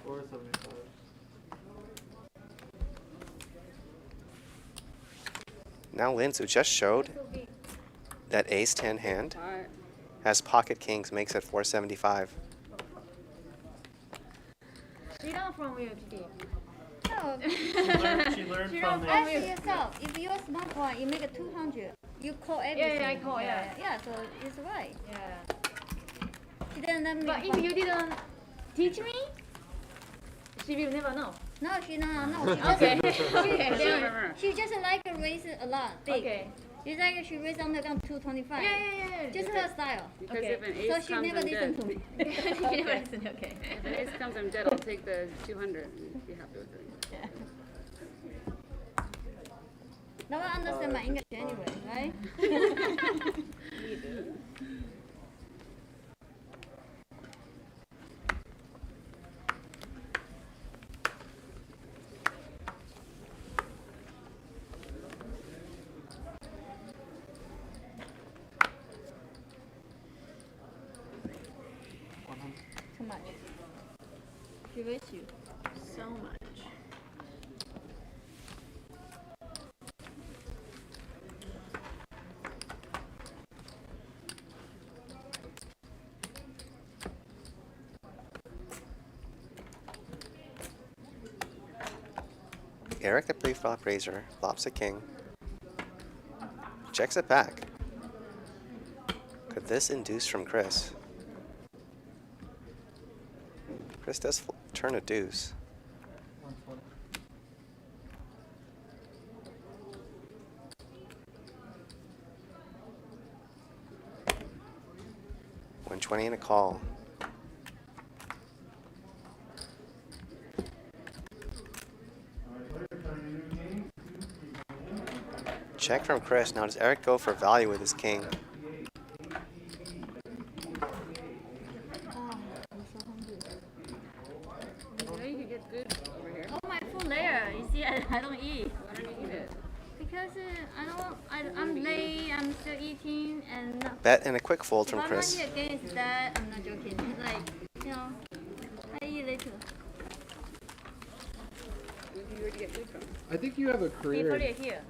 475. Now Lynn's, who just showed that ace 10 hand, Alright. has pocket kings, makes it 475. You learn from you today. No. She learned from Ask it. yourself, if you're smart one, you make a 200. You call everything. Yeah, I call, yeah. Yeah, so it's right. Yeah. She didn't let me. But if you didn't teach me, she will never know. No, she no. She Okay. just, Okay. she just like race a lot, big. Okay. It's like she raised on the gun 225. Yeah. Just her style. Because Okay. if an ace So comes, she never I'm listened dead. to me. She never listened. Okay. If an ace comes, I'm dead. I'll take the 200 and be happy with it. Yeah. No one understands my English anyway, right? You do. Too much. She raised you. So much. Eric, the pre-flop raiser, flops a king. Checks it back. Could this induce from Chris? Chris does turn a deuce. 120 and a call. Check from Chris. Now does Eric go for value with his king? You know you can get food over here. Oh, my full layer. You see, I don't eat. Why don't you eat it? Because I'm late, I'm still eating, and Bet and a quick fold if from I'm Chris. not here against that, I'm not joking. It's like, you know, I eat later. Where do you get food from? I think you have a career. Before they here.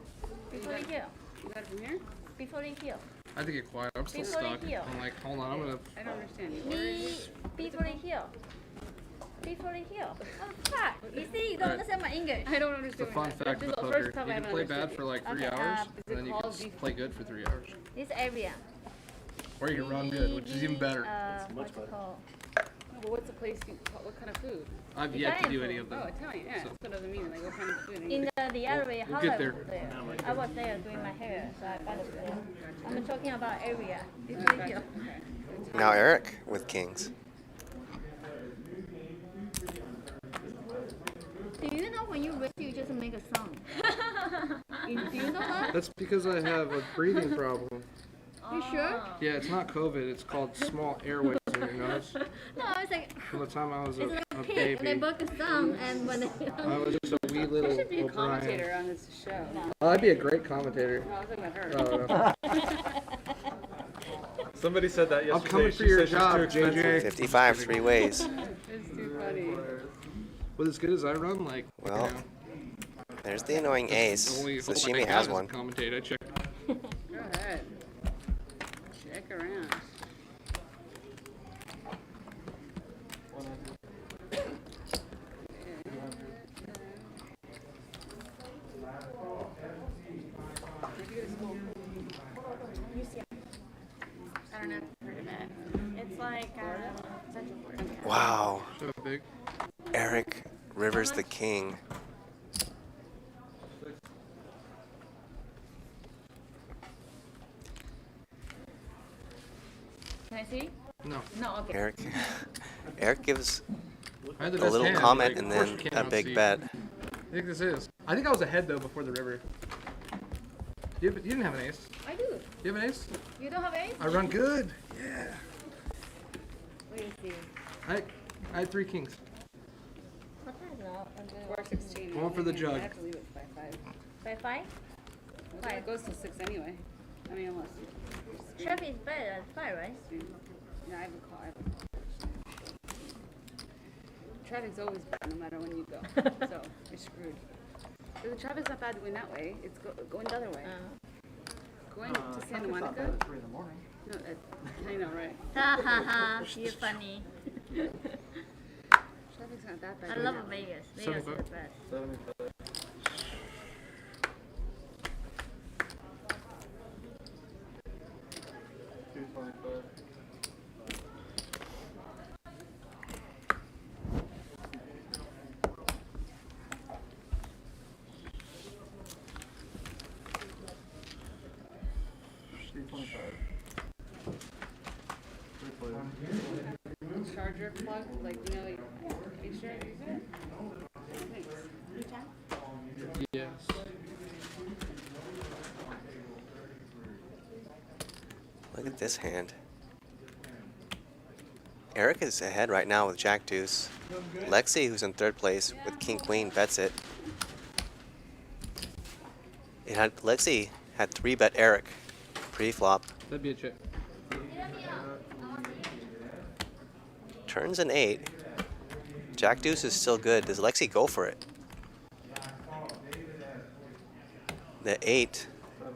Before they here. You got it from here? Before they here. I think get quiet. I'm still Before they stuck. heal. I'm like, hold on, I'm gonna. I don't understand. You ordered Me, it? before they here. Before they here. Oh, fuck. You see, you don't understand my English. I don't It's a understand. fun fact This of is the poker. first time You I've can play understood bad for like 3 Okay, hours, is and then it you can called beef- play good for 3 hours. This area. Or you can run good, which is even better. What's it called? No, but what's the place? What kind of food? I've yet to do Italian any food. of them. Oh, Italian. Yeah. So- That doesn't mean like what kind of food. In the area, We'll how get I there. was there. I was there doing my hair, so I got it there. I'm talking about area. Before Okay. they here. Okay. Now Eric with kings. Do you know when you raise, you just make a sound? Do you know that? That's because I have a breathing problem. You sure? Yeah, it's not COVID. It's called small airways in your nose. No, it's like From the time I was it's like a a pig, and they baby, book a sound, and when they I was just a wee You little should be a O'Brien. commentator on this show. Oh, I'd be a great commentator. No, I was talking about her. Oh, no. Somebody said that yesterday. I'm coming She for your said she's job, too expensive. JJ. 55 three ways. It's too funny. With as good as I run, like, Well, you know, there's the annoying ace. the only So hope I Shimi got has as a one. commentator. I checked. Go ahead. Check around. I don't know if you've heard of it. It's like Central Florida. Wow. So big. Eric rivers the king. Can I see? No. No, okay. Eric gives I had the a best little hand, comment like, and of course then you a cannot big see. bet. I think this is. I think I was ahead though before the river. You didn't have an ace. I do. You have an ace? You don't have ace? I run good. Yeah. Let me see. I had 3 kings. What time is now? 416. Going for the jug. I have to leave it by 5. By 5? Well, it goes till 6 anyway. I mean, unless. Traffic is better at 5, right? No, I have a call. Traffic's always bad no matter when you go. So, you're screwed. But the traffic's not bad going that way. It's going the other way. Going to Santa Monica? At 3 in the morning. No, I know, right? Ha ha ha, you're funny. Traffic's not that bad. I going love that way. Vegas. Vegas is the best. 75. larger plug, like, you know, like, are you sure? Thanks. Yes. Look at this hand. Eric is ahead right now with Jack Deuce. Lexi, who's in third place with King Queen, bets it. Lexi had 3-bet Eric pre-flop. That'd be a check. Turns an 8. Jack Deuce is still good. Does Lexi go for it? The 8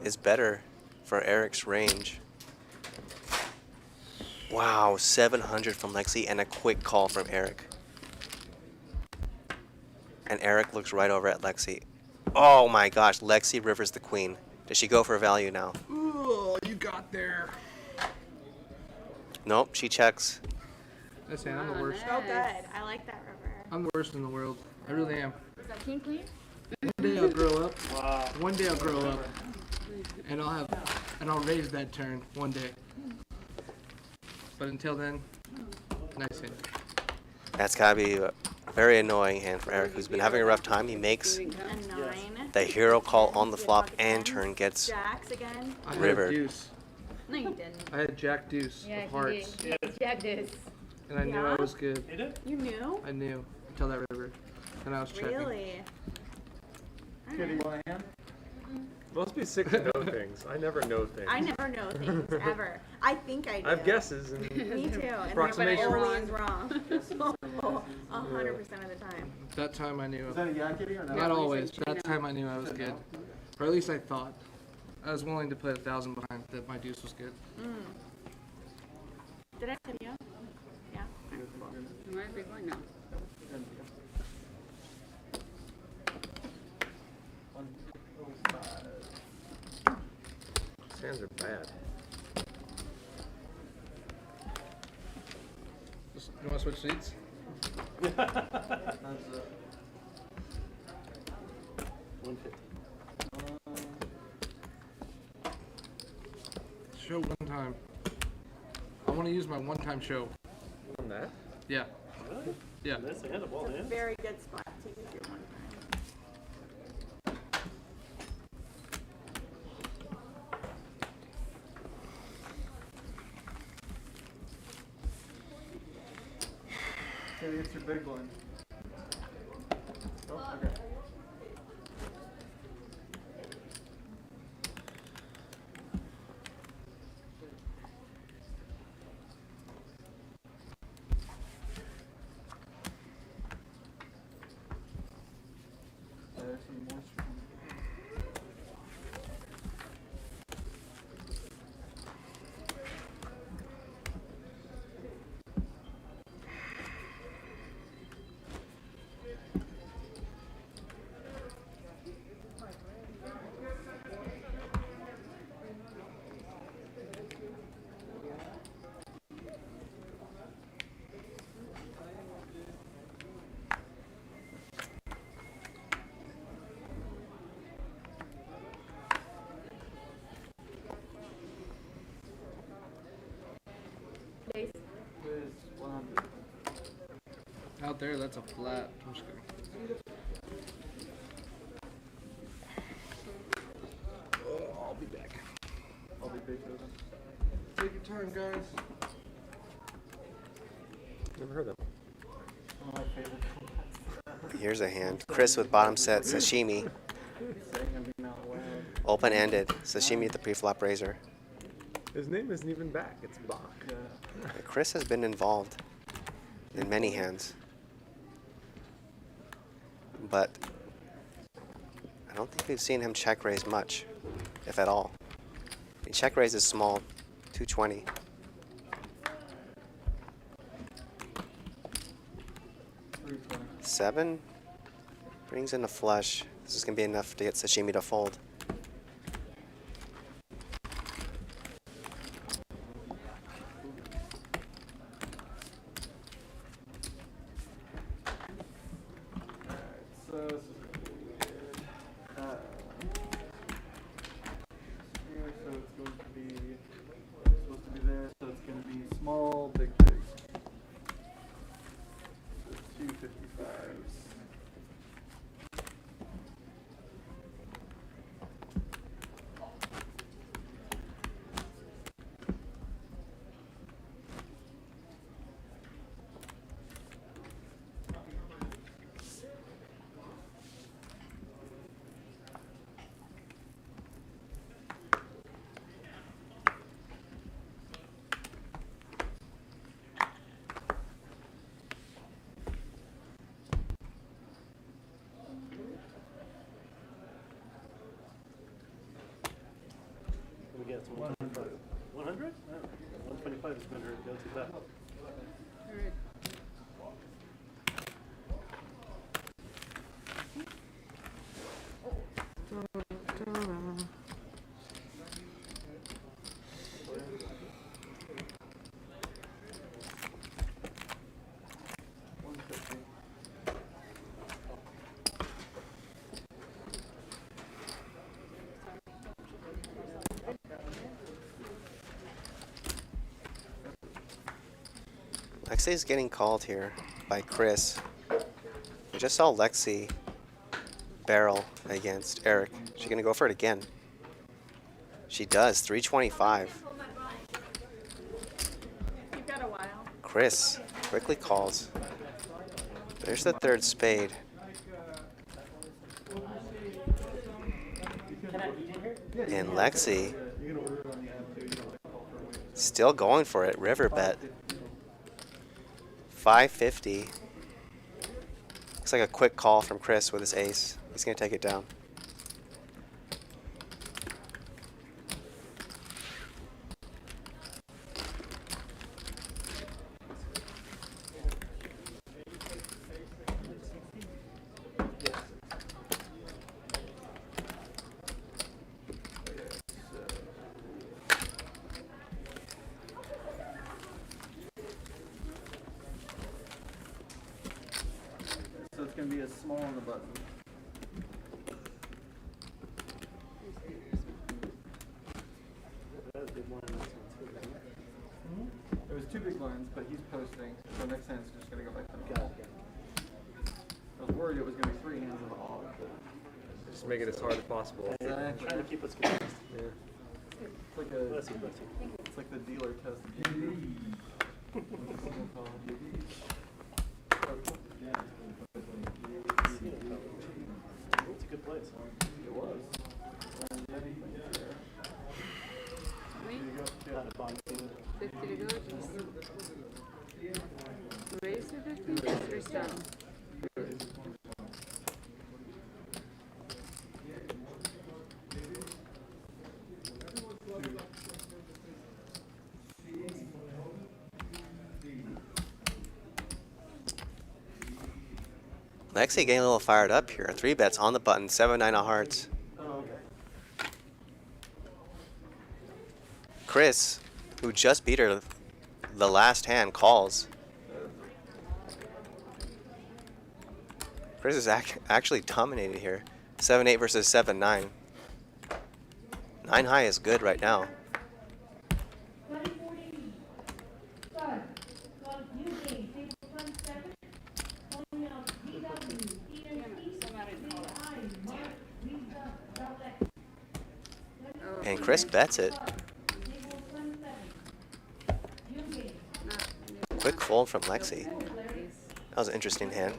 is better for Eric's range. Wow, 700 from Lexi and a quick call from Eric. And Eric looks right over at Lexi. Oh my gosh, Lexi rivers the queen. Does she go for value now? Ooh, you got there. Nope, she checks. That's it, I'm the worst. Oh, good. I like that river. I'm the worst in the world. I really am. Is that King Queen? One day I'll grow up. Wow. One day I'll grow up. And I'll raise that turn one day. But until then, nice hand. That's gotta be a very annoying hand for Eric, who's been having a rough time. He makes A 9. the hero call on the flop and turn gets Jacks again. I had rivered. deuce. No, you didn't. I had Jack Deuce Yeah, of hearts. he did. Jack did. And I knew I Yeah? was good. You did? You knew? I knew until that river. And I was checking. Really? Here, do you want a hand? Must be sick to know things. I never know things. I never know things, ever. I think I do. I have guesses and Me too. And Approximation. they're always wrong. 100% of the time. That time I knew. Is that a yakety or no? Not always. That time I knew I was good. Or at least I thought. I was willing to put 1,000 behind that my deuce was good. Did I tell you? Yeah. Why are we going now? These hands are bad. Just, you want to switch seats? That's 150. Show one time. I want to use my one-time show. On that? Yeah. Really? Yeah. That's the hand of all hands. Very good spot to use your one time. Okay, it's your big one. Oh, okay. There's some more. Please. There's 100. Out there, that's a flat. I'm just kidding. Oh, I'll be back. I'll be big open. Take your time, guys. Never heard that. One of my favorite formats. Here's a hand. Chris with bottom set, sashimi. Saying I'm being out loud. Open-ended. Sashimi at the pre-flop raiser. His name isn't even back. It's Bach. Yeah. Chris has been involved in many hands. But I don't think we've seen him check raise much, if at all. He check raises small, 220. Seven brings in a flush. This is going to be enough to get sashimi to fold. So this is gonna be weird. Here, so it's going to be it's supposed to be there, so it's going to be small, big, big. go to bet. Alright. Lexi's getting called here by Chris. We just saw Lexi barrel against Eric. She's gonna go for it again. She does. 325. You've got a while. Chris quickly calls. There's the third spade. And Lexi still going for it. River bet. 550. Looks like a quick call from Chris with his ace. He's gonna take it down. So it's going to be a small on the button. It was two big blinds, but he's posting, so next hand's just going to go back to the wall. I was worried it was going to be three hands of the hog. Just make it as hard as possible. Exactly. Trying to keep us confused. Yeah. It's like Bless you, bless you. it's like the dealer test. It's a good place. It was. Not a bond field. 50 to go. Just raise to 50 or stop? Lexi getting a little fired up here. 3 bets on the button. 7-9 of hearts. Oh, okay. Chris, who just beat her the last hand, calls. Chris is actually dominated here. 7-8 versus 7-9. 9 high is good right now. And Chris bets it. Quick fold from Lexi. That was an interesting hand.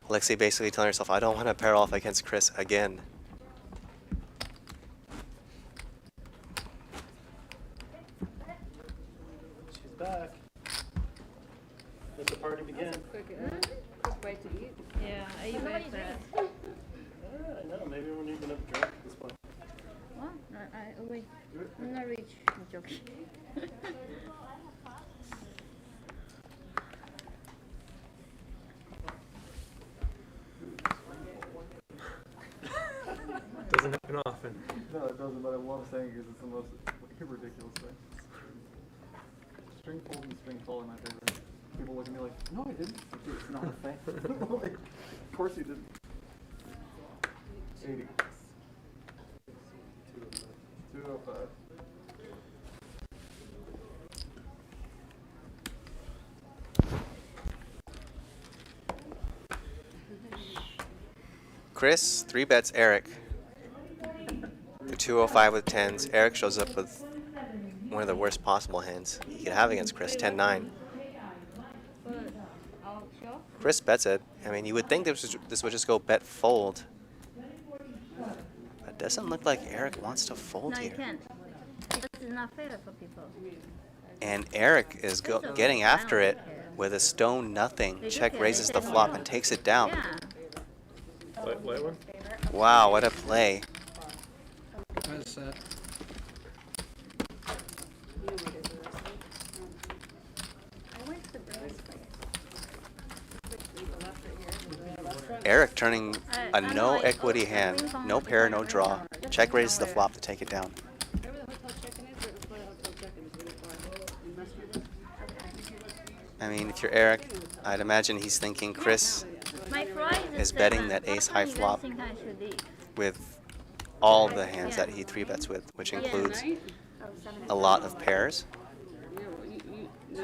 Lexi basically telling herself, I don't want to pair off against Chris again. She's back. Let the party begin. Quick bite to eat. Yeah, are you back for it? I know, maybe we're not even up drunk at this point. What? No, wait. I'm not rich. I'm joking. Doesn't happen often. No, it doesn't, but I love saying it because it's the most ridiculous thing. String fold and string fold are my favorite. People look at me like, no, I didn't. Dude, it's not a thing. Like, of course you didn't. 80. 205. Chris 3 bets Eric. The 205 with 10s. Eric shows up with one of the worst possible hands he could have against Chris, 10-9. Chris bets it. I mean, you would think this would just go bet fold. But it doesn't look like Eric wants to fold No, you here. can't. Because it's not fair for people. And Eric is getting after it with a stone nothing. They do Check care. raises They the say flop no. and takes it down. Yeah. Light one? Wow, what a play. That's sad. Eric turning a no equity hand, no pair, no draw. Check raises the flop to take it down. Wherever the hotel check-in is, right before the hotel check-in is really far. In Westfield. I mean, if you're Eric, I'd imagine he's thinking Chris My flight is betting that ace high flop think I should leave? with all the hands that he 3-bets with, which includes a lot of pairs,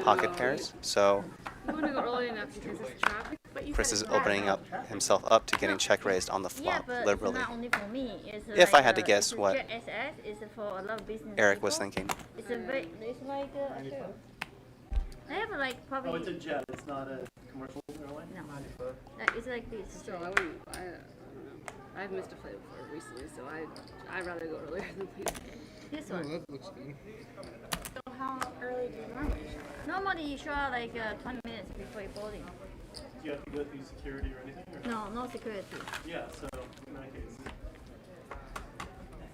pocket pairs. So You want to go early enough because it's traffic. Chris is opening up himself up to getting check raised on the Yeah, flop, but liberally. it's not only for me. It's If like I had to guess what SS is for a lot of business Eric was people. thinking. It's a very, it's like sure. I have like probably. Oh, it's a jet. It's not a commercial airline? No. It's like this. Still, I wouldn't. I don't know. I've missed a flight before recently, so I'd rather go earlier than late. This Oh, one. that looks good. So how early do you normally show up? Normally you show up like 20 minutes before you're boarding. Do you have to go through security or anything? Or? No, no security. Yeah, so in that case.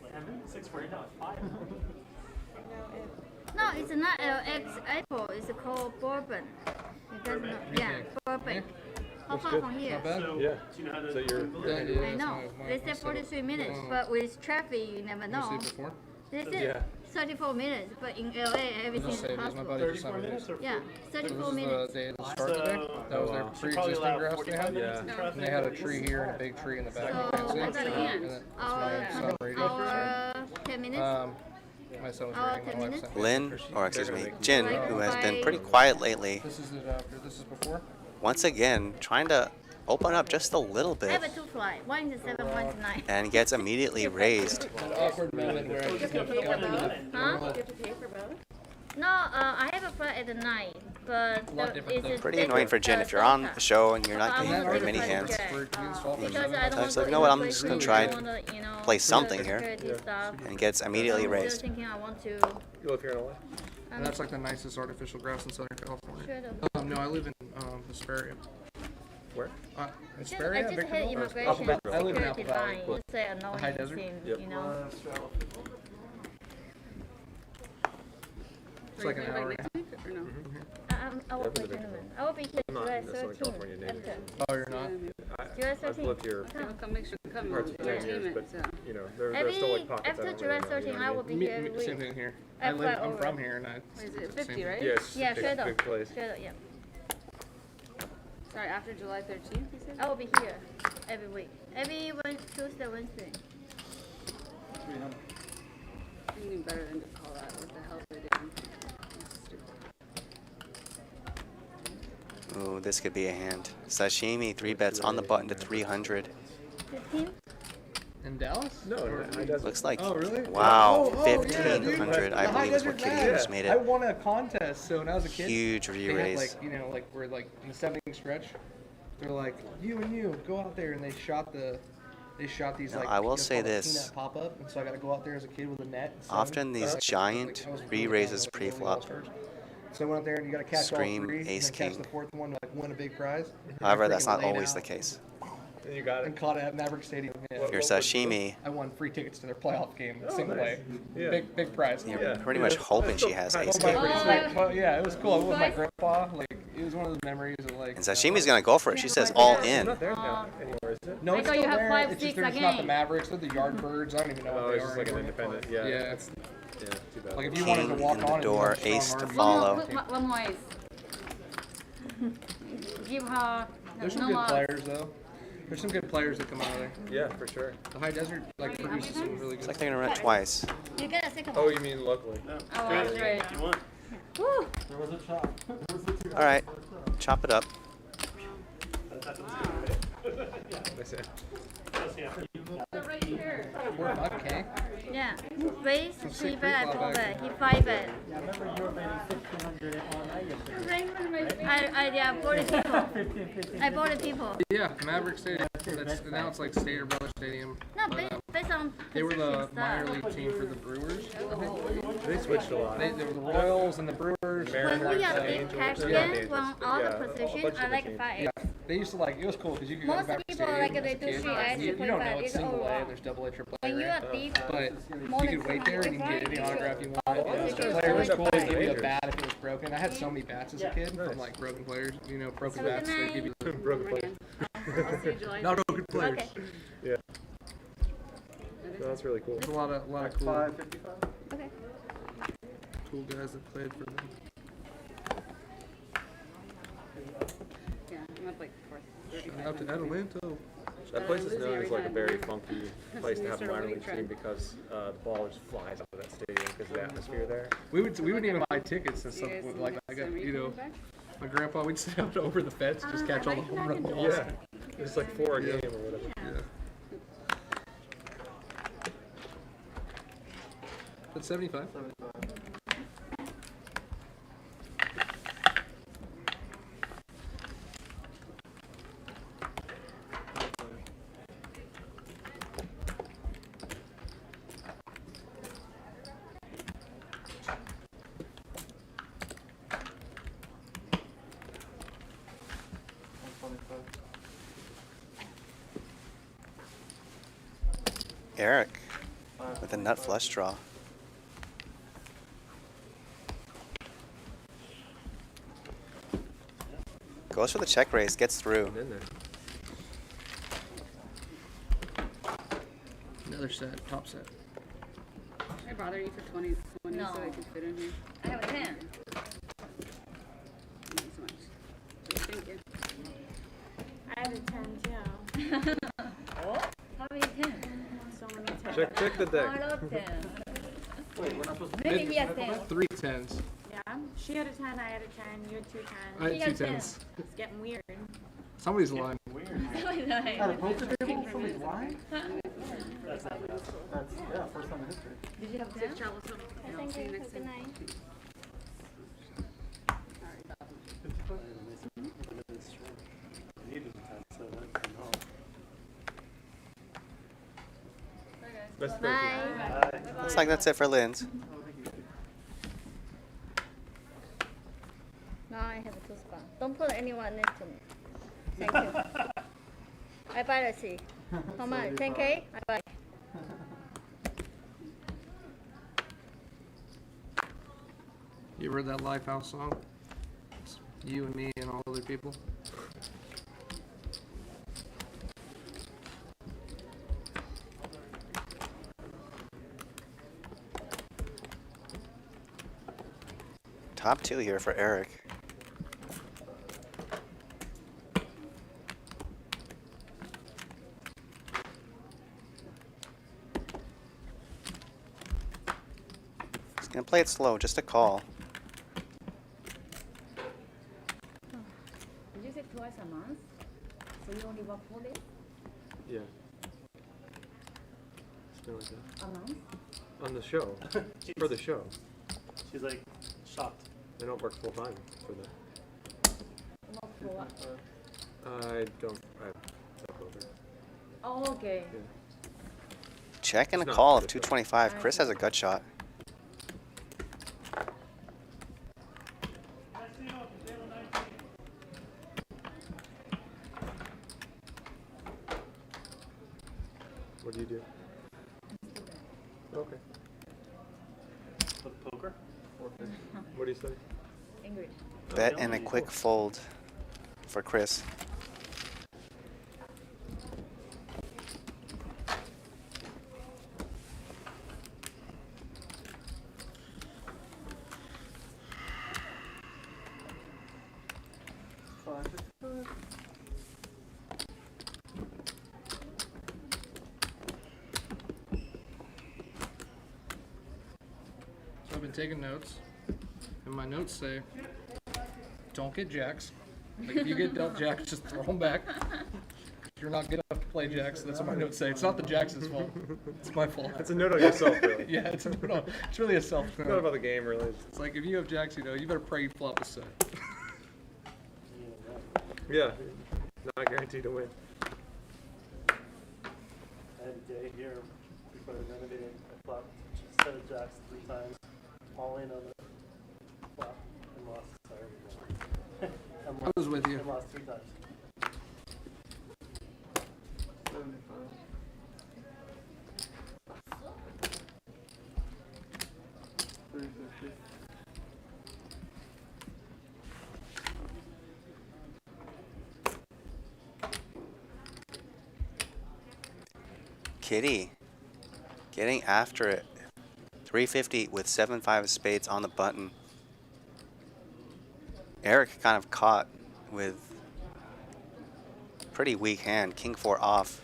Like, I'm doing 6:40 now, it's 5. No, it's not LX Apple. It's called Bourbon. You guys know? Yeah, Bourbon. How far from here? Not bad. So, Yeah. do you know how to So you're Yeah, yeah, I know. They said 43 minutes, but with traffic, you never You know. see it before? They said Yeah. 34 minutes, but in LA, I everything's was saying, there's my possible. buddy for 34 7 minutes days. or Yeah, So 34 this is minutes. the day of the start today. That was their wow. pre-existing grouse they had. Yeah. And they had a tree here and a big tree in the back. So, You can't see what's it. that And again? then that's my son radio. Our 10 minutes. My son was Our reading 10 my wife minutes. sent me. Lynn, or excuse me, Jin, who has been pretty quiet lately, This is it after. This is before. once again trying to open up just a little I have a bit 2 flight. One is 7, one is 9. and gets immediately raised. That awkward moment where I just Huh? You have to pay for both? No, I have a flight at the night, but lot different though. Pretty annoying for Jin if you're on the show and you're not getting very many hands. Because I don't want So to you know what, I'm just gonna try play something here. security stuff. And gets immediately I'm raised. still thinking I want to. You live here in LA? And that's like the nicest artificial grass in Southern California. Shut up. No, I live in Hesperia. Where? I Hesperia, just hate Victorville? immigration I live in security Apple Valley. line. You say annoying high desert? thing, Yep. you know. It's like an hour and a half. Or no? I will be gentlemen. I will be here I'm not July necessarily 13th. California native. After. Oh, you're not? July I've 13th. lived here I'll come make sure to come parts on of 10 years, entertainment. but So. you know, there's still like pockets I After don't July really know, 13th, you know I what will be Me, here every week. same thing here. I I'm fly over. from here and I. What is it, same 50, thing. right? Yeah, it's Yeah, big, straight up. big place. Straight up, yeah. Sorry, after July 13th, you said? I will be here every week. Every Tuesday, Wednesday. You knew better than to call that. What the hell they're doing. Ooh, this could be a hand. Sashimi 3-bets on the button to 300. 15? In Dallas? No, I doesn't. Looks like, Oh, really? wow, Oh, yeah, dude. 1,500 I The high believe is what desert Kitty lab. just made I it. won a contest, so when I was a kid, Huge they had re-raise. like, you know, like we're like in the 7-inning stretch. They're like, you and you, go out there, and they shot these Now, like. I will it's say called a this. peanut pop-up, and so I got to go out there as a kid with a net. and seven. Often these Like, giant I was really re-raises bad at going to pre-flop. All-Stars. So I went out there and you got to catch Scream, all 3 ace, and then catch king. the 4th one to like win a big prize. However, that's Freaking not laid always out the case. And you got And it. caught it at Maverick Stadium. Yeah. If you're sashimi, I won free tickets to their playoff game, Oh, single nice. A. Yeah. Big prize. you're Yeah. pretty much hoping she has ace Oh, king. pretty sweet. But yeah, it was cool. I went with my grandpa. Like, it was one of those memories of like. And Sashimi's gonna go for it. She says all It's in. not there now anymore, is it? No, I it's thought still you have there. 5, It's just 6 they're just not the again. Mavericks. They're the Yardbirds. I don't even know Oh, what they it's are. just like an anymore. independent. Yeah. Yeah. It's, yeah, too bad. Like if you King wanted to walk in the on, door, and you have ace strong to arms. follow. One more ice. Give her. There's some no good more. players though. There's some good players that come out of there. Yeah, for sure. The High Desert like produces some really It's good. like they're gonna run it twice. You get a second Oh, one. you mean locally? Oh, that's right. If you want. Woo! There was a chop. All right, chop it up. That's what's good, right? I see. Right here. Worth 5K. Yeah. Raise, 3 sick bet, I pre-flop 4 bet. action. He 5 bet. I remember you were betting 1,500 on night yesterday. I bought it people. I bought it people. Yeah, Maverick Stadium. Now it's like Stater Brothers Stadium. No, But, based on they were the position minor stuff. league team for the Brewers. I think. They switched a lot. They were the Royals and the Brewers. When we are Yeah, big Angels. cash Yeah, game, Angels. when all Yeah, the a position, bunch I of like teams. 5. Yeah. They used to like, it was cool because you could go Most back to people stadium like they as a do kid. 3S, You don't know 2.5 it's is all single A and wrong. there's double A, triple A, When you right? are deep, But more you than could wait there and you can get 2.5, any autograph you all want. the And the pictures player was are cool. They give you a majors. bat if it was broken. I had so many bats as a kid from like broken players. You know, broken bats. They give you Broken players. I'll see you July. not broken players. Okay. Yeah. No, that's really cool. There's a lot of cool, 5:55. Okay. cool guys that played for them. Yeah, I'm up like 4:35. Out to Atalanta. That place is Losing known every as like a time. very funky place to have a Start a minor winning league team trend. because the ball just flies out of that stadium because of the atmosphere there. We would even buy tickets and stuff You guys like next I got summer, you know coming back? my grandpa we'd sit out over the fence and just catch all the home run balls. Yeah. It's like 4 a game or whatever. Yeah. That's 75. 75. Eric with a nut flush draw. Goes for the check raise, gets through. In there. Another set, top set. Can I bother you for 20 so No. I can fit in here? I have a 10. Thank you so much. Thank you. I had a 10 too. Oh, how many 10? So many 10. Check the A deck. lot of 10. Wait, we're not supposed to. Maybe we are 10. 3 10s. Yeah, she had a 10, I had a 10, you had 2 10s. I He had 2 got 10. 10s. It's getting weird. Somebody's lying. Weird. Did At a poker table, somebody's lying? That's, yeah, first time in history. you have 10? Safe travels home. Yeah, I'll see you next Good time. night. Best Bye. Looks like that's it for Lynn's. Now I have a toothbrush. Don't put anyone next to me. Thank you. I buy the seat. How much? 10K? I buy. You heard that Lifehouse song? It's you and me and all other people. Top 2 here for Eric. He's gonna play it slow, just a call. Did you say twice a month? So you only work 4 days Yeah. Something like that. a month? On the show. For the show. She's like shocked. I don't work full time for that. Not for what? I don't. I step over. Oh, okay. Yeah. Check and a It's not call of good, though. 225. Chris has a gut shot. What do you do? Okay. With poker? What do you study? English. Bet and a quick fold for Chris. So I've been taking notes, and my notes say, don't get jacks. Like if you get dealt jacks, just throw them back. You're not good enough to play jacks. That's what my notes say. It's not the Jackson's fault. It's my fault. It's a note on yourself, really. Yeah, it's it's really a self It's not note. about the game, really. It's like if you have jacks, you know, you better pray you flop a set. Yeah. Not guaranteed to win. I had a day here before I renovated. I flopped a set of jacks 3 times, all in on the flop, and lost. Sorry. I was with you. I lost 3 times. 75. $350. Kitty, getting after it. 350 with 7-5 of spades on the button. Eric kind of caught with pretty weak hand. King 4 off.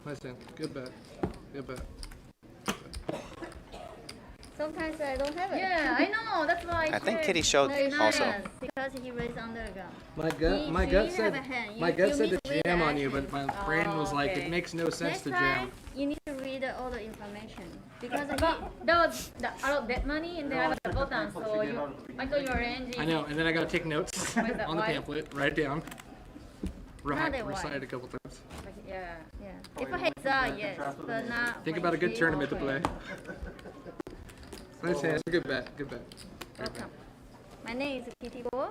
Nice hand. Good bet. Good bet. Sometimes I don't have it. Yeah, I know. That's why I think Kitty showed also. Because he raised under the gun. My gut said You to jam on you, but my brain was like, okay. it makes no sense Next to time, jam. you need to read all the information. Because that was out of that money, and then I have a button, so you, Michael, you're arranging. I know, and then I gotta take notes Why is that on the white? pamphlet, write it down. Not that Recite white. it a couple times. Yeah. Yeah. If a heads up, yes, but not. Think when about a good she- tournament to play. Nice hand. Good bet. Good bet. Welcome. My name is PT4.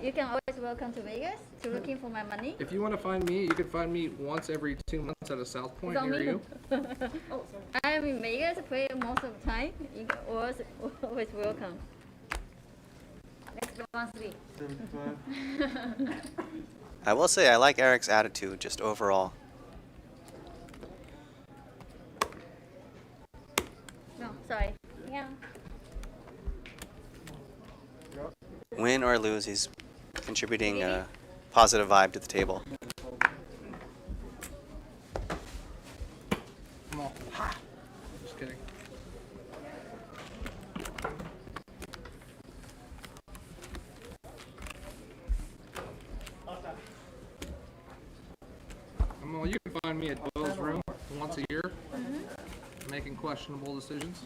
You can always welcome to Vegas to looking for my money. If you want to find me, you can find me once every 2 months at a South Point It's on near me. you. I am in Vegas, play most of the time. You can always welcome. Next one, 3. 75. I will say I like Eric's attitude just overall. No, sorry. Yeah. Win or lose, he's contributing a positive vibe to the table. Come on. Ha! Just kidding. Well, you can find me at Bill's room once a year, making questionable decisions.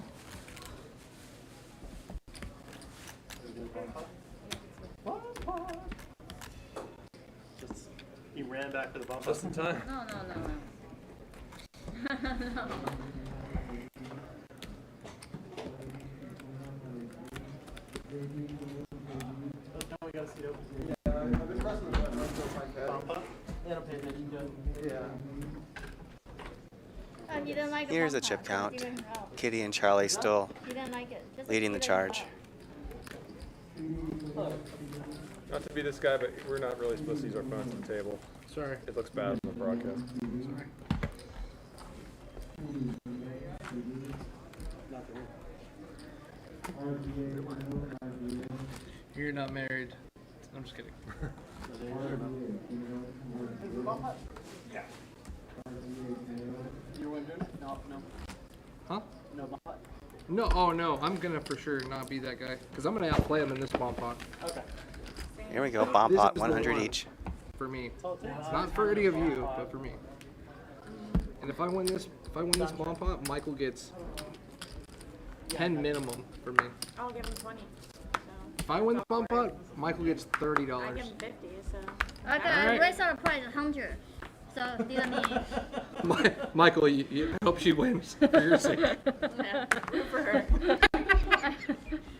Just, he ran back for the bump. Just in time. No. No. Now we gotta see it. Yeah, I've been pressing the button until my cat. Bump up. Yeah, okay, then you go. Yeah. Oh, you don't like a Here's the bump chip out. count. Just leave it out. Kitty and Charlie still You don't like it. Just leading the leave it charge. out. Not to be this guy, but we're not really supposed to use our phones at the table. Sorry. It looks bad on the broadcast. Sorry. You're not married. I'm just kidding. You want to do it? No. Huh? No bump. No, oh no, I'm gonna for sure not be that guy. Because I'm gonna outplay him in this bomb pot. Okay. Here we go, bomb This pot, is the 100 one. each. For me. It's not for any of you, but for me. And if I win this bomb pot, Michael gets 10 minimum for me. I'll give him 20. So If I win the bomb pot, Michael gets I $30. give him 50. So Okay, Alright. raise our price 100. So didn't me. Michael, you hope she wins for your sake. yeah, root for her.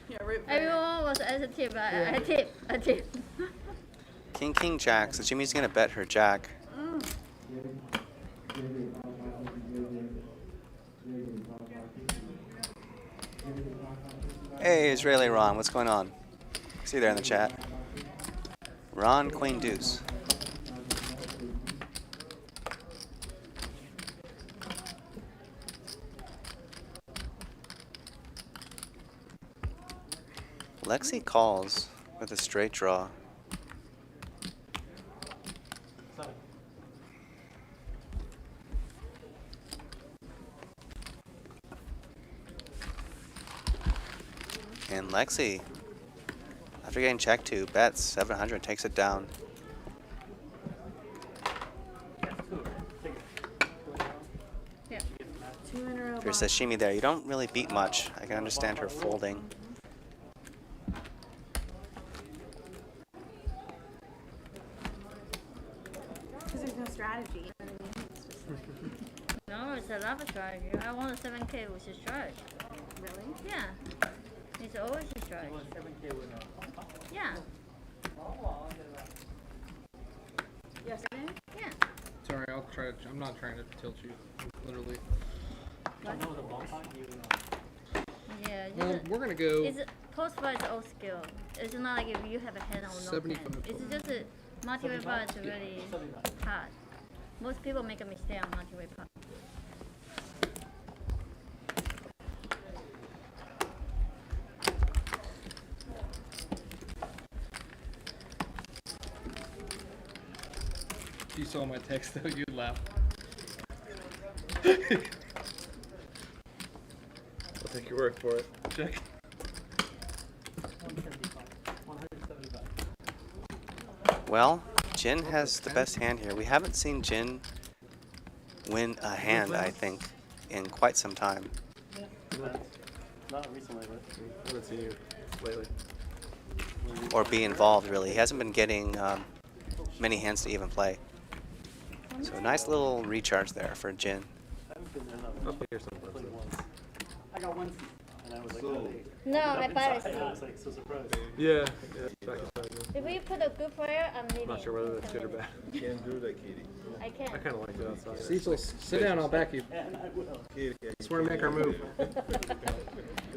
Yeah, root for her. Everyone was as a tip. I tip. King, jack. So Jimmy's gonna bet her jack. Hey, Israeli Ron, what's going on? See you there in the chat. Ron, queen deuce. Lexi calls with a straight draw. And Lexi, after getting checked to, bets 700, takes it down. Yeah. 2 in a row. There's sashimi there. You don't really beat much. I can understand her folding. Because there's no strategy. You know what I mean? It's just No, it's a love strategy. I want a 7K with a strike. really. Yeah. It's always a strike. Yeah. Yesterday? Yeah. Sorry, I'll I'll try. I'm not trying to tilt you, literally. I know the ball pot, you Yeah. Well, we're gonna go. It's post bar is all skill. It's not like if you have a hand or no 75. hand. It's just a multi-way bar is really hard. Most people make a mistake on multi-way bar. If you saw my text though, you'd laugh. I'll take your word for it. Check. 175. 175. Well, Jin has the best hand here. We haven't seen Jin win a hand, I think, in quite some time. Not recently, but I haven't seen you lately. Or be involved, really. He hasn't been getting many hands to even play. So nice little recharge there for Jin. I haven't been there enough. I'll play here sometimes. Played once. I got one season, and I was like, No, I buy I was like so surprised. Yeah. Back inside, If we put a good player, I'm leaving. I'm not sure whether that's good or bad. Can't do that, Kitty. I can't. I kind of like it outside. Cecil, sit down. I'll back you. And I will. Kitty, I swear to make our move.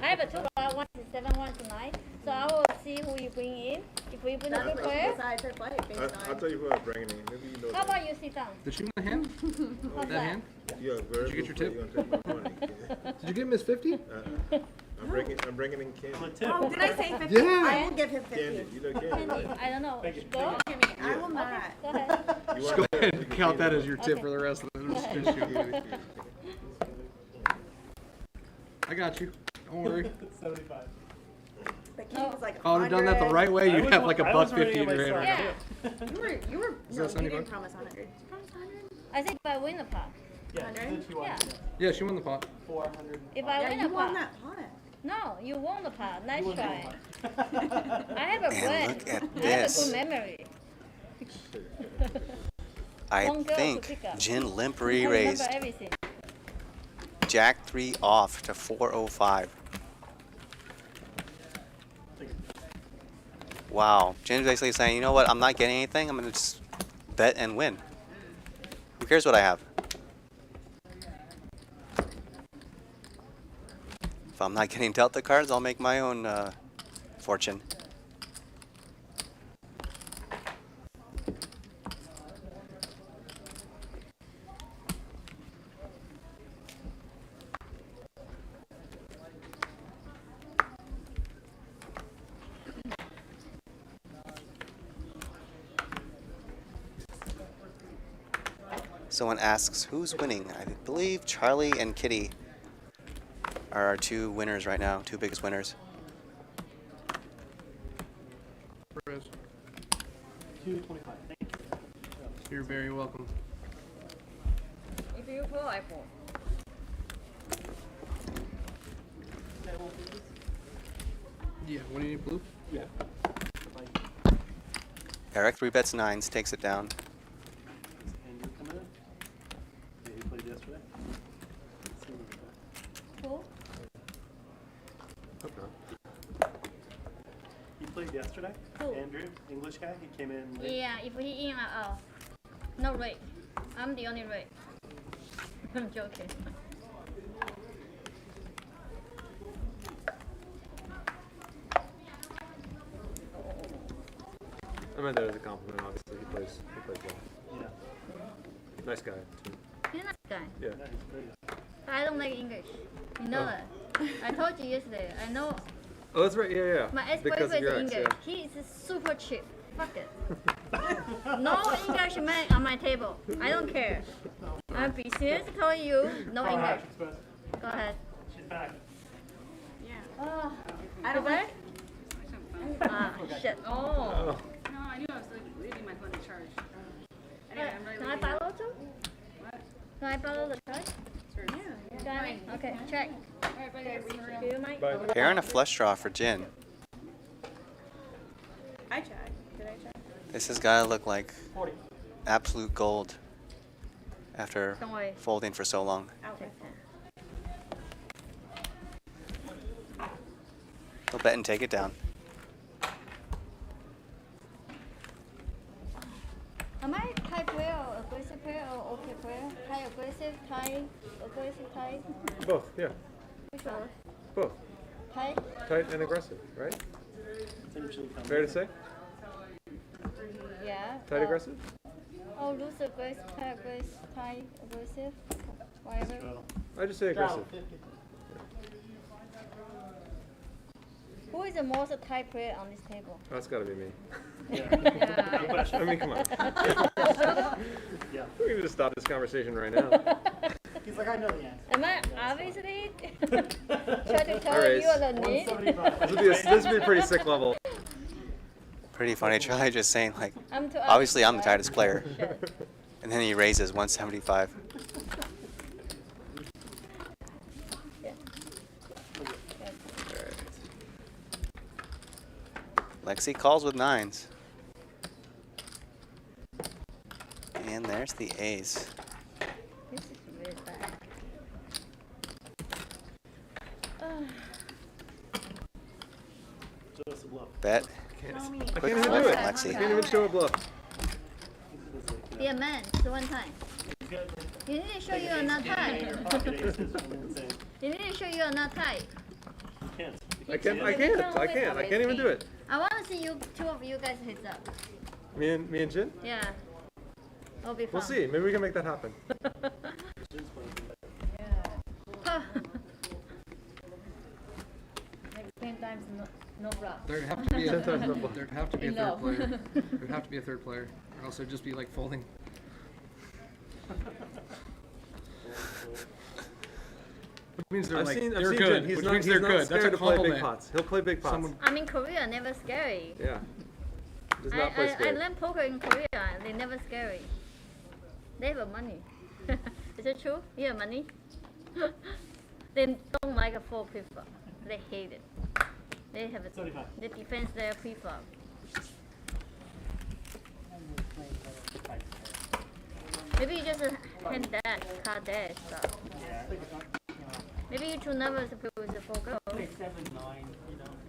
I have a 2 bar, 1 to 7, 1 to 9. So I will see who you bring in. If we bring a good player, Decide to play based I'll tell you who I'm bringing in. Maybe you know how that. about you sit down? Did you win a hand? How's That hand? You're a very Did you get good your player. You're gonna take my money. Did you get Miss 50? I'm bringing in Candy. But Tim, Oh, did I say 50? Yeah. I will give him 50. Candy, you know Candy, right? I don't know. Thank you. Go. I will not. Go ahead. You Just want go that? ahead You and can count that Candy. as your tip for the rest of the Go ahead. Kitty. I got you. Don't worry. 75. The king was like If I would have done that the right way, I you'd was have like a I was buck 50 already in on your my hand side. right Yeah. You were, Is no, that you 75? didn't promise 100. Did you promise 100? I think if I win the pot. Yeah, 100? since you won Yeah. Yeah, she won the pot. 400. If I Yeah, win you a won pot. that pot. No, you won the pot. Nice You won try. the I have a And brain. look at I have a this. good memory. I One girl to think pick up. Jin limp I remember re-raised. everything. Jack 3 off to 405. Wow. Jin's basically saying, you know what, I'm not getting anything. I'm going to just bet and win. Who cares what I have? If I'm not getting dealt the cards, I'll make my own fortune. Someone asks, who's winning? I believe Charlie and Kitty are our two winners right now, two biggest winners. Perez, 225. Thank you. you're very welcome. If you pull, I pull. Yeah, what do you need, blue? Yeah. Eric 3 bets 9s, takes it down. And you coming in? Yeah, you played yesterday. Let's see what we got. Pull? Hope not. He played yesterday. Who? Andrew, English guy. He came in late. Yeah, if he in, I out. No rate. I'm the only rate. I'm joking. I meant that as a compliment. Obviously, he plays well. Yeah. Nice guy too. He's a nice guy. Yeah. Yeah, he's great. But I don't like English. You know that. I told you yesterday. I know Oh, that's right. Yeah, yeah. my Because ex-boyfriend of your is ex, English. He is super cheap. Fuck it. No English man on my table. I don't care. I'm business. Tell you no English. Go ahead. She's back. Yeah. Oh, I don't like. ah, shit. Oh. Oh. No, I knew I was leaving my phone to charge. Anyway, I'm ready Can I to leave. borrow too? What? Can I borrow the charge? Sure. Yeah. Got it? Okay, check. Alright, bye guys. Do you mind? Bye. Here on a flush draw for Jin. I checked. Did I check? This has got to look like 40. absolute gold after Don't worry. folding for so long. Out. He'll bet and take it down. Am I type player or aggressive player or okay tight, aggressive tight? Both, yeah. Which one? Both. Tight? Tight and aggressive, right? Fair to say? Yeah. Tight, aggressive? Oh, loose, aggressive, tight, aggressive, whatever. I just say aggressive. Who is the most tight player on this table? That's got to be me. Yeah. I mean, come on. Yeah. We can just stop this conversation right now. He's like, I know the answer. Am I obviously try to tell Alright. you on the knee? 175. This would be a pretty sick level. Pretty funny, Charlie just saying like, I'm too obviously I'm the right? tightest player. Shit. And then he raises 175. Yeah. Lexi calls with 9s. And there's the ace. This is really bad. Show us a bluff. Bet. I Show me. can't Quick even flip do from it. Lexi. I can't even show a bluff. Be a man, so one time. You need to show you are not tight. You need to show you are not tight. I can't even do it. I want to see you, two of you guys heads up. Me and Jin? Yeah. It'll be fun. We'll see. Maybe we can make that happen. Maybe 10 times no bluff. There'd have to be a, Sometimes no bluff. there'd have to be a In third love. player. There'd have to be a third player. Or else it'd just be like folding. Which means they're I've like seen they're Jin. good. He's Which not, means he's they're not good. That's scared a to play big compliment. pots. He'll play big pots. Someone- I mean, Korea never scary. Yeah. Does not play I scared. learned poker in Korea. They never scary. They have money. Is it true? You have money? They don't like a full pre-flop. They hate it. They have it. 75. They defend their pre-flop. Maybe you just hand dash, card dash stuff. Maybe you're too nervous to play with the full go. 7-9,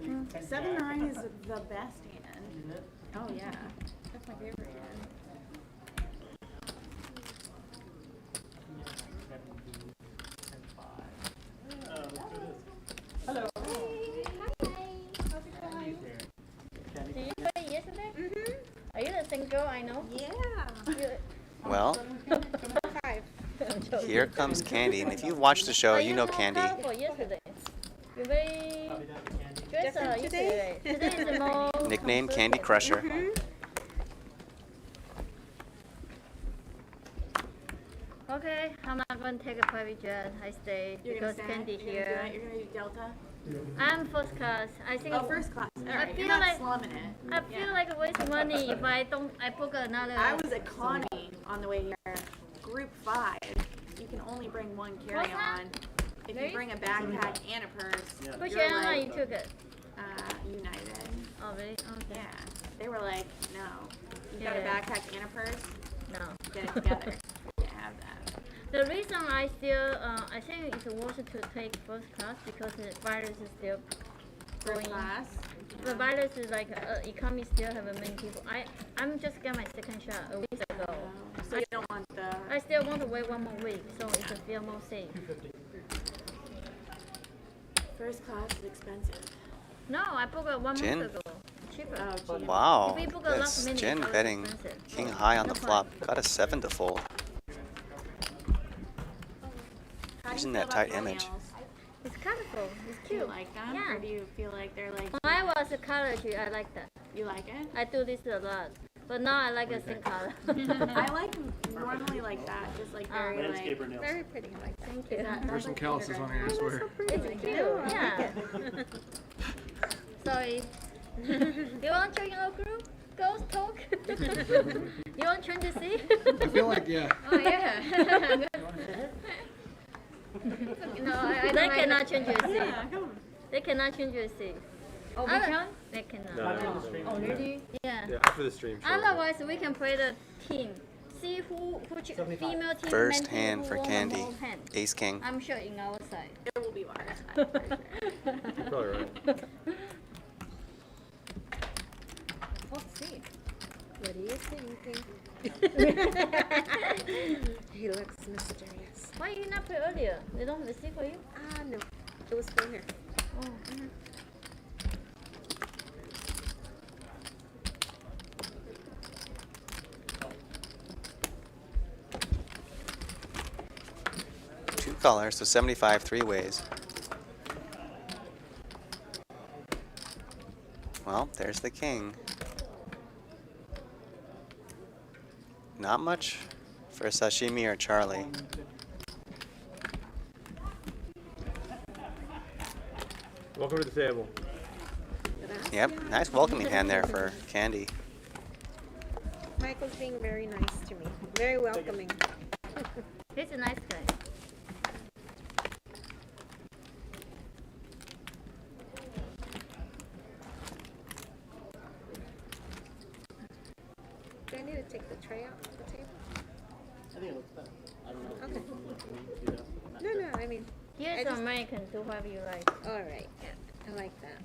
you know. 7-9 is the best hand. Oh yeah, that's my favorite hand. Hello. Did you play yesterday? Are you the same girl I know? Yeah. Well, here comes Candy. And if you watch the show, you know Candy. For yesterday. You're very dressed yesterday. Today is the more Nickname Candy Crusher. Okay, I'm not going to take a private jet. I stay You're because gonna Candy You're here. gonna do Delta. I'm first class. I think. Oh, first class. All right, feel you're not like- slumming it. I feel like a waste of money if I don't. I book another. I was at Connie on the way here. Group 5. You can only bring one carry-on. If you bring a backpack and a purse, Which you're airline like, you took it? United. Oh really? Okay. Yeah. They were like, no. You got a Yeah. backpack and a purse? No. Get it together. You have that. The reason I still, I think it's worth to take first class because the virus is still First going. class. The virus is like economy still have many people. I'm just got my second shot a week ago. So you don't want the... I still want to wait one more week, so it's a feel more safe. First class is expensive. No, I booked it 1 Gin? month ago. Cheaper. Oh, gee. Wow. If we book a last That's minute, Jin so it's betting expensive. king high on No the problem. flop. Got a 7 to fold. How do Using you that feel about tight image. millennials? It's colorful. It's Do you cute. like them? Yeah. Or do you feel like they're like... When I was in college, I like that. You like it? I do this a lot. But now I like a same color. I like normally like that. Just like very like... Landscaper nails. Very pretty. Like, Thank you. There's some calluses on here, I swear. It's cute. Yeah. Sorry. You want to join our group? Girls talk? You want to see? I feel like, yeah. oh yeah. No, they cannot change your seat. Yeah, come on. They cannot change your seat. Oh, we Other- can? They cannot. No. Oh, really? Yeah. Yeah, after the stream. Sure. Otherwise, we can play the team. See which female team. First men team hand who for won the Candy. whole hand. Ace King. I'm sure in our side. It will be Mars. For sure. You're probably right. Let's see. What do you think? He looks mysterious. Why you not play earlier? They don't have a seat for you? No. It was full here. Oh. Two colors, so 75 three ways. Well, there's the king. Not much for sashimi or Charlie. Welcome to the table. Yep, nice welcoming hand there for Candy. Michael's being very nice to me. Very welcoming. He's a nice guy. Do I need to take the tray out of the table? I think it looks better. I don't know. Okay. If you do that. No, I mean. Here's I just- American, do whatever you like. Alright, yeah. I like that.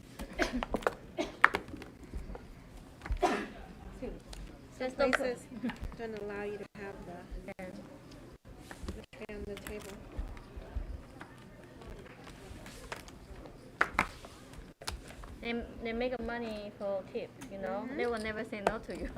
Just Some don't put- places don't allow you to have the tray on the table. They make money for tip, you know? They will never say no to you.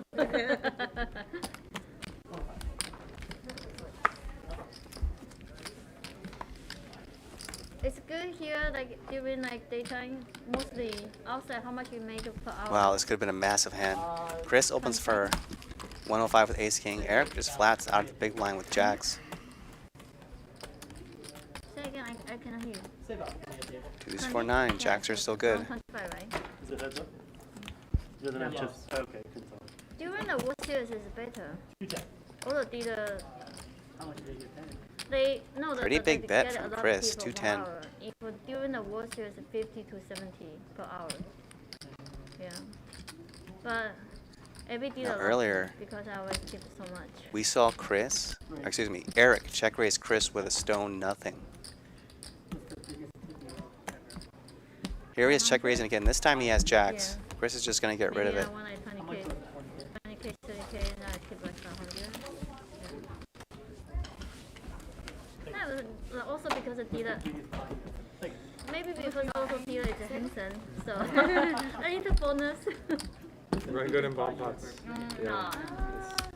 It's good here, like during like daytime, mostly outside. How much you make per hour? Wow, this could have been a massive hand. Chris opens for 105 with ace king. Eric just flats out of the big blind with jacks. Say again, I cannot hear you. Say about 20 at the table. 2s for 9. Jacks are still good. 125, right? Is it heads up? It doesn't have chips. Okay, good thought. During the World Series is better. 210. All the dealer, How much did they get paid? they no. Pretty they big bet get a from lot of Chris, people per 210. hour. If during the World Series, 50 to 70 per hour. Yeah, but every dealer Now, loves earlier- it because I always tip so much. We saw Chris, or excuse me, Eric check raise Chris with a stone nothing. Here he is check raising again. This time he has jacks. Yeah. Chris is just going to get rid of Maybe it. I want like 20k, 20k, 30k, and I tip like 100. Yeah. No, also because the dealer. Maybe because also dealer is a Hanson, so I need a bonus. Run good in bomb pots. No,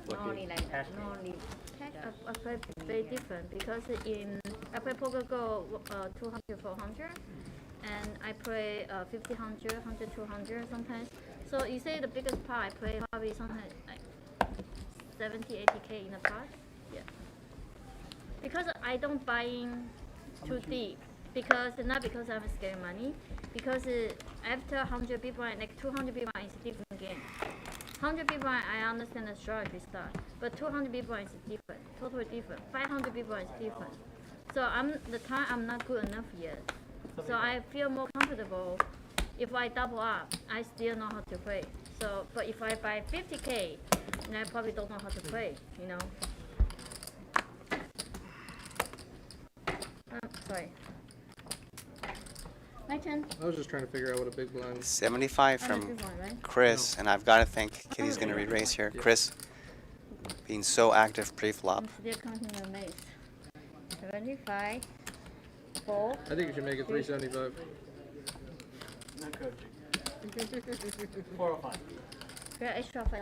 Lucky. only like that. No, only cash. I play very different because I play poker go 200, 400, and I play 50, 100, 100, 200 sometimes. So you say the biggest pot I play probably sometimes like 70, 80k in a pot. Yeah. Because I don't buy in too deep. Because not because I'm scared money, because after 100 big blind, like 200 big blind is a different game. 100 big blind, I understand the strategy start, but 200 big blind is different, totally different. 500 big blind is different. So I'm not good enough yet. So I feel more comfortable if I double up. I still know how to play. So, but if I buy 50k, then I probably don't know how to play. You know. Sorry. My turn. I was just trying to figure out what a big blind. 75 I'm a from big one, right? Chris, and I've got to think Kitty's going to re-raise here. Chris being so active pre-flop. I'm still counting your mace. 75, 4. I think you should make it 375. Not good. 405. You're extra $5.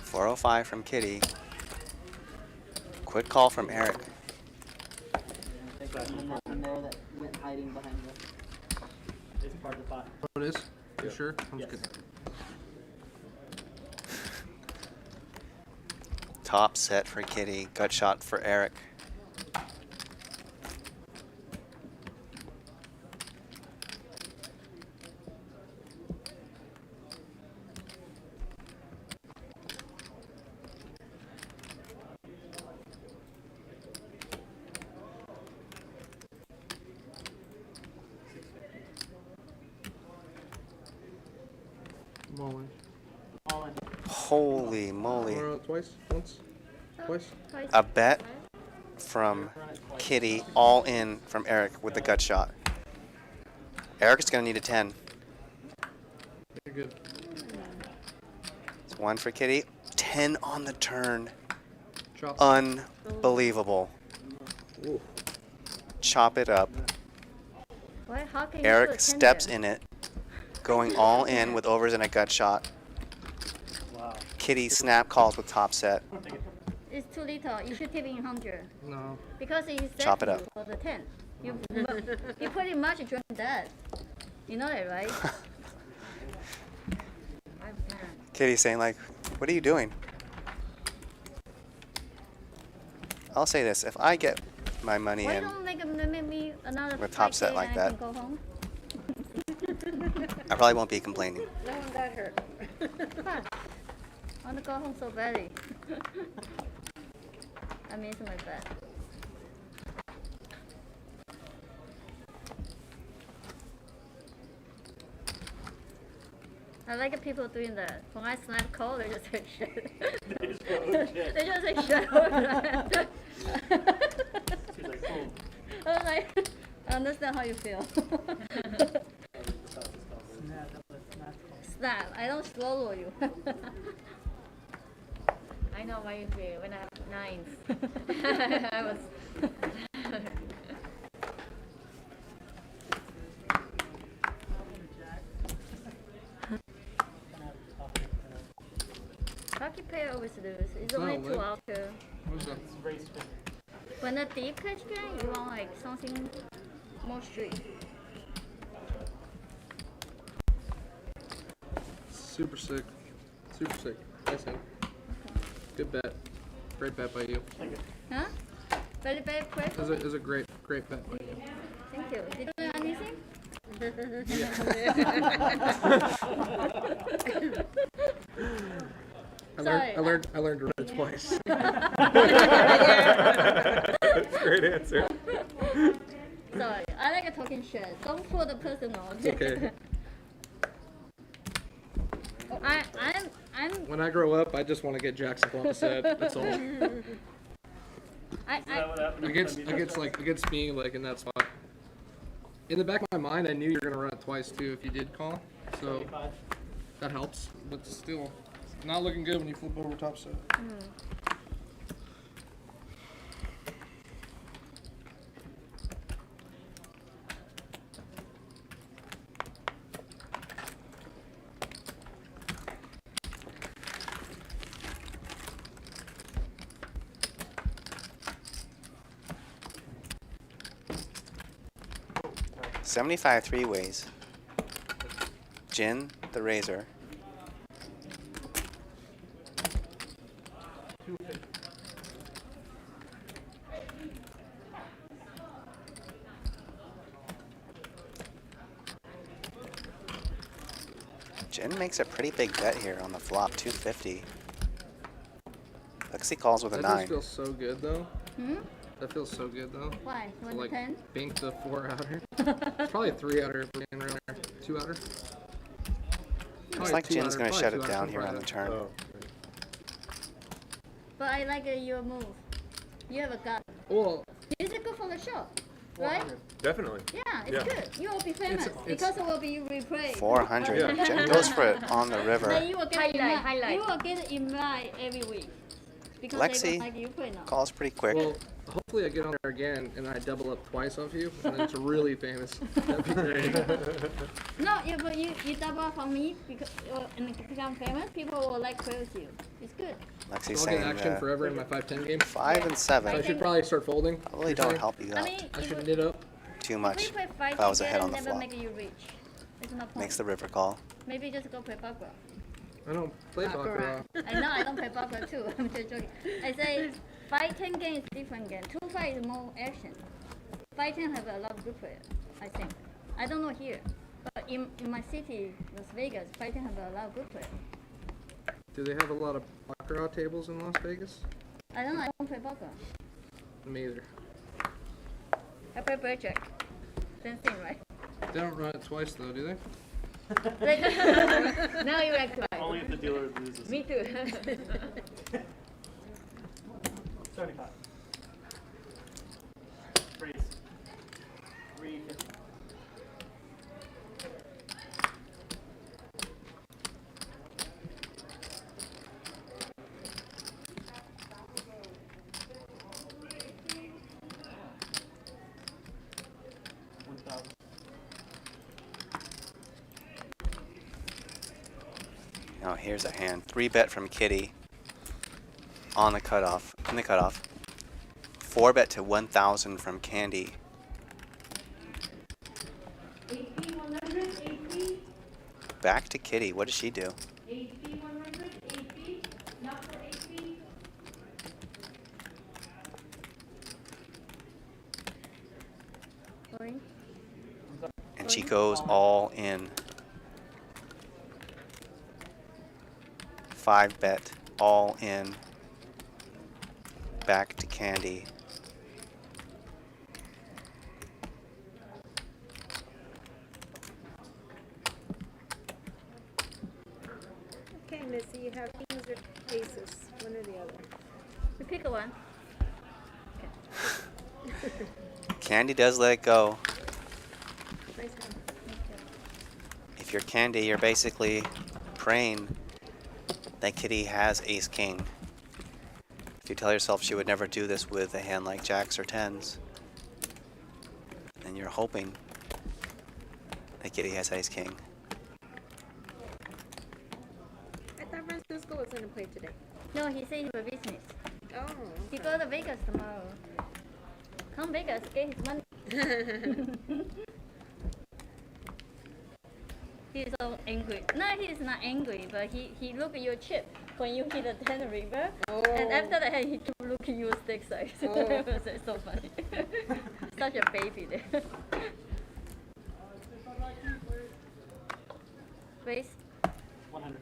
$405 from Kitty. Quick call from Eric. Nothing there that went hiding behind the. It's part of the pot. Oh, it is? You sure? I'm Yes. just kidding. Top set for Kitty. Gut shot for Eric. Mullen. All in. Holy moly. Twice? Once? Twice? A bet from Kitty, all in from Eric with the gut shot. Eric's going to need a 10. You're good. It's 1 for Kitty. 10 on the turn. Chops. Unbelievable. Ooh. Chop it up. Why? How can you Eric put 10 steps there? in it, going all in with overs and a gut shot. Wow. Kitty snap calls with top set. It's too little. You should tip in 100. No. Because he set Chop it you up. for the 10. You pretty much drank that. You know that, right? Kitty's saying like, what are you doing? I'll say this, if I get my money Why in don't make me another with top 5K set like and I that, can go home? I probably won't be complaining. No one got hurt. Fine. I want to go home so badly. I miss my bed. I like people doing that. When I snap call, they just say shit. They just say shit. She's like, boom. I was like, I understand how you feel. Snap. I don't swallow you. I know how you feel when I have 9s. I was. Pocket pair always lose. It's only not 2 lit. out there. What's that? It's race spin. When the deep catch game, you want like something more straight. Super sick. Super sick. Nice hand. Good bet. Great bet by you. Huh? Very bad question. It was a great bet by you. Thank you. Did you learn anything? I learned to run it twice. Great answer. Sorry, I like talking shit. Don't put the personal. It's okay. I'm. When I grow up, I just want to get Jackson off the set. That's all. Against me, like in that spot. In the back of my mind, I knew you were gonna run it twice too if you did call. So that helps, but still, not looking good when you flip over top set. Mm. 75 three-ways. Jin, the razor. Jin makes a pretty big bet here on the flop, 250. Lexi calls with a 9. That feels so good though. Hmm? That feels so good though. Why? To, One like, to 10? bank the 4-outer. It's probably a 3-outer if we're in right there. 2-outer. Looks like Jin's going to shut it down here on the turn. Oh. But I like your move. You have a gun. Well, Is it good for the show? Right? Definitely. Yeah, it's Yeah. good. You will be famous because it will be replayed. 400. Yeah. Jin goes for it on the river. Then you will get Highlight. You will get invite every week. Because Lexi they don't like you play now. calls pretty quick. well, hopefully I get on there again and I double up twice off you, and then it's really famous. That'd be great. No, but you double up on me because and become famous. People will like play with you. It's good. Lexi's I'll saying get action forever in my 5-10 game. 5 and So I 7 should probably start folding. probably don't help you I out mean, I if should we knit up. too much. play fight If I was ahead together, on the never flop. make you rich. There's no point. Makes the river call. Maybe just go play baccarat. I don't play baccarat. I know I don't play baccarat too. I'm just joking. I say 5-10 game is different game. 2-5 is more action. 5-10 have a lot of good players, I think. I don't know here, but in my city, Las Vegas, 5-10 have a lot of good players. Do they have a lot of baccarat tables in Las Vegas? I don't know. I don't play baccarat. Me either. I play blackjack. Same thing, right? They don't run it twice though, do they? Now you act right. Only if the dealer loses. Me too. 75. Raise. 350. Now here's a hand. 3-bet from Kitty on the cutoff. In the cutoff. 4-bet to 1,000 from Candy. 8B 100, 8B, Back to Kitty. What does she do? 8B 100, 8B, not for 8B. Going. And she goes all in. 5-bet, all in. Back to Candy. Okay, Missy, you have kings or aces, one or the other. We pick one. Candy does let it go. Nice one. If you're Candy, you're basically praying that Kitty has ace king. If you tell yourself she would never do this with a hand like jacks or tens, then you're hoping that Kitty has ace king. I thought Francisco was going to play today. No, he said he was business. Oh. He go to Vegas tomorrow. Come Vegas, get his money. He's so angry. No, he's not angry, but he look at your chip when you hit the 10 river. Oh. And after that, he keep looking your stick size. Oh. It's so funny. Such a baby there. Raise. 100.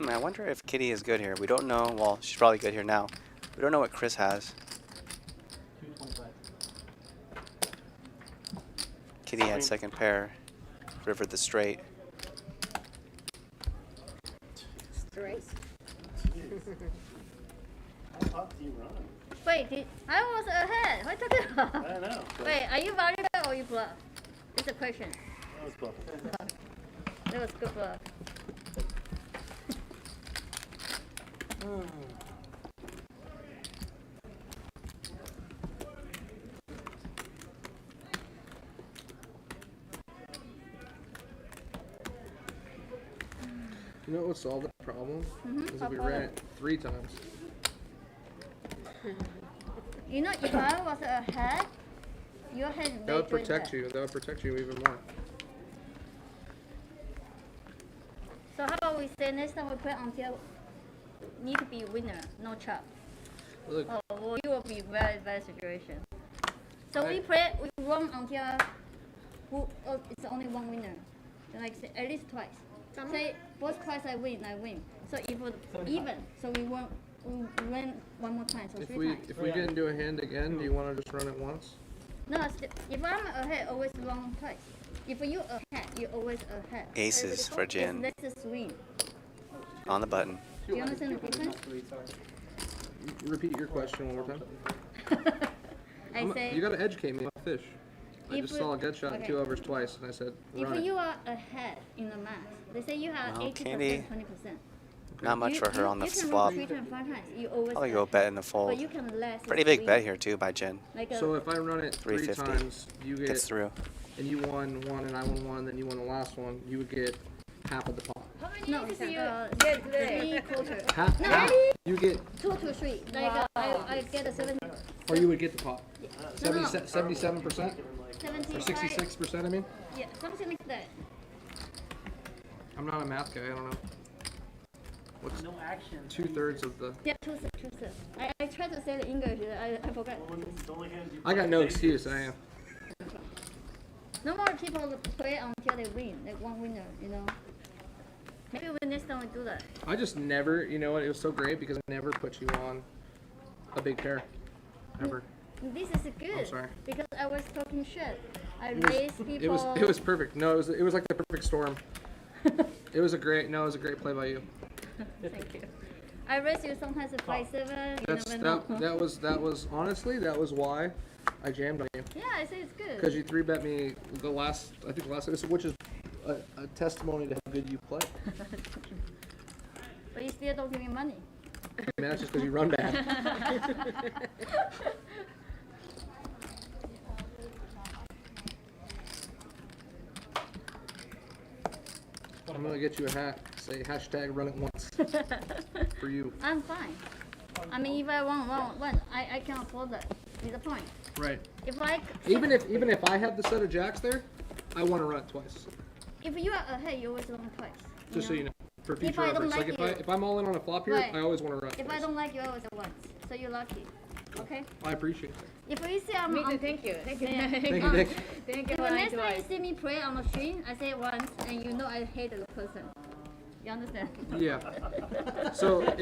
I wonder if Kitty is good here. We don't know. Well, she's probably good here now. We don't know what Chris has. 225. Kitty had second pair. River the straight. Straight. How hot do you run? Wait, I was ahead. What are you talking about? I don't know. but Wait, are you valuable or you bluff? It's a question. That was bluff. That was good bluff. You know what would solve that problem? Is if we What ran it 3 times. You know, if I was ahead, your hand That would protect you. That would protect you even more. So how about we say next time we play until need to be winner, no chop. Look, Oh, well, you will be very bad situation. So we run until it's only one winner. Like say, at least twice. Say both twice I win. So if it's even, so we win one more time. So three times. if we get into a hand again, do you want to just run it once? No, if I'm ahead, always run twice. If you ahead, you always ahead. Aces for Jin. Let's just win. On the button. Do you understand the difference? Repeat your question one more time. I say You gotta educate me on fish. I If just we- saw a good shot in okay. 2 overs twice, and I said, if run it. you are ahead in the math, they say you have Well, 80%, Candy, 20%. Not much for her on the you can flop. run 3 times, 5 times. You always Probably go ahead. bet in the But fold. you can less. Pretty big bet here too by Jin. Like a, So if I run it 3 350. times, you get, Gets through. and you won 1 and I won 1, then you won the last one, you would get half of the pot. no, it's three quarters. Half, No, half. You get, 2 to 3. Like I get a 70. or you would get the pot. No, no. 77%? Or 75. 66%, I mean? Yeah, something like that. I'm not a math guy, I don't know. What's No action. 2/3 of the... Yeah, 2 thirds. I tried to say the English. I forgot. The only hand you I got play no is excuse, I am. No more people play until they win, like one winner, you know. Maybe we next time we do that. I just never, you know what, it was so great because I never put you on a big pair. Ever. This is good. I'm sorry. Because I was talking shit. I It was- raised people. It was perfect. No, it was like the perfect storm. It was a great play by you. Thank you. I raised you sometimes at 5'7". You never know. That was honestly that was why I jammed on you. Yeah, I say it's good. Because you 3-bet me the last episode, which is a testimony to how good you play. But you still don't give me money. I mean, that's just because you run bad. I'm gonna get you a hat. Say hashtag run it once. For you. I'm fine. I mean, if I want, I can afford that. Is the point? Right. If I Even if I had the set of jacks there, I want to run it twice. if you are ahead, you always run twice. Just so you know. For If future I don't reference. like Like you- if I'm all in on a flop here, Right. I always want to run it If twice. I don't like you, I always once. So you're lucky. Okay. I appreciate that. If you see I'm Me too. on- Thank you. Thank you. Yeah. Thank you, Nick. Thank you If for the lying next time you twice. see me play on the stream, I say it once, and you know I hate the person. You understand? Yeah. So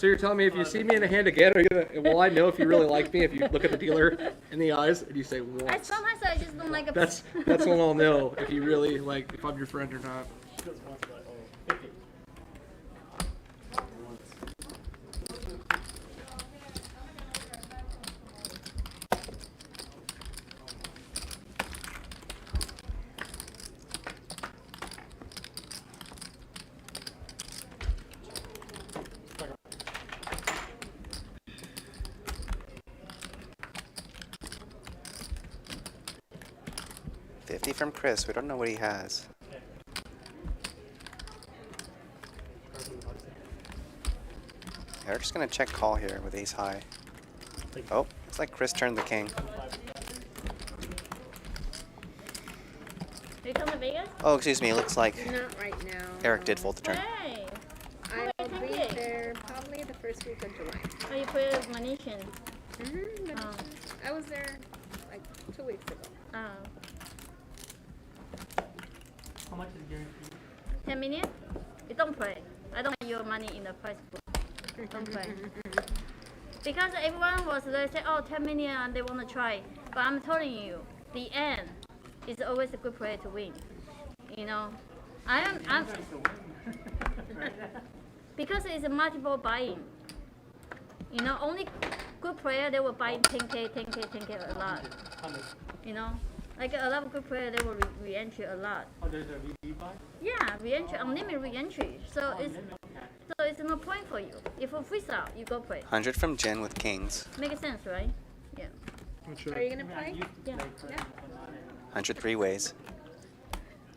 you're telling me if you see me in a hand again, are you gonna? Will I know if you really like me if you look at the dealer in the eyes and you say once? Sometimes I just don't like a. That's when I'll know if you really like if I'm your friend or not. She goes once, like, oh, 50. $50 from Chris. We don't know what he has. Eric's gonna check call here with ace high. Oh, it's like Chris turned the king. You come to Vegas? Oh, excuse me. It looks like Not right now. Eric did fold the turn. Hey. I'll Thank be you. there probably the first week of July. Oh, you play with Venetian. I was there like 2 weeks ago. Oh. How much is guaranteed? 10 million? You don't play. I don't want your money in the price pool. Don't play. Because everyone was they say, oh, 10 million and they want to try. But I'm telling you, the end is always a good player to win. You know, I'm because it's a multiple buying. You know, only good player they will buy 10K, 10K, 10K a lot. You know, like a lot of good player they will re-entry a lot. Oh, there's a VB buy? Yeah, re-entry, unlimited re-entry. So it's no point for you. If you freeze out, you go play. 100 from Jen with kings. Make sense, right? Yeah. Are you gonna play? Yeah. 100 three ways.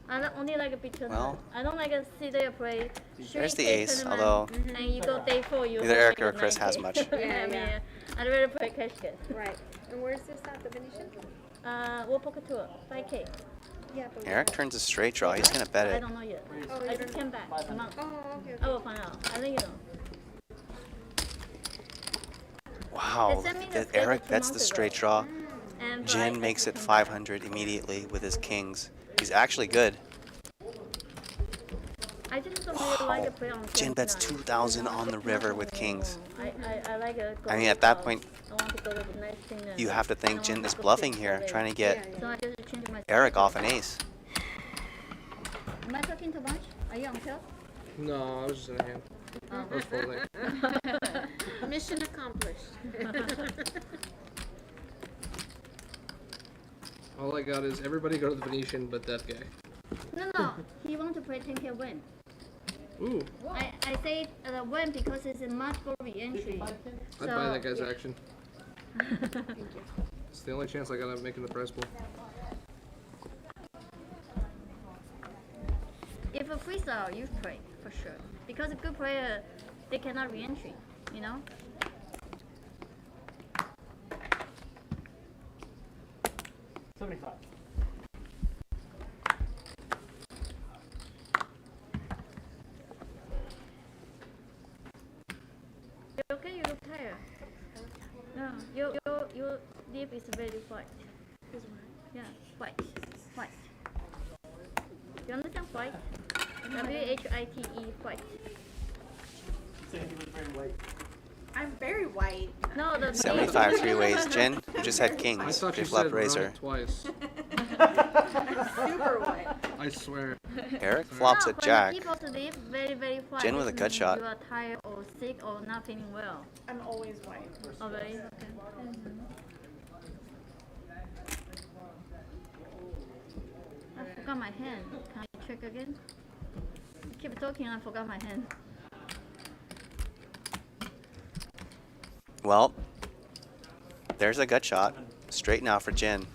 I don't only like a big tournament. Well, I don't like a sit there play. there's the three-day ace, tournament, although and you go day 4, you neither go Eric make or a Chris 9K. has much. I mean, I'd rather play cash game. Right. And where's this at, the Venetian? World Poker Tour, 5K. Yeah, but Eric turns a straight draw. He's gonna bet I it. don't know yet. Oh, I you just don't came back a month. Oh, okay. I will find out. I think you know. Wow, They sent me the that schedule Eric 2 bets the months straight ago. draw. And Jen I makes it came 500 immediately with his kings. He's actually good. I just don't really like a play on Jen bets 29. 2,000 on the river with kings. I like a I mean, at that point, I want to go to the nice thing and you have to I think want Jen to is go bluffing to here, the trying to day. get So I just changed my Eric off an ace. Am I talking too much? Are you on tilt? No, I was just in a hand. Oh. I was folding. Mission accomplished. All I got is everybody go to the Venetian but that guy. No. He wants to play 10K win. Ooh, I say win because it's a multiple re-entry. I'd buy that guy's action. It's the only chance I got of making the prize pool. If a freestyle, you play for sure. Because a good player, they cannot re-entry, you know? You're okay, you look tired. No, your lip is very white. Yeah, white. White. You understand white? W-H-I-T-E, white. I'm very white. No, the 75 three ways. Jen, just had I kings. thought you Pre-flop said razor. right twice. Super white. I swear. Eric Sorry. flops No, a when jack. people sleep very, very fast, Jen with a this gut means shot. You are tired or sick or not feeling well. I'm always white. Oh, really? Okay. I forgot my hand. Can I check again? Keep talking, I forgot my hand. Well, there's a gut shot. Straight now for Jen.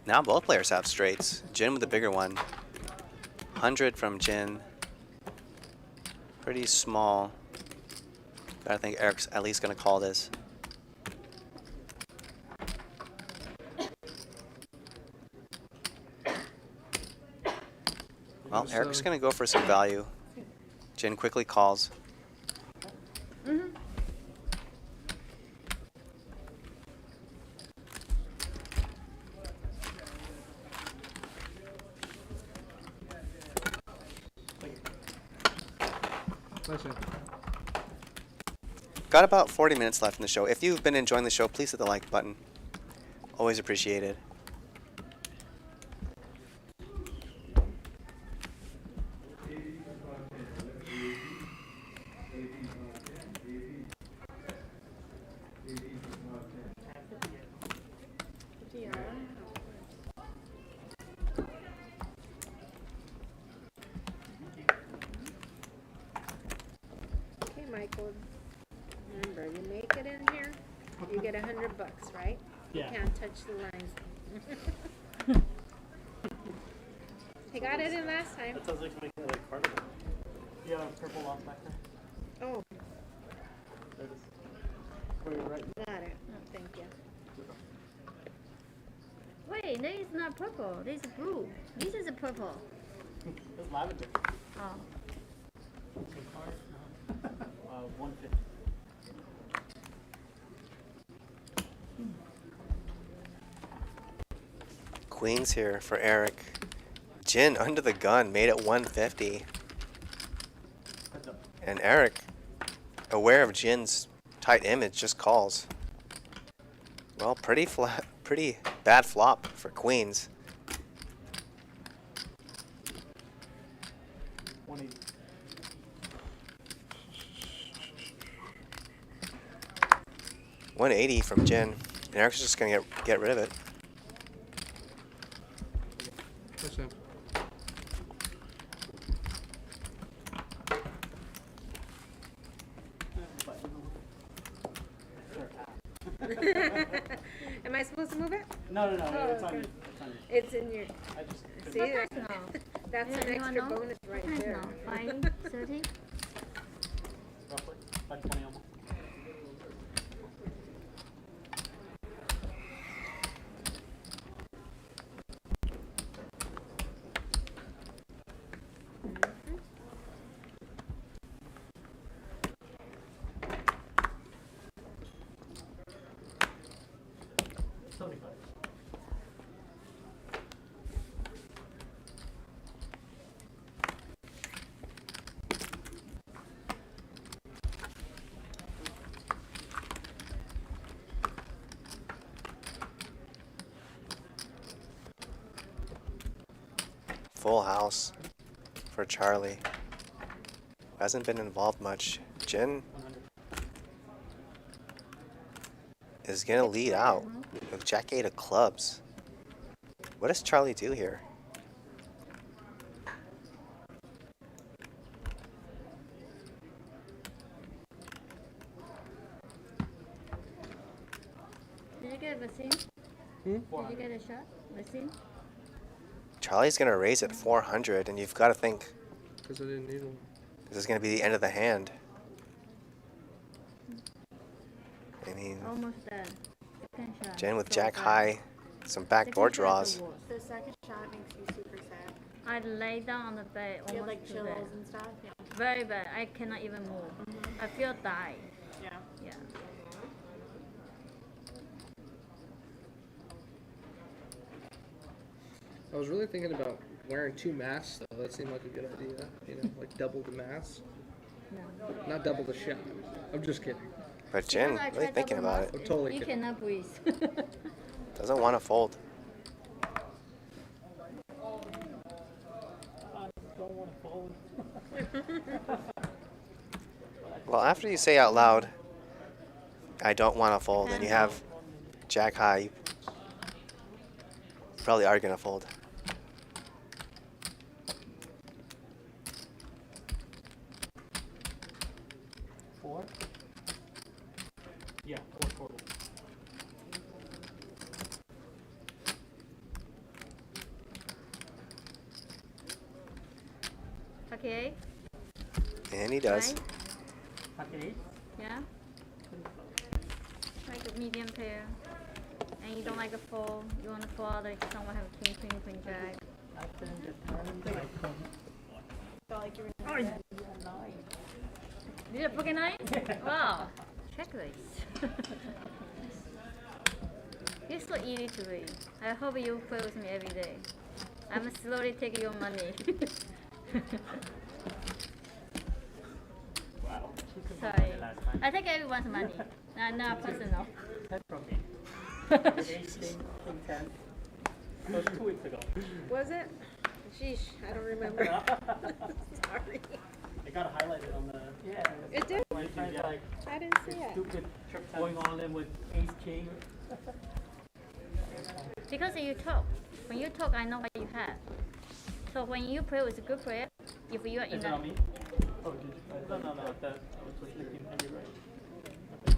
Now both players have straights. Jen with the bigger one. 100 from Jen. Pretty small. But I think Eric's at least going to call this. Well, Eric's going to go for some value. Jen quickly calls. Got about 40 minutes left in the show. If you've been enjoying the show, please hit the like button. Always appreciated. Okay, Michael. Remember, you make it in here, you get $100, right? Yeah. You can't touch the lines. He got it in last time. That sounds like making it like carnival. You have a purple lock back there? Oh, There it is. Wait, right. got it. Oh, thank you. Wait, this is not purple. This is blue. This is a purple. It's lavender. Oh. 150. Queens here for Eric. Jen under the gun, made it 150. And Eric, aware of Jin's tight image, just calls. Well, pretty bad flop for Queens. 180. $180 from Jen. And Eric's just gonna get rid of it. Listen. Am I supposed to move it? No, no, no. Oh, It's on okay. you. It's on you. It's in your. I just See, What that's, time now? that's Yeah, an you wanna extra know? bonus right What time there. now? 5:30? roughly 520 almost. Full house for Charlie. Hasn't been involved much. Jen is gonna lead out with Jack 8 of clubs. What does Charlie do here? Did you get a vaccine? Hmm? Did you get a shot? Vaccine? Charlie's gonna raise at 400, and you've got to think Because I didn't need one. this is gonna be the end of the hand. I mean, Almost done. Second shot. Jen with So Jack bad. high, some backdoor Second shot is draws. the worst. The second shot makes you super sad. I lay down on the bed You have almost like to chills bed. and stuff. Yeah. Very bad. I cannot even move. I feel die. Yeah. Yeah. I was really thinking about wearing 2 masks, though. That seemed like a good idea. You know, like double the mask. Not double the shot. I'm just kidding. But Jen, I really tried thinking double about mask. it. I'm totally You kidding. cannot breathe. Doesn't want to fold. Don't want to fold. Well, after you say out loud, I don't want to fold, and you have Jack high, you probably are going to fold. Four? Yeah, 4 total. Okay. And he does. Fine. Okay. Yeah. Like a medium pair. And you don't like a fold. You want to fold like someone have a king, queen, queen, jack. I couldn't get turned. I couldn't. Felt like you were gonna get Did you pocket nine? Wow. Checklist. It's so easy to read. I hope you play with me every day. I'm slowly taking your money. Wow. She couldn't Sorry. find it last time. I take everyone's money. Not personal. That's from me. Ace, king, 10. That was 2 weeks ago. Was it? Sheesh, I don't remember. Sorry. It got highlighted on the. Yeah. It did? When you get like I didn't see it. stupid trip going on in with ace, king. Because you talk. When you talk, I know what you have. So when you play with a good player, if you are in Is it a on me? Oh, did you? No. That I was just thinking Henry, right?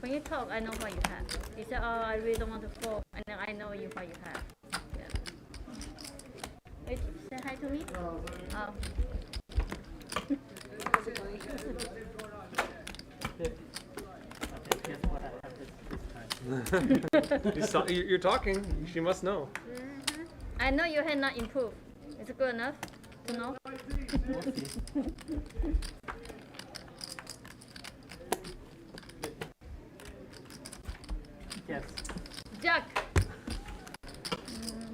when you talk, I know what you have. You say, oh, I really don't want to fall, and then I know what you have. Yeah. Wait, say hi to me. Oh. Okay, guess what I have this time. You're talking. She must know. I know your hand not improved. Is it good enough to know? We'll see. Yes. Jack.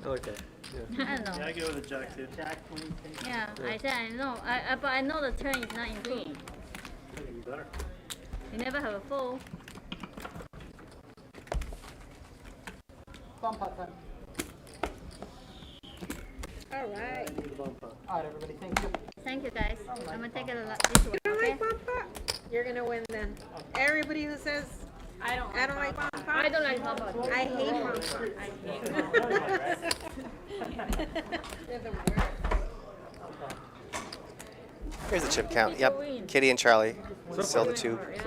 I like that. Yeah. I don't know. Yeah, I go with a jack too. Jack, queen, king. Yeah, I said I know. But I know the turn is not improved. Could be better. You never have a full. Bump pot time. All right. All right, everybody, thank you. Thank you, guys. I'm gonna take it this way. You don't Okay? like bump pot? You're gonna win then. Everybody who says I don't like bump pot. I don't like bump pot. I hate bump pot. I hate bump. They're the worst. Here's the chip count. Yep. Kitty and Charlie. Still the two. Yeah.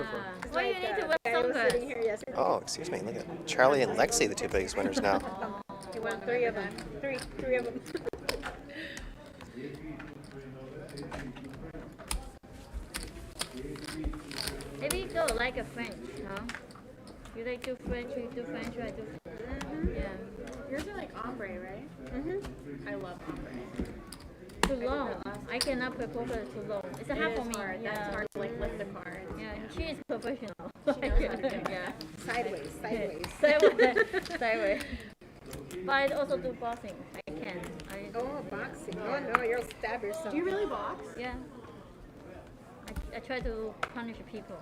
Why you need to wear I was sitting sunglasses? here yesterday. Oh, excuse me. Look at Charlie and Lexi, the two biggest winners now. He won 3 of them. Three of them. Maybe you go like a French, huh? You like do French, you do French, I do French. Yeah. Yours are like ombre, right? I love ombre. Too long. I cannot play poker too long. It's a hard It for is me. hard. Yeah. That's hard to like lift the card. Yeah, she is professional. She knows how to do it. Yeah. Sideways. Sideways. But I also do boxing. I can. Oh, boxing. Oh no, you'll stab yourself. Do you really box? Yeah. I try to punish people.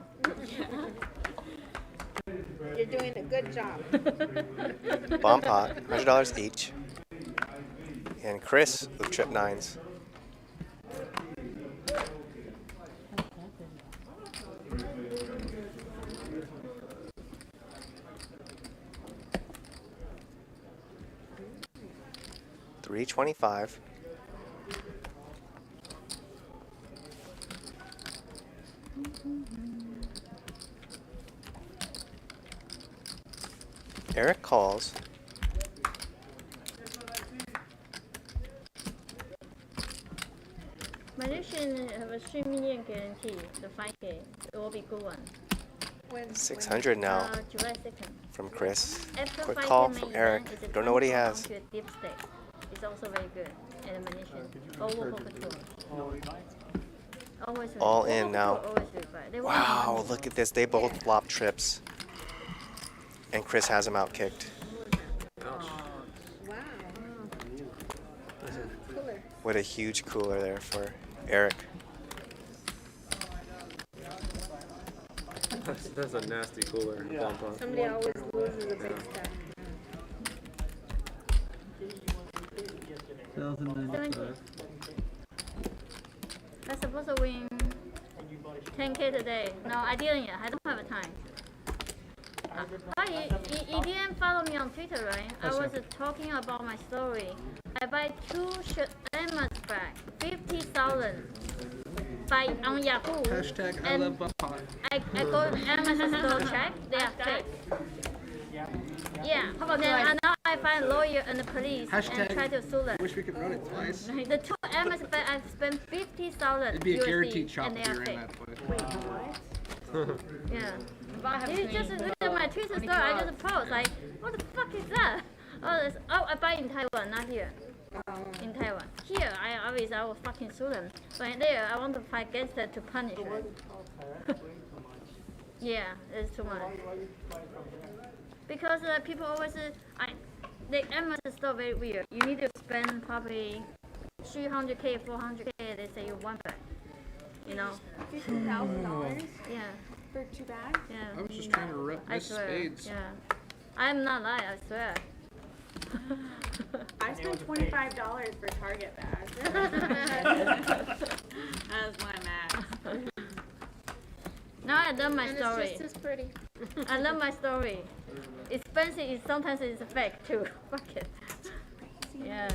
You're doing a good job. Bomb pot, $100 each. And Chris with trip nines. $325. Eric calls. Malaysian have a 3 million guarantee, the 5K. It will be good one. 600 now July 2nd. from Chris. After Quick 5K call main from event, Eric. it's a Don't know what he 24 has. ounce deep steak. It's also very good. And Malaysian. Over poker tour. Always All very- in over now. poker always very good. They won Wow, money. look at this. They both flop trips. And Chris has him out kicked. Wow. What a huge cooler there for Eric. That's a nasty cooler. Yeah. Somebody always loses a big stack. 70. I'm supposed to win 10K today. No, I didn't yet. I don't have a time. You didn't follow me on Twitter, right? I was talking about my story. I buy 2 Emma's bag, 50,000 on Yahoo. Hashtag I and love butt pot. I go to Amazon store check. They are fake. Yeah. Then now I find lawyer and the police Hashtag and try to sue them. Wish we could run it twice. The 2 Amazon bag I spent 50,000 It'd be a guaranteed USD shop and they if you are ran fake. that place. Yeah. You just look at my Twitter story. I just post like, what the fuck is that? I buy in Taiwan, not here. In Taiwan. Here, I will fucking sue them. But there, I want to fight gangster to punish them. Yeah, it's too much. Because people always, the Amazon store very weird. You need to spend probably 300K, 400K. They say you want back. You know? $50,000 Yeah. for 2 bags? Yeah. I was just trying to rep I Miss swear. Spades. Yeah. I'm not lying, I swear. I spent $25 for Target bags. That's my max. Now I love my And story. it's just as pretty. I love my story. Expensive, sometimes it's fake too. Fuck it. Yeah.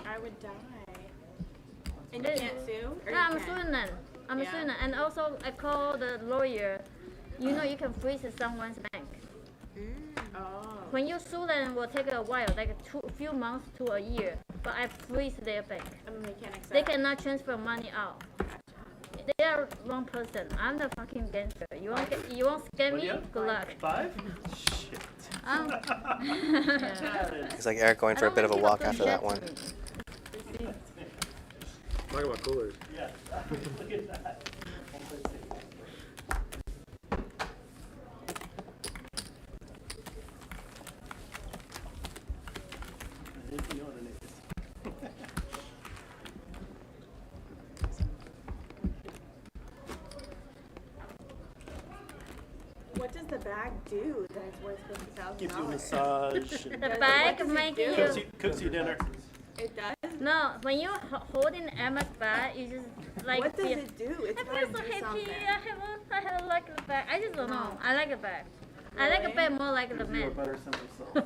I would die. And you can't sue? Or Yeah, you I'm can? suing them. I'm Yeah. suing them. And also, I call the lawyer. You know, you can freeze someone's bank. Oh. When you sue them, it will take a while, like a few months to a year. But I freeze their bank. And they can't accept. They cannot transfer money out. They are wrong person. I'm the fucking gangster. You want scam me? Good luck. 5? Shit. Yeah. It's like Eric going for a bit of a walk after that one. Talk about coolers. Yeah. Look at that. What does the bag do that's worth $50,000? Gives you a massage. The bag making you. Cooks you dinner. It does? No, when you're holding Emma's bag, you just like. What does feel, it do? It's I gotta feel so do happy. something. I have a like the bag. I just don't know. I like a bag. I like a bag more like the Gives you a man. better sense of self.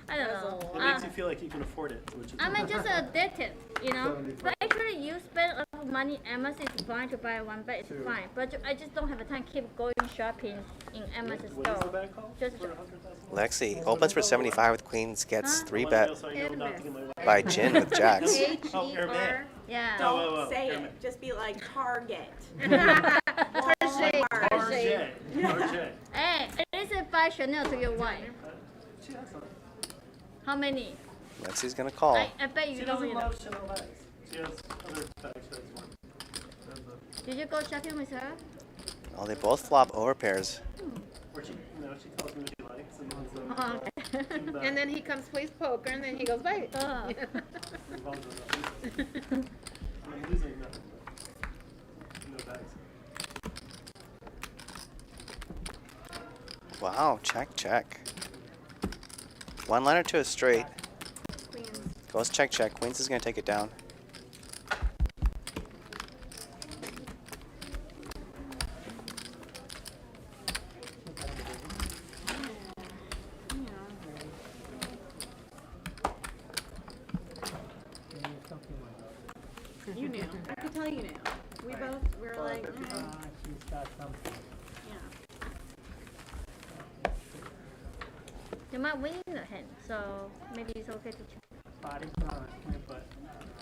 I don't know. It makes you feel like you can afford it, which is I'm just addicted, you know. But actually, you spend a lot of money. Amazon is fine to buy one bag. It's fine. But I just don't have the time to keep going shopping in Amazon What is the store. bag called? Just For 100,000? Lexi opens for 75 with queens, gets Huh? 3 I bet know, so I know not to get my wife. by Jin with jacks. Oh, Hermes. yeah. Oh, Don't whoa, say Hermes. it. Just be like Target. Target. RJ. RJ. Hey, it is buy Chanel to your wife. She has some. How many? Lexi's gonna call. I bet you She don't. doesn't You know. love Chanel bags. She has other bags that want. Did you go shopping with her? Oh, they both flop over pairs. Or she, she tells me what she likes. And then Oh, okay. And then he comes, plays poker, and then he goes, bye. Oh. I'm losing nothing. No bags. Wow, check, check. One liner to a straight. Queens. Goes check, check. Queens is gonna take it down. You knew. I could tell you knew. We both were like, She's got something. yeah. You might win the hand, so maybe it's okay to check. Body but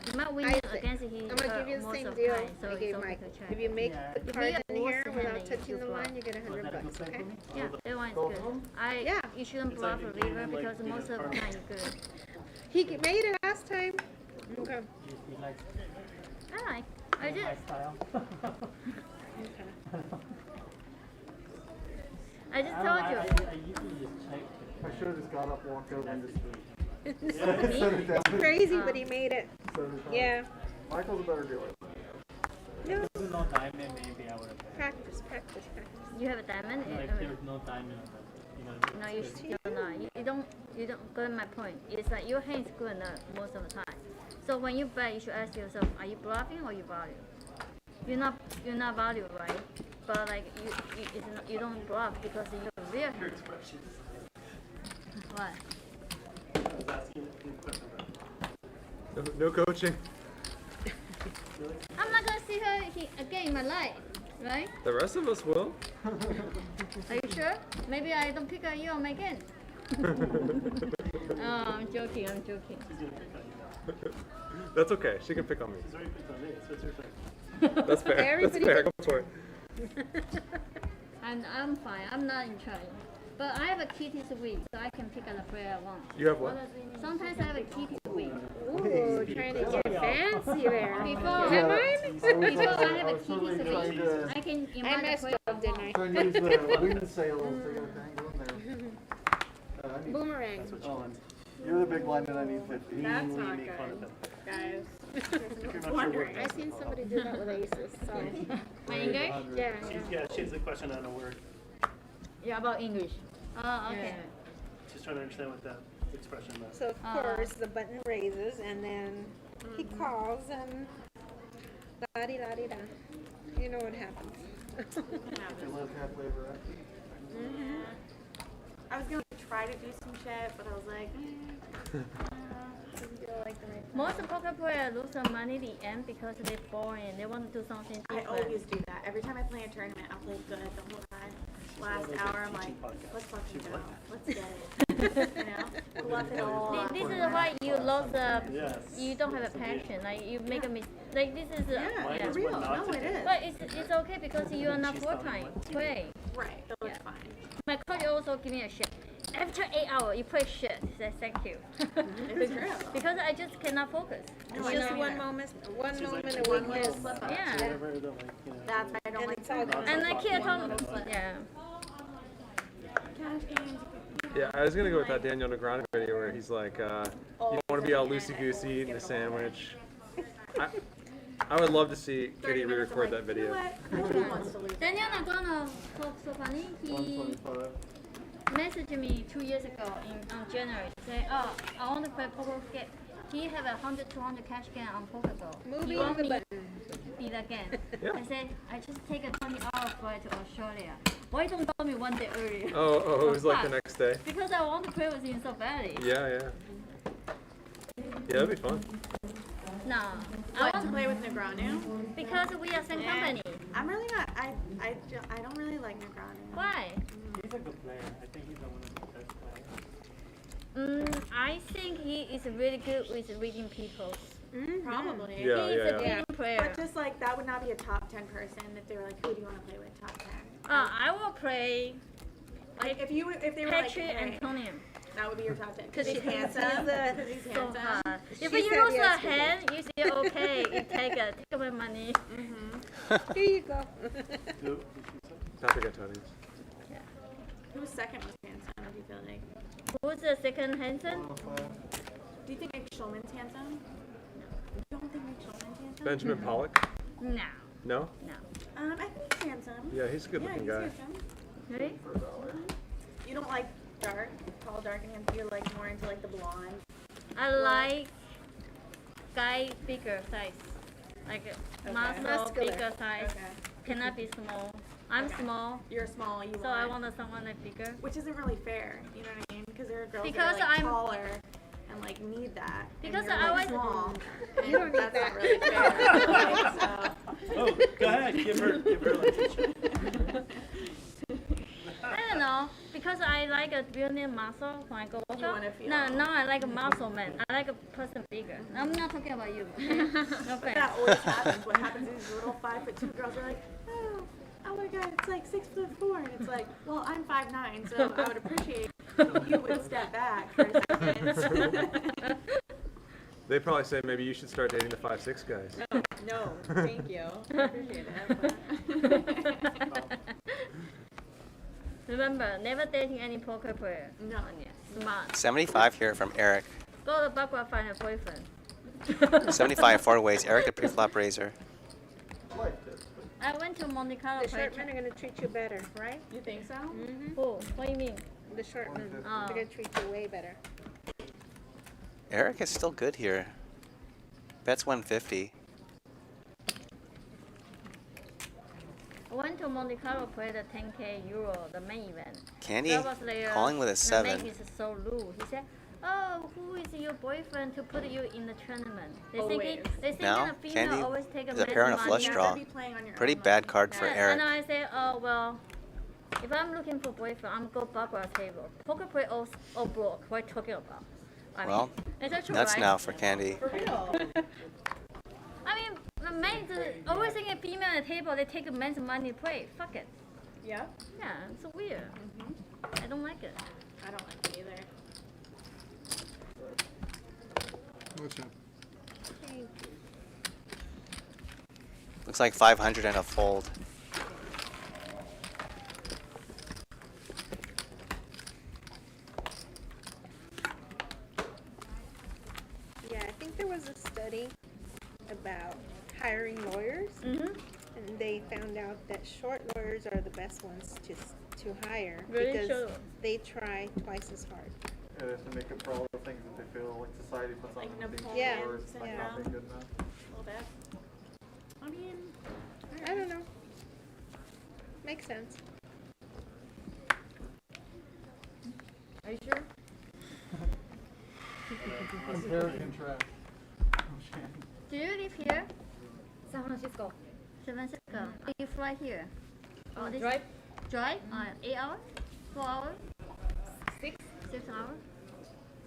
You might win Isaac, against his I'm gonna give you the most same of deal time, so I it's gave okay Michael. to check. If you make Yeah. the If cards you in have here worse without hand, touching you the flop. line, you get $100, okay? Yeah, that one is good. Yeah. You shouldn't It's bluff like a if you river like because being most a of the farmer. time you're good. He made it last time. Okay. he likes I just, my style. I just told you. I usually just check. I should have just got up, walked over, and just It's crazy, but he made it. Yeah. Michael's a better dealer. No. If there's no diamond, maybe I would have paid. Practice. You have a diamond? Like, there's no diamond on that. You know, No, you still not. You don't get my point. It's like your hand is good enough most of the time. So when you bet, you should ask yourself, are you bluffing or you value? You're not value, right? But like you don't bluff because you have real hand. What? No coaching. I'm not gonna see her again in my life, right? The rest of us will. Are you sure? Maybe I don't pick on you on my game. Oh, I'm joking. That's okay. She can pick on me. She's already picked on me, so it's your turn. That's fair. That's fair. Go for it. I'm fine. I'm not in charge. But I have a kitty suite, so I can pick on the player I want. You have what? Sometimes I have a kitty suite. Ooh, trying to get fancy there. Before, Is that mine? before I have a kitty totally trying suite, to- I can I invite the messed player I up, didn't I? want. Trying to use the wind sails to get a tangle in there. I need, Boomerang. oh, you're the big blind and I need 50. That's not good, guys. I seen somebody do that with aces, so. My English? Yeah. She has a question on a word. Yeah, about English. Oh, okay. She's trying to understand what that expression meant. So of course the button raises and then he calls and la-di-la-di-da. You know what happens. They live halfway around. I was gonna try to do some shit, but I was like, doesn't feel like the right. Most poker players lose some money at the end because they're boring and they want to do something I different. always do that. Every time I play a tournament, I'll play good the whole time. Last hour, I'm like, let's fucking go. Let's get it. You know? Bluff it all. This is why you lose Yes. you don't have a passion. Like you make a mistake. Like this is Yeah, for real. No, it is. But it's okay because you are not full time play. Right, so it's fine. My coach also give me a shit. After 8 hours, you play shit. He said thank you. It's true. Because I just cannot focus. It's just one moment a week miss. Yeah. Whatever the, like, you know. That's why I don't like it's all gone. And I can't talk. Yeah. cash games. Yeah, I was gonna go with that Daniel Negreanu video where he's like, you don't want to be all loosey-goosey eating a sandwich. I would love to see Kitty re-record that video. Daniel Negreanu so funny. He messaged me 2 years ago on January. Say, oh, I want to play poker game. He have 100, 200 cash game on PokerGo. Movie You want the me button. beat again? Yeah. I said, I just take a 20-hour flight to Australia. Why don't you tell me one day earlier? Oh, it was like the next day. Because I want to play with him so badly. Yeah. Yeah, that'd be fun. No. I want to play with Negreanu. Because we are same company. I'm really not. I don't really like Negreanu. Why? He's a good player. I think he's one of the best players. I think he is really good with reading people. Probably. Yeah, He's a yeah. good player. But just like that would not be a top 10 person if they were like, who do you want to play with? Top 10. I will play Like if they were like, Patrick hey, Antonio. that would be your top 10 because Because he's handsome. Because he's So handsome. hard. If She you said lose a yes, hand, you say okay, you take my money. Here you go. Patrick Antonio. Who was second most handsome? Do you feel like? Who's the second handsome? Do you think Nick Schulman's handsome? You don't think Nick Schulman's handsome? Benjamin Pollock? No. No? No. I think he's handsome. Yeah, he's a good-looking he's guy. handsome. Really? You don't like dark, tall, dark, and handsome. You're like more into like the blonde. I like guy bigger size. Like muscle, Muscular. bigger size. Okay. Cannot be small. I'm small, You're small. You so I want someone like bigger. Which isn't really fair. You know what I mean? Because there are girls Because that are like I'm- taller and like need that. Because and you're, I like, was- small. You don't need that's that. not really fair. Like, so. Oh, go ahead. Give her like a shot. I don't know, because I like a building muscle when I go You workout. wanna feel- No, I like a muscle man. I like a person bigger. I'm not talking about you. Okay? No But offense. that always happens. What happens is these little 5'2" girls are like, oh my god, it's like 6'4", and it's like, well, I'm 5'9", so I would appreciate if you would step back for a second. They probably say maybe you should start dating the 5'6" guys. No, thank you. I appreciate it. Remember, never dating any poker player. No. Yeah, smart. 75 here from Eric. Go to Bagua, find a boyfriend. 75 four ways. Eric the pre-flop raiser. Life tips, but I went to Monte Carlo. The short men are gonna treat you better, right? You think so? Mm-hmm. Oh, what do you mean? The short men, Oh. they're gonna treat you way better. Eric is still good here. Bets 150. I went to Monte Carlo, played the 10K Euro, the main event. Candy That was like, calling with a the 7. make is so rude. He said, "Oh, who is your boyfriend to put you in the tournament?" They thinking Now, a female Candy always take a is a man's pair on a money. flush You have draw. to be playing on your Pretty own bad money. card for Yeah, Eric. and I say, oh well, if I'm looking for boyfriend, I'm go Barbara table. Poker play all broke. What are you talking about? I Well, mean, it's actually that's right. now for Candy. For real. I mean, the men always think a female at the table, they take a man's money to play. Fuck it. Yeah. Yeah, it's so weird. I don't like it. I don't like it either. What's up? Looks like 500 and a fold. Yeah, I think there was a study about hiring lawyers, and they found out that short lawyers are the best ones to hire Really? because Sure. they try twice as hard. yeah, they have to make up for all the things that they feel like society puts on Like them being Napoleon short or it's like not being good enough. A little bit. I mean, I don't know. Makes sense. Are you sure? American trash. Do you live here? San Francisco. San Francisco. You fly here? Oh, this drive? Drive? 8 hours? 4 hours? 6 hours?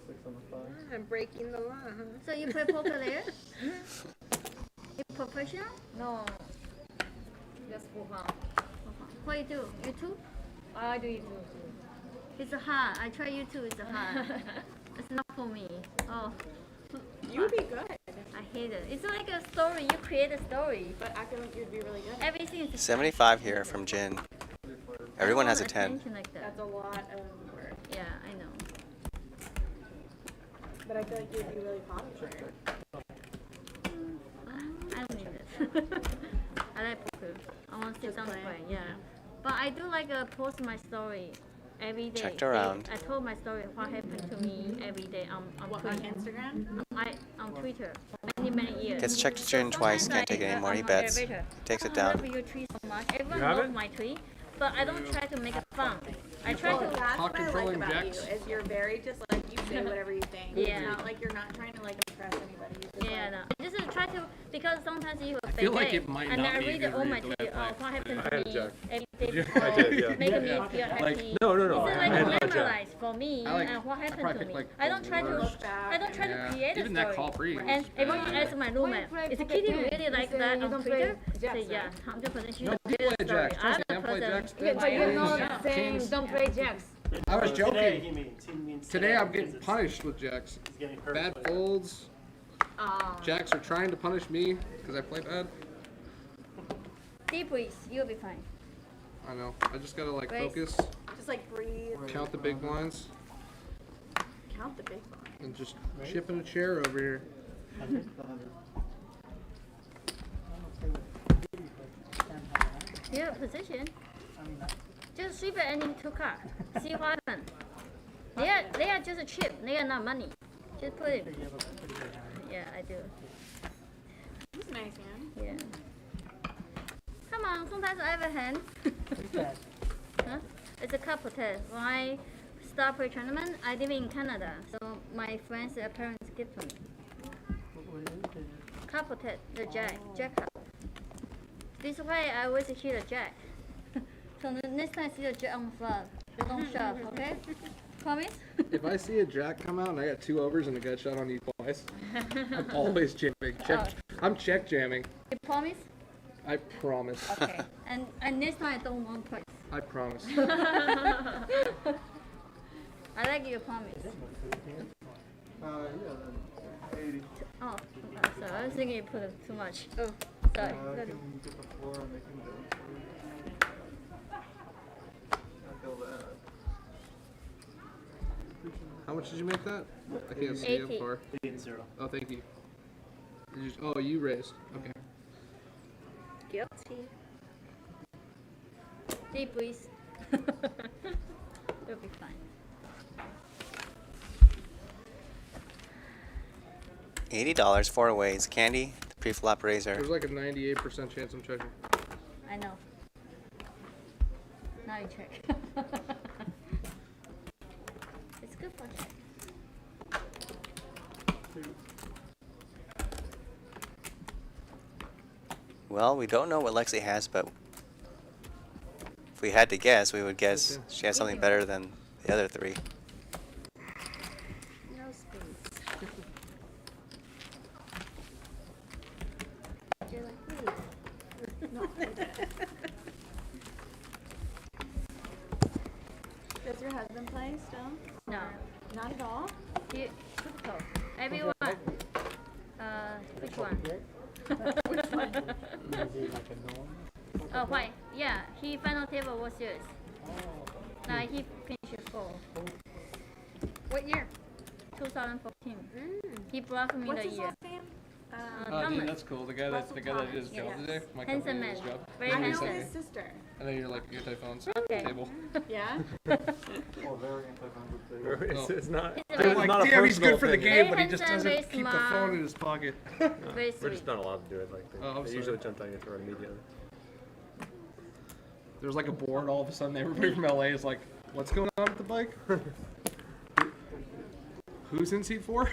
6 on the 5. I'm breaking the law, huh? So you play poker there? You professional? No. Just for fun. What you do? YouTube? I do YouTube too. It's hard. I try YouTube. It's hard. It's not for me. Oh. you would be good. I hate it. It's like a story. You create a story. But I feel like you'd be really good. Everything is 75 here from Jin. Everyone has a 10. Like that. That's a lot of work. Yeah, I know. But I feel like you'd be really popular. I don't need it. I like poker. I want to sit down and play. Yeah. But I do like post my story every day. Checked around. I told my story what happened to me every day on What, on Twitter. Instagram? On Twitter. Many years. Gets checked Jin twice. Can't take it anymore. He bets. Takes it I down. love your tweet so much. Everyone have loves it? my tweet, but I don't try to make it fun. I try Well, to. that's Talk what I like controlling about jacks. you, is you're very just like, you say whatever you think. Yeah. It's not like you're not trying to like impress anybody. You just, Yeah, like, no. I just try to, because sometimes you have a feel bad like day, it might and not I be a read good all my read the way tweet, I oh, what happened I to had me Jack. every day I before, did, yeah. making me Yeah. feel Like, happy. no. It's I like had Jack. memorized for me I like- and what I happened probably to picked, me. like, I don't try to, worst. I don't try Yeah. to create Even a that story. call pre And was everyone bad. asks my roommate, is the kitty really like that on Twitter? jacks, Say, yeah, 100% she No, don't we create a play story. jacks. I'm Trust me, the I play person. jacks. Yeah, but you're not Yeah. saying Kings. don't play jacks. I was Today joking. he means Today I'm because getting it's- punished with jacks. He's getting hurt. Bad with it. folds. Jacks are trying to punish me because I play bad. Deep breathe, you'll be fine. I know. I just gotta like Grace. focus, just like breathe. count the big blinds, Count the big one. and just chipping a chair over here. Your position. Just sweep it ending 2 cards. See what happens. They are just a chip. They are not money. Just put it. Yeah, I do. He's nice, man. Yeah. Come on, sometimes I have a hand. Huh? It's a couple test. When I start play tournament, I live in Canada, so my friends, their parents give to me. Couple test, the jack cup. This way I always hit a jack. So the next time I see a jack on the floor, you don't shove, okay? Promise? If I see a jack come out and I got 2 overs and a gut shot on you twice, I'm always jamming. I'm check jamming. You promise? I promise. Okay. And next time I don't want twice. I promise. I like your promise. Yeah, 80. Oh, sorry. I was thinking you put too much. Oh, sorry. I can get the floor and they can do it for you. I feel that. How much did you make that? I can't see how 80. far. 8-0. Oh, thank you. Oh, you raised. Okay. Guilty. Deep breeze. It'll be fine. $80 four ways. Candy, the pre-flop raiser. There's like a 98% chance I'm checking. I know. Now you check. It's good for check. Well, we don't know what Lexi has, but if we had to guess, we would guess she has something better than the other three. No space. You're like me. No. Does your husband play still? No. Not at all? He, typical. Everyone. Which one? Which one? Oh, why? Yeah, he final table was yours. Now he finished 4. What year? 2014. He blocked me What's the his year. last name? Oh, Thomas. dude, that's cool. The guy that did his job Yes. today. My Handsome company did his man. job. Very I know handsome. his sister. I know you're like anti-phones Okay. table. Yeah? Well, very anti-phone. It's not. He's It's like, not a damn, he's personal good for the opinion. game, but he Very just handsome, doesn't very keep the smart. phone in his pocket. Very We're sweet. just not allowed to do it like they, Oh, I'm they sorry. usually jump on your throat immediately. There's like a board. All of a sudden, everybody from LA is like, "What's going on with the bike? Who's in seat 4?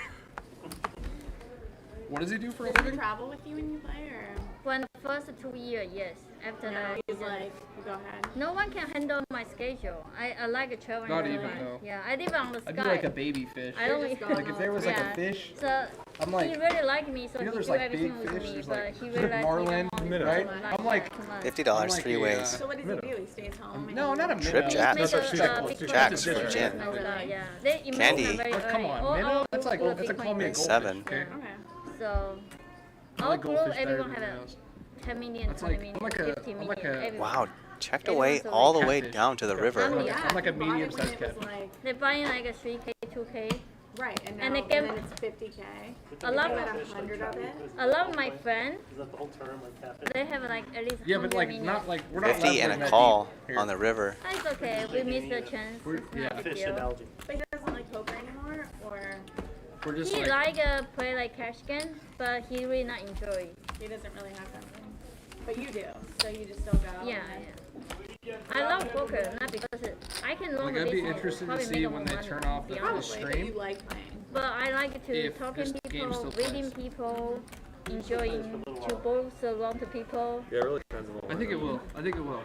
What does he do for a Does he living?" travel with you when you play, or? When the first 2 years, yes. After No, that, he's like, go ahead. no one can handle my schedule. I like traveling. Not really even, much. no. Yeah, I live on the sky. I'd be like a baby fish. I don't You're just even. going Like if there was like Yeah. a fish, So I'm like, he really liked me, so you know, he there's do like everything big with fish. me. There's But like he really liked marlin, me. Don't minnow, want right? to I'm like, too much. $50 like three a, ways. So what does Minnow. he do? He stays home? and no, he- not a minnow. Trip Jacks. Make That's a, what big Jacks fish for gin. over there, yeah. They invest Candy. very Oh, come early. on, All minnow? That's group like will that's be like calling me a playing. goldfish. Seven. Okay. Okay. So I our like group, goldfish better everyone than have minnows. 10 million, That's 20 like- million, I'm like a- 50 I'm million. like a- everyone. Wow, checked Everyone's away so all the rich. way Catfish. down to the river. I'm like- Yeah, I'm like a you bought it when medium-sized it was catfish. like- They're buying like a 3K, 2K. Right, and now And they and give- then it's 50K. A lot You of- had 100 of it. A lot of my friends, Is that the whole term, like catfish? they have like at least Yeah, but 100 like million. not like we're not 50 and allowed a to call Here. on the river. It's okay, we missed the chance. We're- It's not yeah. a big Fish and deal. algae. But he doesn't like poker anymore, or We're just He like play like cash game, but he really not enjoy. he doesn't really have something. But you do, so you just still go. Yeah, and- yeah. I love poker, not because I can learn Like, the I'd be business, interested to probably see make when more they money, turn off to be the honest. Probably, but stream. you like playing. But I like to If talking this game people, still reading plays. people, enjoying to both around to people. Yeah, it really depends on what I think it will. I think it will.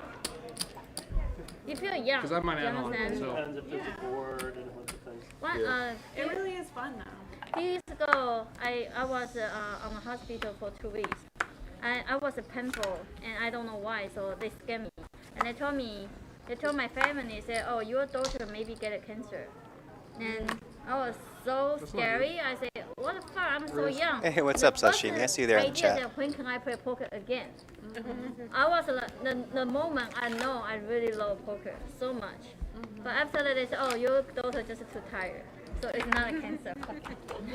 You feel young. Because I might you add on. understand? So Depends if there's a board and a bunch of things. What, It really is fun though. years ago, I was on the hospital for 2 weeks. I was a painful, and I don't know why, so they scared me. And they told my family, said, oh, your daughter maybe get a cancer. And I was so That's not scary. I said, what the fuck, I'm so young. Hey, what's The up, first Sashimi? I see you there in the idea chat. that when can I play poker again? I was the moment I know I really love poker so much. But after that, they said, oh, your daughter just too tired. So it's not a cancer.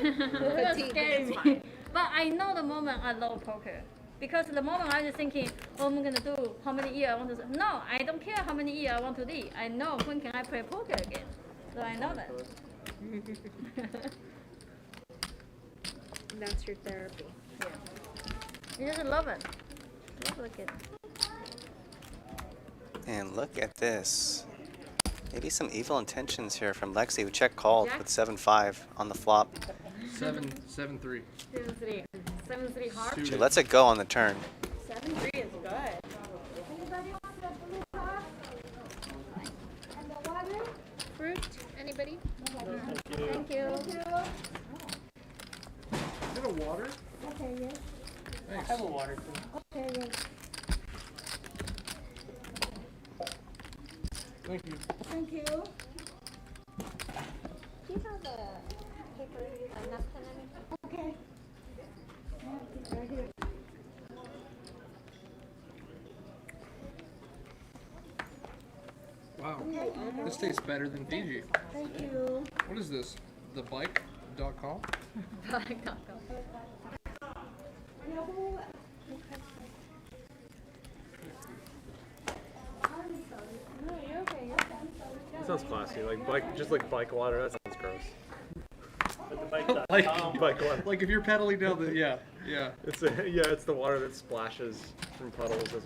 It was scary. But I know the moment I love poker. Because the moment I was thinking, oh, I'm going to do how many years I want to. No, I don't care how many years I want to live. I know when can I play poker again. So I know that. That's your therapy. Yeah. You just love it. Love it. And look at this. Maybe some evil intentions here from Lexi, who check called with 7-5 on the flop. 7-3. 7-3. 7-3 hard. She lets it go on the turn. 7-3 is good. Fruit? Anybody? Thank you. Is it a water? Okay, yes. Thanks. I have a water too. Okay, yes. Thank you. Thank you. Do you have a paper, a napkin, anything? Okay. Right here. Wow. This tastes better than Fiji. Thank you. What is this? Thebike.com? Bike.com. That sounds classy. Like bike, just like bike water. That sounds gross. But the bike.com, Bike water. Like if you're pedaling down the yeah. It's it's the water that splashes from puddles as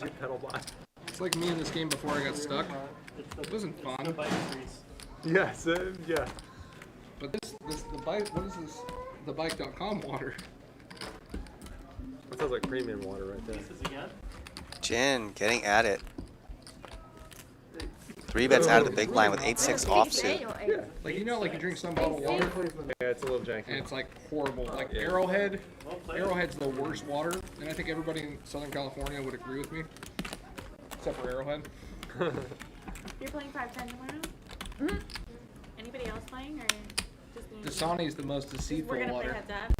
you pedal by. It's like me in this game before I got stuck. It wasn't it's fun. the bike grease. Yes, yeah. But the bike, what is this? The bike.com water. That sounds like premium water right there. Pieces again. Jin getting at it. 3 bets out of the big line with 8-6 offsuit. Yeah. Like you know, like you drink some bottled water Yeah, it's a little janky. and it's like horrible. Like Arrowhead's the worst water, and I think everybody in Southern California would agree with me, except for Arrowhead. You're playing 5-10 tomorrow? Mm-hmm. Anybody else playing or just me? Dasani's the most deceitful We're gonna water. play heads up.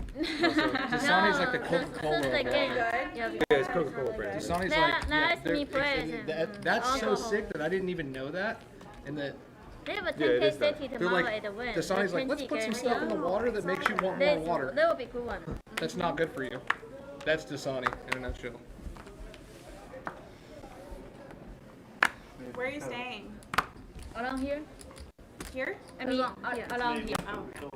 Dasani's like the Coca-Cola of Like water. yeah, Yeah, it's Coca-Cola brand. Dasani's That- like that's they're- me present. that's so Alcohol. sick that I didn't even know that, and that They have a Yeah, it 10K is that. city they're tomorrow like at the win. Dasani's like let's put some stuff in the water that makes you want more water. That will be good one. That's not good for you. That's Dasani in a nutshell. Where are you staying? Around here? Here? I mean, around here. Oh.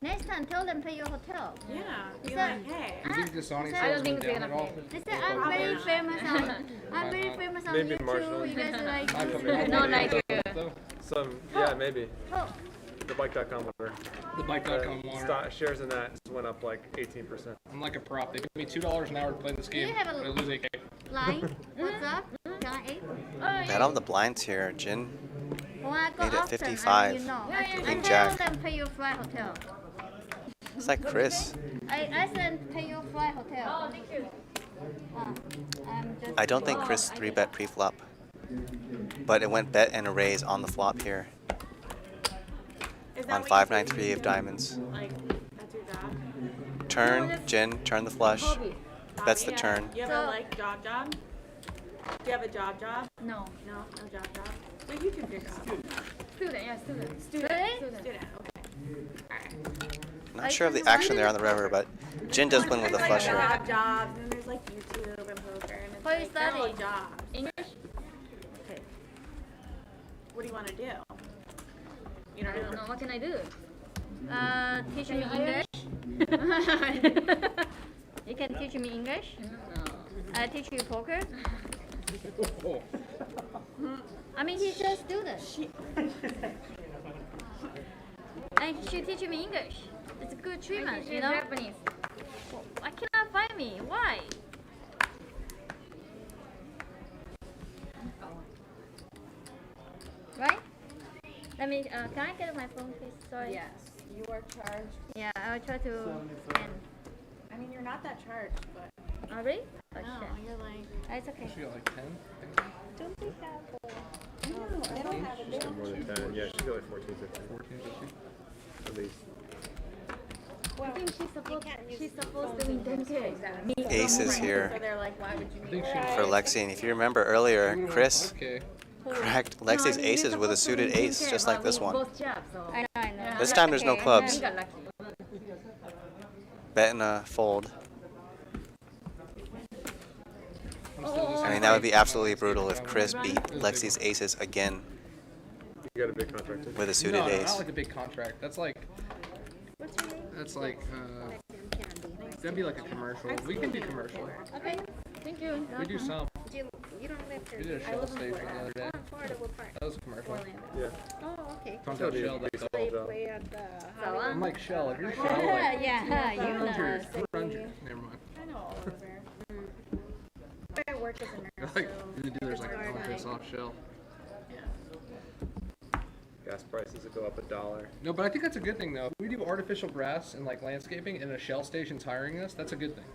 Next time, tell them pay your hotel. Yeah. Be that- like, hey. You think Dasani I don't sells think me they're down at gonna all? pay. They said I'm very famous on. I'm very famous on Maybe YouTube. marginally. You guys are like, I forgot. not like you. Yeah, maybe. Oh, The bike.com water. The bike.com water. Shares in that just went up like 18%. I'm like a prop. They give me $2 an hour to play this game. you have a- I lose 8K. line. What's up? Can I eat? Bet on the blinds here, Jin. When I go Made it often, 55. you know. Queen I Jack. tell them pay your flight hotel. It's like Chris. I said pay your flight hotel. Oh, thank you. I don't think Chris 3-bet pre-flop. But it went bet and a raise on the flop here. Is that On what 5-9-3 of diamonds. Like, that's your job? Turn, Jin, turn the flush. Bets the Yeah. turn. You have a like job? Do you have a job? No. No job. Well, you can figure out. Student, yeah, student. Student. Okay. Alright. Not sure of the action there on the river, but Jin does win with a There's flush like here. jobs, and then there's like YouTube and poker, and it's What you like they're all study? jobs. English? Okay. What do you want to do? You I don't don't know. know. What can I do? Teach me English? You can teach me English? No. I teach you poker? Oh. I mean, he's a student. And he should teach me English. It's a good treatment, you know? Japanese. I cannot find me. Why? Right? Let me, can I get my phone, please? Sorry. Yes, you are charged. Yeah, I'll try to end. I mean, you're not that charged, but Oh, really? Oh, no, shit. you're like. It's okay. She got like 10. Don't be that boy. No, they don't have it. They She's don't more than 10. Yeah, she's got like 14, 15. 14, 15. At least. I think she's supposed to win 10K. Me. Aces So here they're like, why would you I make think that? she for Lexi. And if you remember earlier, Chris Okay. cracked Lexi's aces with a suited ace, just like this one. I know. This time there's no Okay, clubs. you got lucky. Bet and a fold. Oh, I mean, that would be absolutely brutal if Chris beat Lexi's aces again You got a big contract too. with a suited No, ace. not like a big contract. That's like, that'd be like a commercial. We can do commercial. Okay, thank you. We do some. You don't live We here. did a Shell station the other day. Oh, in Florida, what part? That was a commercial. Yeah. Oh, okay. Talked about Shell. That's all. Safeway at the Hollywood. I'm like Shell. If you're Shell, Yeah, like yeah, you 400, know. 400. Never mind. I know all over. I work as a nurse, Like, so. the dealer's like, I want this off Shell. Gas prices will go up $1. No, but I think that's a good thing though. If we do artificial grass and like landscaping and a Shell station's hiring us, that's a good thing.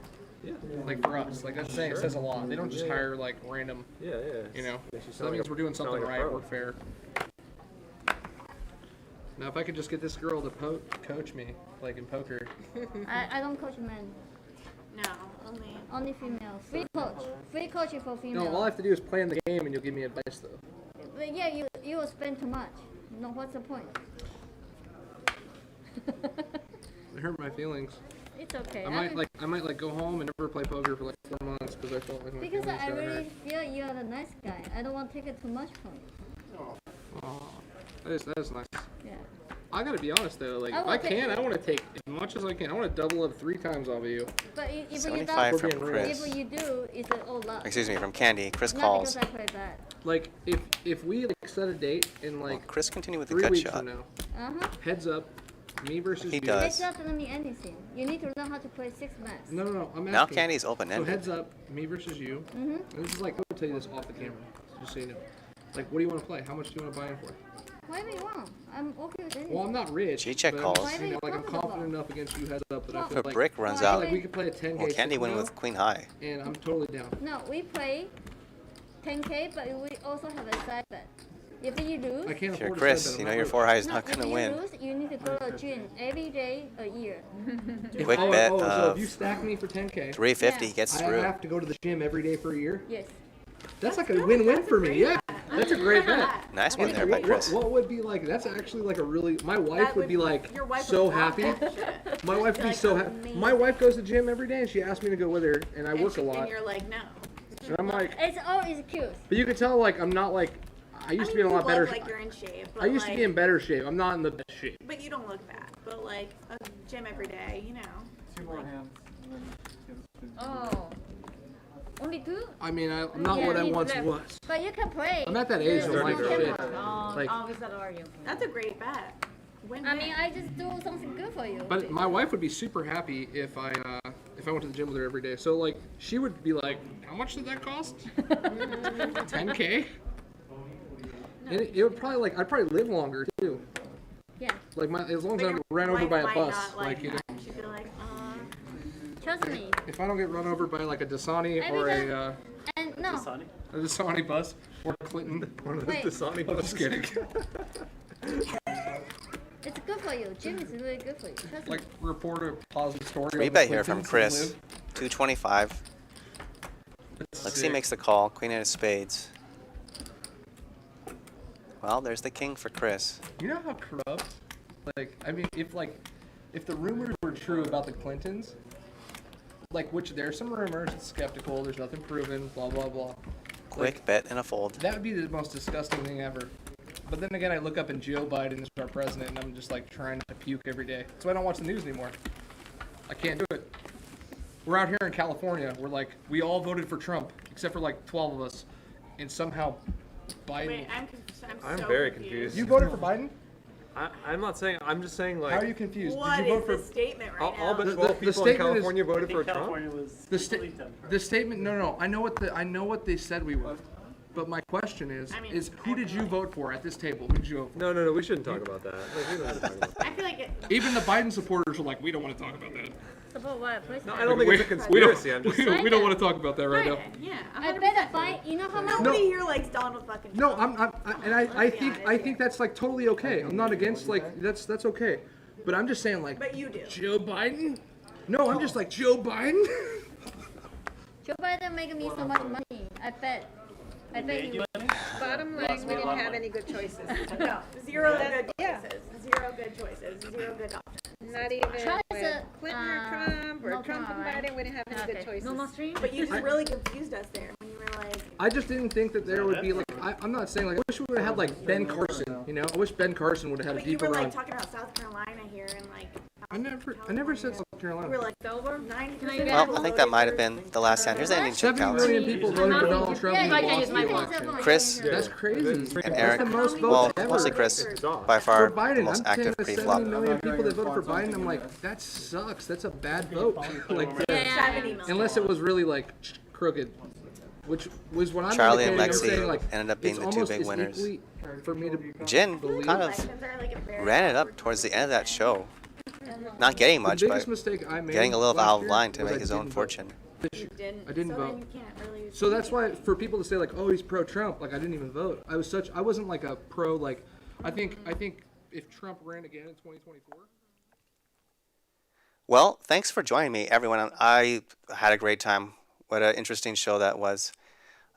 Yeah. Like for us, like that's saying it says a lot. They don't just hire like random, Yeah. you know. Makes you So sound that like means we're doing sound something like a right. pro. We're fair. Now, if I could just get this girl to coach me, like in poker. I don't coach men. No, only. Only female. Free coach. Free coaching for female. No, all I have to do is play in the game and you'll give me advice though. But yeah, you will spend too much. No, what's the point? It hurt my feelings. It's okay. I might go home and never play poker for like 4 months because I felt like my Because feelings I got really hurt. feel you are the nice guy. I don't want to take it too much from you. Aw, that is nice. Yeah. I gotta be honest though, like I if will I take can, it. I want to take as much as I can. I want to double up 3 times off of you. But if you 75 don't, from Chris. if you do, it's all luck. Excuse me, from Candy. Chris Not calls. because I play bad. Like if we like set a date in Well, like Chris, continue with the 3 gut weeks shot. from now, Uh-huh. heads up, me versus He you. does. Heads up doesn't mean anything. You need to learn how to play 6 max. No, I'm asking. Now Candy's So open-ended. heads up, me versus you. Mm-hmm. And this is like, I will tell you this off the camera, just so you know. Like, what do you want to play? How much do you want to buy in for? Whatever you want. I'm okay with anything. Well, I'm not rich. G-check but calls. I'm just, you know, like I'm Whatever you're confident enough against you heads up that I If feel a like, brick runs Why out, like we could play a 10K. well, Candy went scenario, with Queen High. and I'm totally down. No, we play 10K, but we also have a side bet. If you lose, I can't If you're afford Chris, to say that you I'm know not your rich. 4 high is no, not if going to you win. lose, you need to go to the gym every day a year. Quick bet So if of you stack me for 10K, 350 Yeah. gets I through. have to go to the gym every day for a year. Yes. That's like a win-win for me. Yeah, that's a great bet. Nice one there by What, Chris. what would be like? That's actually like a really. My wife That would be like your wife so would love happy. that shit. My wife would be Like, so happy. amazing. My wife goes to the gym every day, and she asks me to go with her, and I work a lot. And you're like, no. And I'm like, It's always cute. but you can tell like I'm not like. I used to be in a you lot better. look like you're in shape. But I used to like, be in better shape. I'm not in the best shape. But you don't look bad. But like a gym every day, you know. 2 more hands. And then get this Oh. Only 2? I mean, I'm not Yeah, what I need once left. was. But you can play. I'm at that age where There's like no shit. camera. Like, That's a great bet. Win. I mean, I just do something good for you. but my wife would be super happy if I went to the gym with her every day. So like, she would be like, "How much did that cost? 10K?" And it would probably like I'd probably live longer too. Yeah. Like as long as But I your get ran over wife by a might bus, not like you know, that. She'd be like, Trust me. if I don't get run over by like a Dasani Every or time- a And no. Sonny? Dasani bus or Clinton, one of the Wait. Dasani I'm just kidding. It's good for you. Gym is really good for you. Trust Like me. report a positive story. Free on the bet here from Clintons Chris. who live. 225. That's Lexi sick. makes the call. Queen eight of spades. Well, there's the king for Chris. You know how corrupt? Like, I mean, if the rumors were true about the Clintons, like, which there's some rumors, it's skeptical, there's nothing proven, blah blah blah. Quick bet and a fold. That would be the most disgusting thing ever. But then again, I look up and Joe Biden is our president, and I'm just like trying not to puke every day. So I don't watch the news anymore. I can't do it. We're out here in California. We're like, we all voted for Trump, except for like 12 of us, and somehow Biden. Wait, I'm so very confused. You voted for Biden? I'm not saying. I'm just saying like. How are you confused? What Did you is vote for? the statement right All now? but The- 12 the people in statement is- California I voted think for Trump. California was The, completely Democrat. the statement. No. I know what they said we were. But my question is, I mean, who did you vote for at this table? Who did you vote for? No. We shouldn't talk about that. Like, we don't have to talk about that. I feel like it. Even the Biden supporters were like, we don't want to talk about that. Support what? Please No, tell I don't me. think it's a conspiracy. I'm just we saying. don't want to talk about that right now. Yeah. I better fight. You know how much? Nobody here likes Donald fucking No, Trump. I think that's like totally okay. I'm not against like that's okay. But I'm just saying like But you do. Joe Biden? No, I'm just like Joe Biden. Joe Biden making me so much money. I bet he will. Bottom line, we didn't have any good choices. No, zero good Yeah. choices. Zero good choices. Zero good options. Not even Try with to, Clinton or Trump or no Trump and right? Biden, we didn't have any good Okay. choices. No more stream? But you just really confused us there when you were like, I just didn't think that there would be like I'm not saying like I wish we would have had like Ben Carson, you know? I wish Ben Carson would have had a but you deeper were run. like talking about South Carolina here and like. I never said South You were Carolina. like Over? 90%. Well, I think that might have been the last time. Here's the ending chip 70 counts. million people voted for Donald Trump Yeah, and I he can lost use the my election. phone. Chris That's crazy. and That's Eric, the most well, votes ever. mostly Chris, off. by far For Biden, the most I'm saying active the 70 pre-flop. million people that voted for Biden, I'm like, that sucks. That's a bad vote. Like, Yeah. 70 million. unless it was really like crooked, which was what I'm Charlie and indicating. I'm Lexi saying, like, ended up being it's the two almost big as winners. equally for me to Jin believe. kind of Elections are like a very ran it up towards the end of that show. Not getting much, the but biggest mistake I made getting a little last out of year line to was make I his own didn't vote. fortune. You didn't. I didn't so vote. Then you can't really. So that's why for people to say like, oh, he's pro-Trump, like I didn't even vote. I wasn't like a pro like. I think if Trump ran again in 2024. Well, thanks for joining me, everyone. I had a great time. What an interesting show that was.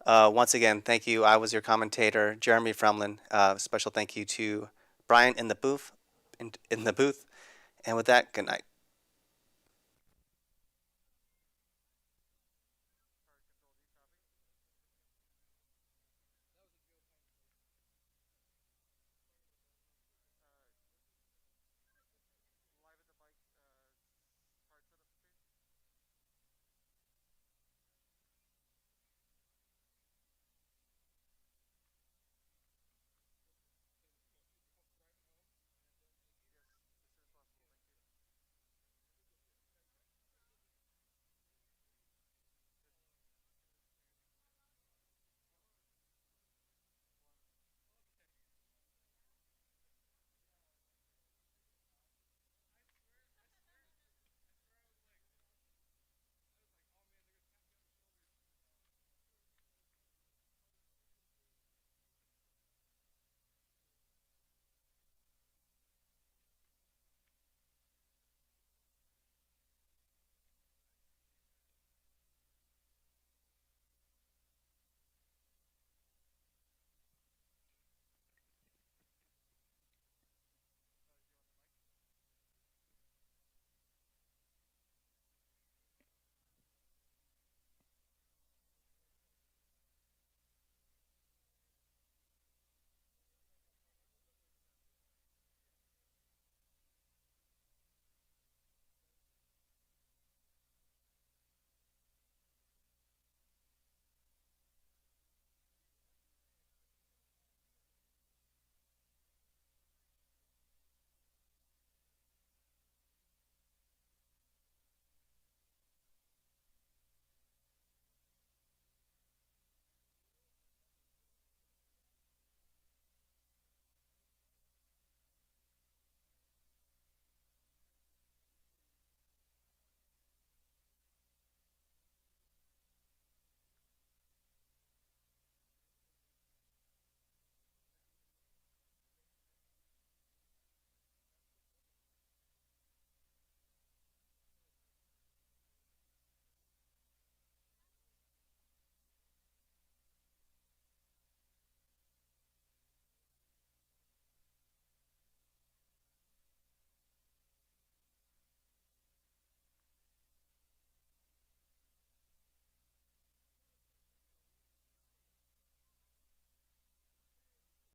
Once again, thank you. I was your commentator, Jeremy Fremlin. Special thank you to Brian in the booth. In the booth. And with that, good night.